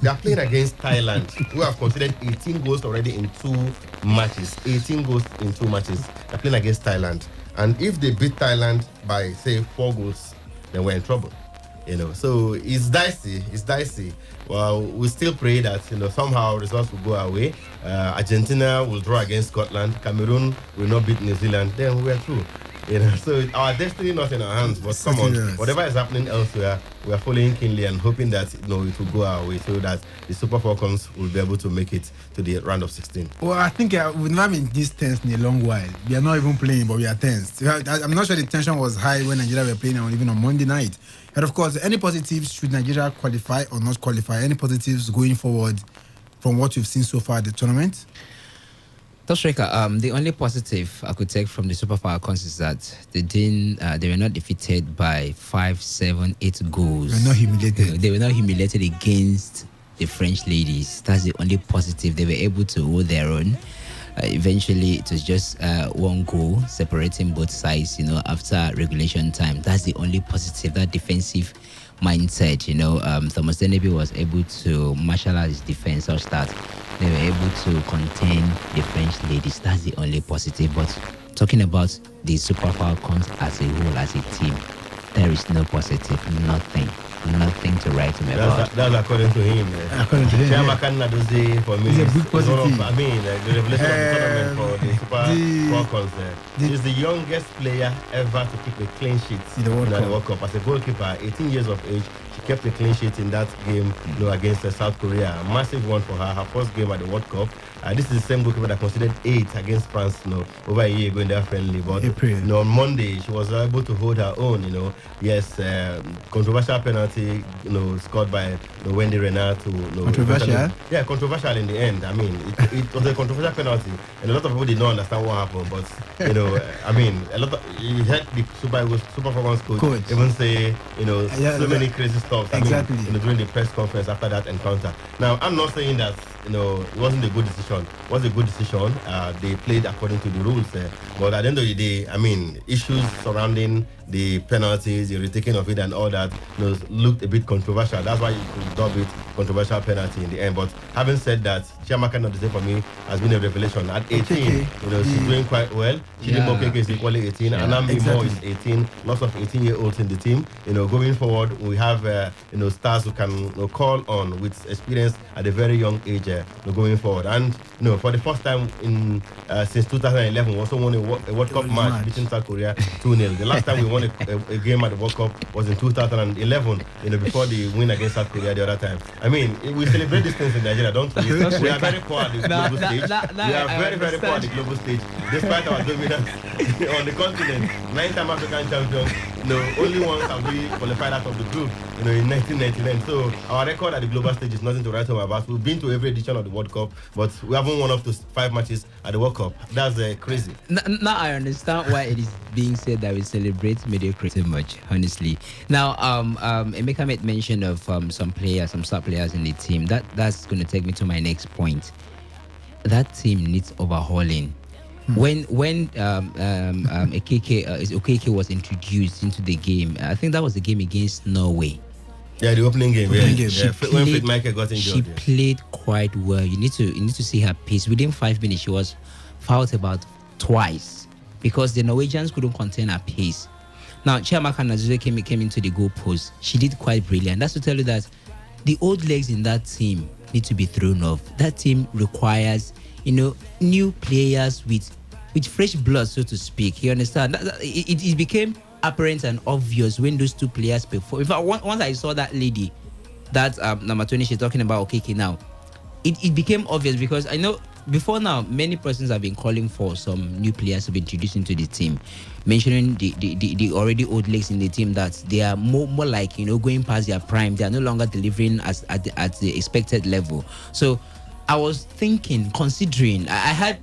they are playing against Thailand, who have conceded 18 goals already in 2 matches. 18 goals in 2 matches. They're playing against Thailand. And if they beat Thailand by, say, 4 goals, then we're in trouble. So it's dicey. Well, we still pray that somehow results will go our way. Argentina will draw against Scotland. Cameroon will not beat New Zealand. Then we're through. So our destiny not in our hands. But come on, whatever is happening elsewhere, we are following keenly and hoping that it will go our way, so that the Super Falcons will be able to make it to the round of 16. Well, I think we've not been this tense in a long while. We are not even playing, but we are tense. I'm not sure the tension was high when Nigeria were playing, or even on Monday night. And of course, any positives should Nigeria qualify or not qualify? Any positives going forward from what you've seen so far at the tournament? Toshreka, the only positive I could take from the Super Falcons is that they were not defeated by 5, 7, 8 goals. They were not humiliated. They were not humiliated against the French ladies. That's the only positive. They were able to hold their own. Eventually, it was just one goal separating both sides, after regulation time. That's the only positive, that defensive mindset. Thomas Deneby was able to marshal out his defense such that they were able to contain the French ladies. That's the only positive. But talking about the Super Falcons as a whole, as a team, there is no positive, nothing to write him about. That's according to him. According to him, Chiamaka for me, it's a big positive. The revelation of the tournament for the Super Falcons. He's the youngest player ever to keep a clean sheet in the World Cup. As a goalkeeper, 18 years of age, she kept a clean sheet in that game against South Korea. A massive one for her first game at the World Cup. This is the same goalkeeper that conceded 8 against France over a year ago in their friendly. But on Monday, she was able to hold her own. Yes, controversial penalty scored by Wendy Renato. Controversial? Yeah, controversial in the end. I mean, it was a controversial penalty, and a lot of people did not understand what happened. But a lot of you heard the Super Falcons coach even say so many crazy stuff. Exactly. During the press conference after that encounter. Now, I'm not saying that it wasn't a good decision. It was a good decision. They played according to the rules. But at the end of the day, issues surrounding the penalties, the retaking of it and all that looked a bit controversial. That's why you could dub it controversial penalty in the end. But having said that, Chiamaka Nnadozie for me has been a revelation. At 18, she's doing quite well. Chidimma Okeke is equally 18. Anambi Moore is 18. Lots of 18-year-olds in the team. Going forward, we have stars who can call on with experience at a very young age going forward. And for the first time in since 2011, we also won a World Cup match beating South Korea 2-0. The last time we won a game at the World Cup was in 2011, before the win against South Korea the other time. We celebrate these things in Nigeria, don't we? We are very poor at the global stage. We are very, very poor at the global stage, despite our dominance on the continent. 9-time African champions. Only once have we qualified out of the group, in 1999. So our record at the global stage is nothing to write home about. We've been to every edition of the World Cup, but we haven't won up to 5 matches at the World Cup. That's crazy. Now I understand why it is being said that we celebrate mediocrity much, honestly. Now, Emeka made mention of some star players in the team. That's going to take me to my next point. That team needs overhauling. When Okeke was introduced into the game, I think that was the game against Norway. Yeah, the opening game. When Michael got injured. She played quite well. You need to see her pace. Within 5 minutes, she was fouled about twice because the Norwegians couldn't contain her pace. Now, Chiamaka Nnadozie came into the goal post. She did quite brilliant. That's to tell you that the old legs in that team need to be thrown off. That team requires, new players with fresh blood, so to speak. You understand? It became apparent and obvious when those two players perform. In fact, once I saw that lady, that number 20, she's talking about Okeke now, it became obvious because I know before now, many persons have been calling for some new players to be introduced into the team, mentioning the already old legs in the team that they are more like, going past their prime. They are no longer delivering at the expected level. So I was thinking, considering, I had,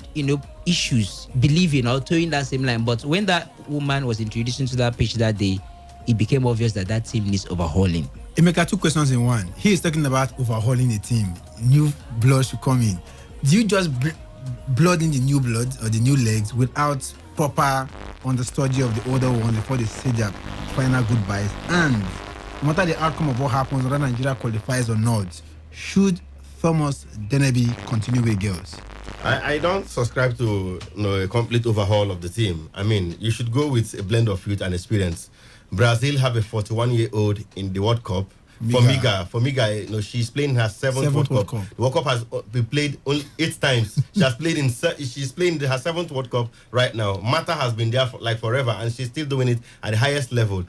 issues believing or towing that same line. But when that woman was introduced into that pitch that day, it became obvious that team needs overhauling. Emeka, 2 questions in one. He is talking about overhauling the team. New blood should come in. Do you just blood in the new blood or the new legs without proper understudy of the older ones before they say their final goodbyes? And no matter the outcome of what happens, whether Nigeria qualifies or not, should Thomas Deneby continue with girls? I don't subscribe to a complete overhaul of the team. You should go with a blend of youth and experience. Brazil have a 41-year-old in the World Cup. For Miga, she's playing her seventh World Cup. The World Cup has been played only 8 times. She's playing her 7th World Cup right now. Mata has been there for forever, and she's still doing it at the highest level.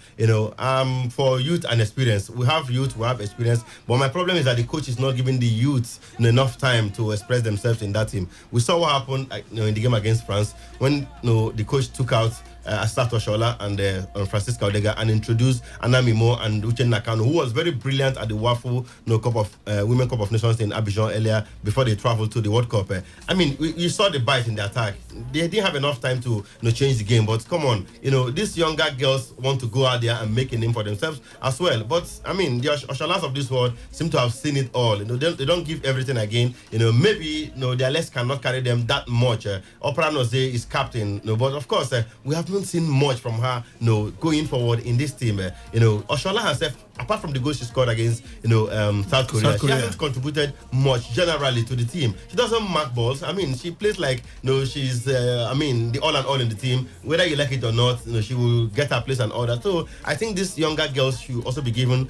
For youth and experience, we have youth, we have experience, but my problem is that the coach is not giving the youth enough time to express themselves in that team. We saw what happened in the game against France when the coach took out Asat Oshola and Francisca Odega and introduce Anamimo and Uche Nakano, who was very brilliant at the Waffle Women Cup of Nations in Abidjan earlier before they traveled to the World Cup. I mean, you saw the bite in the attack. They didn't have enough time to change the game, but come on, these younger girls want to go out there and make a name for themselves as well. But I mean, the Osholas of this world seem to have seen it all. They don't give everything again. Maybe their legs cannot carry them that much. Opera Noze is captain, but of course we haven't seen much from her going forward in this team. Oshola herself, apart from the goal she scored against South Korea, she hasn't contributed much generally to the team. She doesn't mark balls. I mean, she plays like she's the all and all in the team. Whether you like it or not, she will get her place and all that. So I think these younger girls should also be given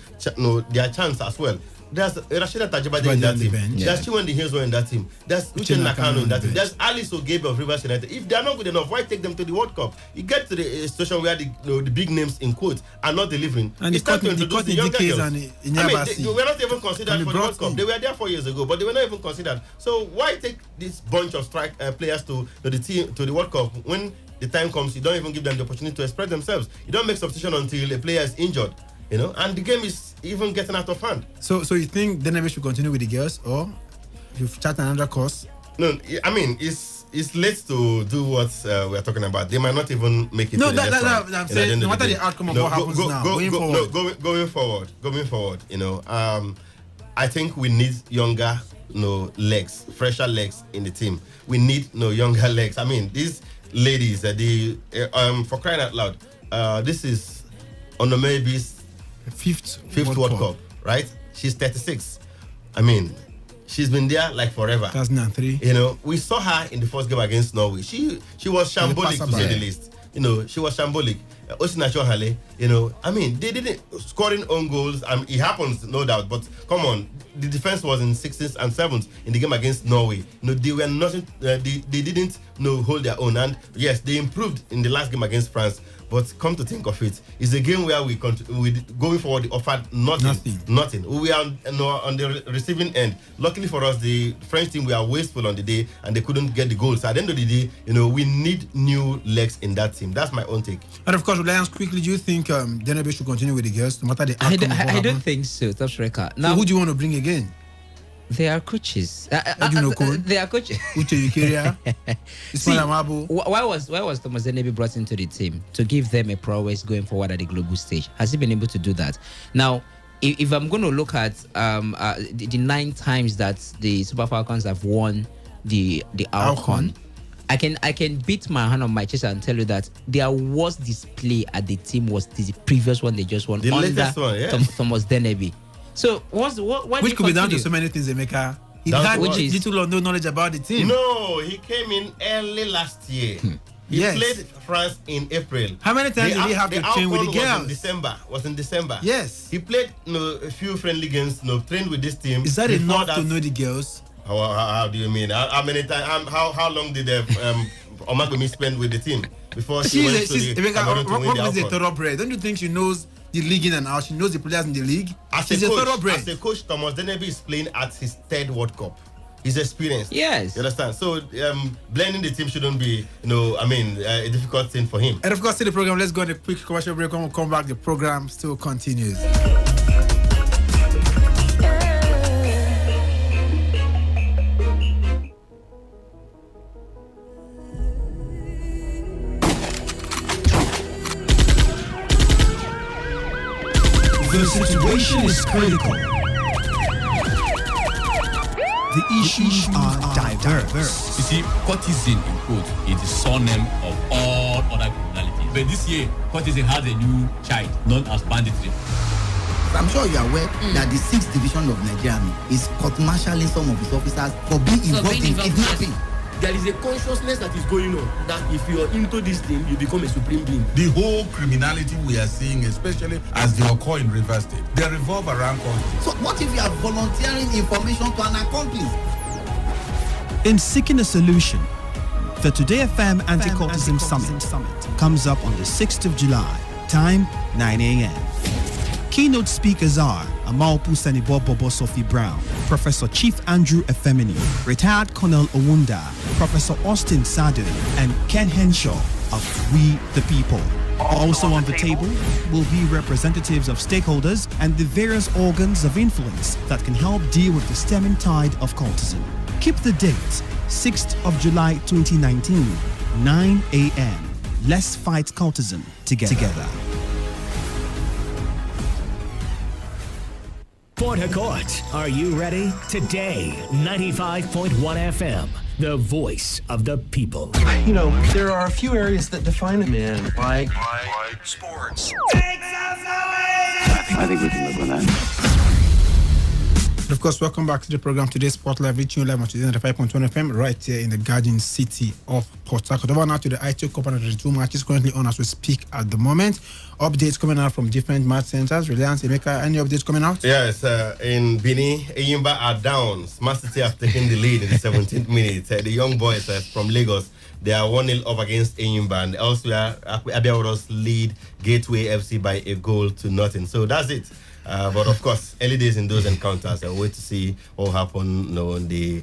their chance as well. There's Rashida Tajibade in that team. There's Chiwendi Hilzo in that team. There's Uche Nakano in that team. There's Alice Ogebe of Rivers United. If they're not good enough, why take them to the World Cup? You get to the situation where the big names in quotes are not delivering. And it's time to introduce the younger girls. They were not even considered for the World Cup. They were there 4 years ago, but they were not even considered. So why take this bunch of players to the team, to the World Cup, when the time comes, you don't even give them the opportunity to express themselves. You don't make substitution until a player is injured. And the game is even getting out of hand. So you think Denebe should continue with the girls, or you chart another course? No, I mean it's late to do what we are talking about. They might not even make it. No, I'm saying no matter the outcome of what happens now, going forward. Going forward. I think we need younger, legs, fresher legs in the team. We need younger legs. I mean, these ladies, for crying out loud, this is Onomebi's fifth World Cup, right? She's 36. I mean, she's been there like forever. 2003. We saw her in the first game against Norway. She was shambolic, to say the least. She was shambolic. Osinacho Hale, I mean, they didn't scoring own goals. It happens, no doubt. But come on, the defense was in 6th and 7th in the game against Norway. They were nothing. They didn't hold their own. And yes, they improved in the last game against France. But come to think of it, it's a game where we going forward, they offered nothing. We are on the receiving end. Luckily for us, the French team were wasteful on the day and they couldn't get the goals. So at the end of the day, we need new legs in that team. That's my own take. And of course, Reliance, quickly, do you think Denebe should continue with the girls no matter the outcome? I don't think so. Top record. Now, so who do you want to bring again? They are coaches. They are coaches. Uche Ukeria, Ismail Amabu. Why was Thomas Denebe brought into the team? To give them a prowess going forward at the global stage. Has he been able to do that? Now, if I'm going to look at the 9 times that the Super Falcons have won the Alcon, I can beat my hand on my chest and tell you that their worst display at the team was the previous one they just won. The latest one, yes. Thomas Denebe. So which could be down to so many things, Emeka. He had little or no knowledge about the team. No, he came in early last year. He played France in April. How many times did he have to train with the girls? Was in December. Yes. He played a few friendly games, trained with this team. Is that enough to know the girls? How do you mean? How many times? How long did Omagumi spend with the team before she went to the Cameroon to win the Alcon? Is a thoroughbred. Don't you think she knows the league in and out? She knows the players in the league. She's a thoroughbred. As a coach, Thomas Denebe is playing at his 3rd World Cup. He's experienced. Yes. You understand? So blending the team shouldn't be, a difficult thing for him. And of course, to the program, let's go on a quick commercial break. When we come back, the program still continues. The situation is critical. The issues are diverse. You see, courtesan in quote is the surname of all other criminalities. But this year, courtesan has a new child known as banditry. I'm sure you are aware that the 6th Division of Nigeria is court-martialing some of its officers for being involved in kidnapping. There is a consciousness that is going on that if you are into this thing, you become a supreme being. The whole criminality we are seeing, especially as they occur in Rivers State, they revolve around countries. So what if you are volunteering information to an accomplice? In seeking a solution, the Today FM Anti-Cultism Summit comes up on the 6th of July, time 9 a.m. Keynote speakers are Amalpu Senibo Bobo Sophie Brown, Professor Chief Andrew Efemini, Retired Colonel Owunda, Professor Austin Sadu, and Ken Henshaw of We the People. Also on the table will be representatives of stakeholders and the various organs of influence that can help deal with the stemming tide of cultism. Keep the date, 6th of July 2019, 9 a.m. Let's fight cultism together. Port Harcourt, are you ready? Today, 95.1 FM, the voice of the people. You know, there are a few areas that define a man, like sports. I think we can live with that. Of course, welcome back to the program today, Sport Live, reaching you live on Today 95.1 FM, right here in the Garden City of Port Harcourt. Over now to the ITO Cup under 32 matches currently on as we speak at the moment. Updates coming out from different match centers. Reliance, Emeka, any updates coming out? Yes, in Bini, Eyimba are down. Smart City have taken the lead in the 17th minute. The young boys from Lagos, they are 1-0 up against Eyimba, and elsewhere, Abiyawaros lead Gateway FC by a goal to nothing. So that's it. But of course, early days in those encounters, I wait to see what happened in the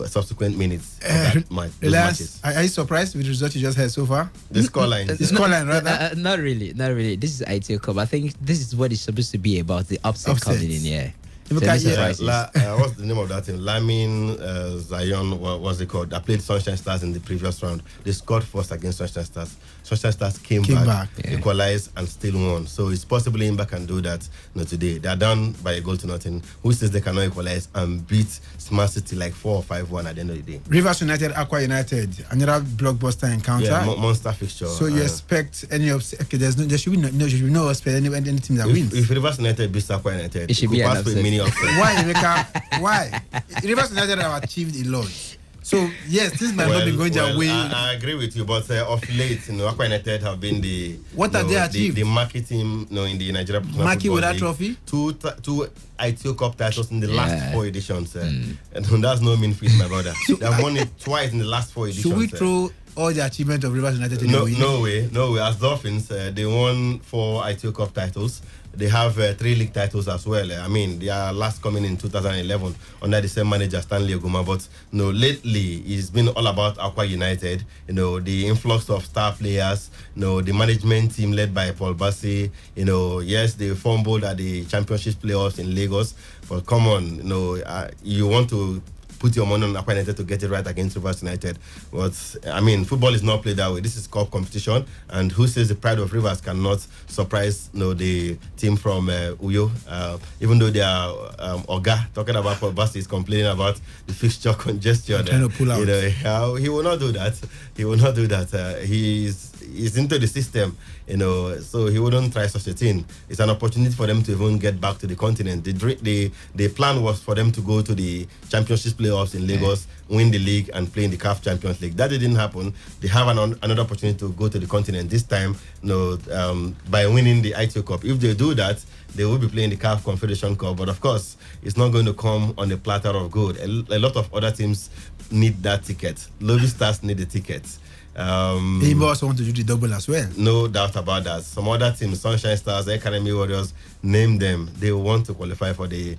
subsequent minutes of that match. Elias, are you surprised with the result you just had so far? The scoreline. The scoreline, rather? Not really. This is ITO Cup. I think this is what it's supposed to be about, the upset coming in here. What's the name of that team? Lamin Zion, what's it called? I played Sunshine Stars in the previous round. They scored first against Sunshine Stars. Sunshine Stars came back. Equalized and still won. So it's possible Imba can do that today. They are down by a goal to nothing. Who says they cannot equalize and beat Smart City like 4 or 5-1 at the end of the day? Rivers United, Aqua United, another blockbuster encounter. Yeah, monster fixture. So you expect any of there should be no expect any team that wins. If Rivers United beats Aqua United, it should be pass for a mini upset. Why, Emeka? Why? Rivers United have achieved a lot. So yes, this might not be going their way. I agree with you, but of late, Aqua United have been the have they achieved? The marketing, in the Nigeria Marking with that trophy. Two ITO Cup titles in the last 4 editions, and that's no mean feat, my brother. They have won it twice in the last 4 editions. Should we throw all the achievement of Rivers United? No way. As Dolphins, they won 4 ITO Cup titles. They have 3 league titles as well. I mean, they are last coming in 2011 under the same manager, Stanley Oguma. But lately it's been all about Aqua United. The influx of star players. The management team led by Paul Bassi. Yes, they fumbled at the championship playoffs in Lagos. But come on, you want to put your money on Aqua United to get it right against Rivers United. But, I mean, football is not played that way. This is cup competition, and who says the pride of Rivers cannot surprise the team from Uyo, even though they are Oga, talking about Paul Bassi is complaining about the fixture congestion. Trying to pull out. He will not do that. He will not do that. He's into the system, so he wouldn't try such a thing. It's an opportunity for them to even get back to the continent. The plan was for them to go to the championship playoffs in Lagos, win the league, and play in the CAF Champions League. That didn't happen. They have another opportunity to go to the continent this time, by winning the ITO Cup. If they do that, they will be playing the CAF Confederation Cup. But of course, it's not going to come on a platter of gold. A lot of other teams need that ticket. Lobby Stars need the ticket. They also want to do the double as well. No doubt about that. Some other teams, Sunshine Stars, Academy Warriors, name them. They want to qualify for the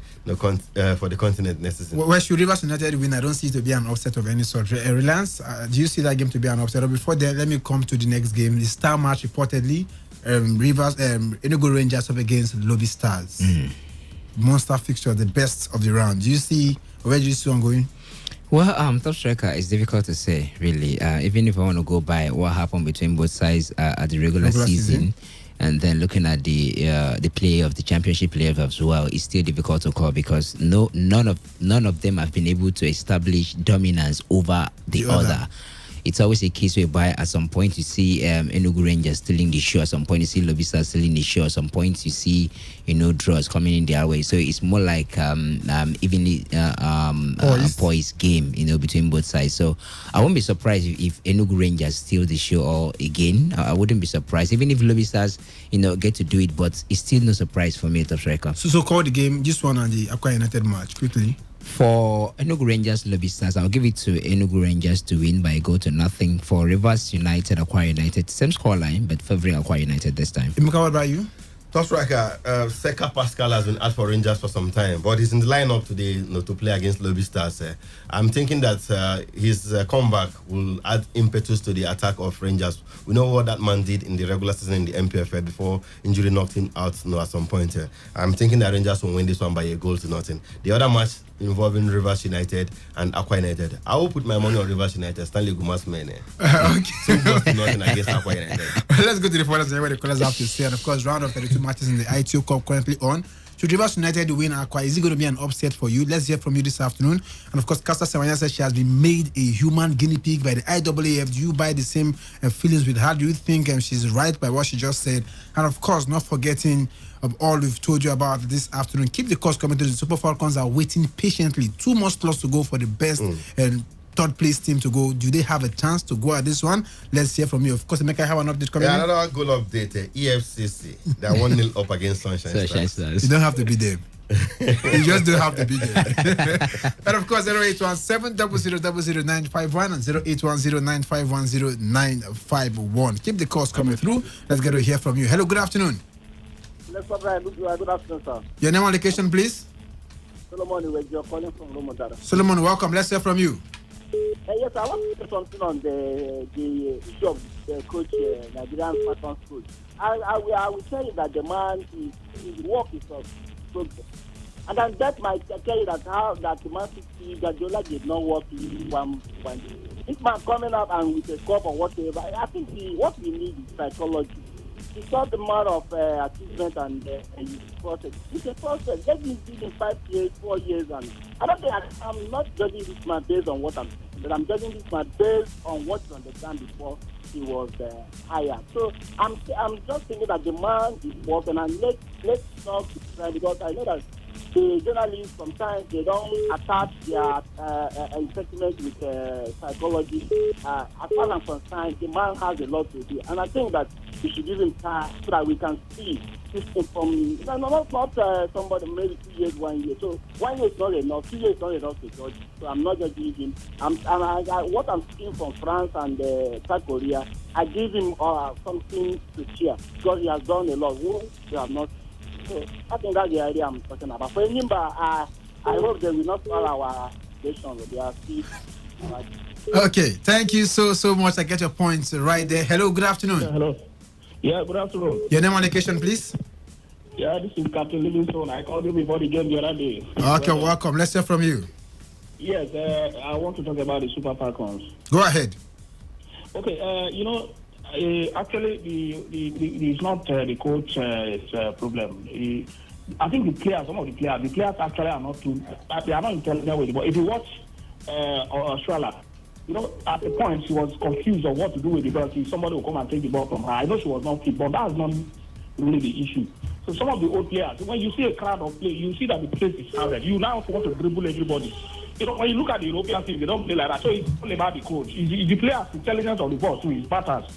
continent necessarily. Where should Rivers United win? I don't see it to be an upset of any sort. Reliance, do you see that game to be an upset? Or before that, let me come to the next game. The star match reportedly, Rivers, Enugu Rangers up against Lobby Stars. Monster fixture, the best of the round. Where do you see on going? Well, top striker is difficult to say, really. Even if I want to go by what happened between both sides at the regular season, and then looking at the play of the championship playoff as well, it's still difficult to call because none of them have been able to establish dominance over the other. It's always a case whereby at some point you see Enugu Rangers stealing the show, at some point you see Lobby Stars stealing the show, at some point you see draws coming in their way. So it's more like evenly poised game between both sides. So I won't be surprised if Enugu Rangers steal the show all again. I wouldn't be surprised even if Lobby Stars get to do it, but it's still no surprise for me, top striker. So call the game, this one and the Aqua United match quickly. For Enugu Rangers, Lobby Stars, I'll give it to Enugu Rangers to win by a goal to nothing. For Rivers United, Aqua United, same scoreline, but favoring Aqua United this time. Imeka, what about you? Top striker Seka Pascal has been out for Rangers for some time, but he's in the lineup today, to play against Lobby Stars. I'm thinking that his comeback will add impetus to the attack of Rangers. We know what that man did in the regular season in the MPFL before injury knocked him out. At some point, I'm thinking that Rangers will win this one by 1-0. The other match involving Rivers United and Aqua United, I will put my money on Rivers United. Stanley Gumas men. Okay. 2-0 against Aqua United. Let's go to the followers and what the callers have to say. And of course, round of 32 matches in the ITO Cup currently on. Should Rivers United win Aqua, is it going to be an upset for you? Let's hear from you this afternoon. And of course, Casa Semanya says she has been made a human guinea pig by the IAAF. Do you buy the same feelings with her? Do you think she's right by what she just said? And of course, not forgetting of all we've told you about this afternoon. Keep the calls coming to the Super Falcons are waiting patiently. 2 more slots to go for the best and third place team to go. Do they have a chance to go at this one? Let's hear from you. Of course, Emeka, have an update coming in. Another goal update. EFCC. They're 1-0 up against Sunshine Stars. You don't have to be there. You just don't have to be there. And of course, 0817 00951 and 08109510 Keep the calls coming through. Let's get to hear from you. Hello, good afternoon. Good afternoon, sir. Your name and location, please. Solomon, you're calling from Romodara. Solomon, welcome. Let's hear from you. Yes, I want to say something on the issue of the coach, Nigerian Falcons coach. I will tell you that the man, his work is of progress. And then that might tell you that how that the Man City, Guardiola did not work in one. This man coming up and with a cup or whatever, I think what we need is psychology. It's not a matter of achievement and process. It's a process. Let me see in 5 years, 4 years, and I don't think I'm not judging this man based on what I'm saying, but I'm judging this man based on what he understand before he was hired. So I'm just thinking that the man is working, and let's talk because I know that the journalists sometimes they don't attach their sentiment with psychology. As far as I'm concerned, the man has a lot to do, and I think that we should give him time so that we can see this thing from not somebody maybe 2 years, 1 year. So 1 year is not enough, 2 years is not enough to judge. So I'm not judging him. What I'm seeing from France and South Korea, I give him something to cheer because he has done a lot. They have not. So I think that's the idea I'm talking about. For Nimba, I hope they will not follow our nation. They are still. Okay, thank you so much. I get your points right there. Hello, good afternoon. Hello. Yeah, good afternoon. Your name and location, please. Yeah, this is Captain Livingston. I called you before the game the other day. Okay, welcome. Let's hear from you. Yes, I want to talk about the Super Falcons. Go ahead. Okay, actually, it's not the coach's problem. I think the players, some of the players actually are not they are not intelligent with it. But if you watch Australia, at the point she was confused on what to do with the ball. Somebody will come and take the ball from her. I know she was not fit, but that's not really the issue. So some of the old players, when you see a crowd of play, you see that the place is crowded. You now want to dribble everybody. When you look at the European team, they don't play like that. So it's all about the coach. It's the players' intelligence on the ball too. His patterns.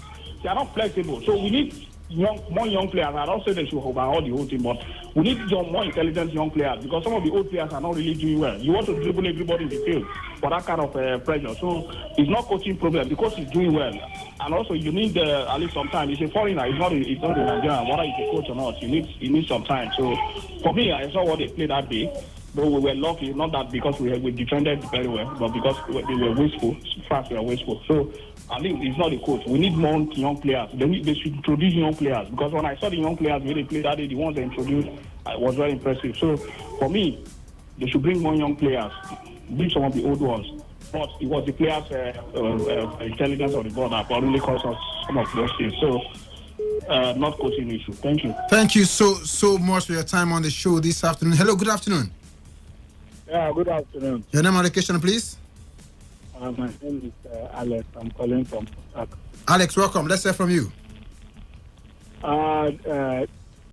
They are not flexible. So we need more young players. I don't say they should overhaul the whole team, but we need more intelligent young players because some of the old players are not really doing well. You want to dribble everybody in the field for that kind of pressure. So it's not coaching problem because he's doing well. And also you need at least some time. He's a foreigner. It's not a Nigerian. Whether he's a coach or not, you need some time. So for me, I saw what they played that day. But we were lucky, not that because we defended very well, but because they were wasteful. France were wasteful. So I think it's not the coach. We need more young players. They should introduce young players because when I saw the young players when they played that day, the ones they introduced, it was very impressive. So for me, they should bring more young players, bring some of the old ones. But it was the players' intelligence on the board that probably caused us some of those things. So not coaching issue. Thank you. Thank you so much for your time on the show this afternoon. Hello, good afternoon. Yeah, good afternoon. Your name and location, please. My name is Alex. I'm calling from Port. Alex, welcome. Let's hear from you.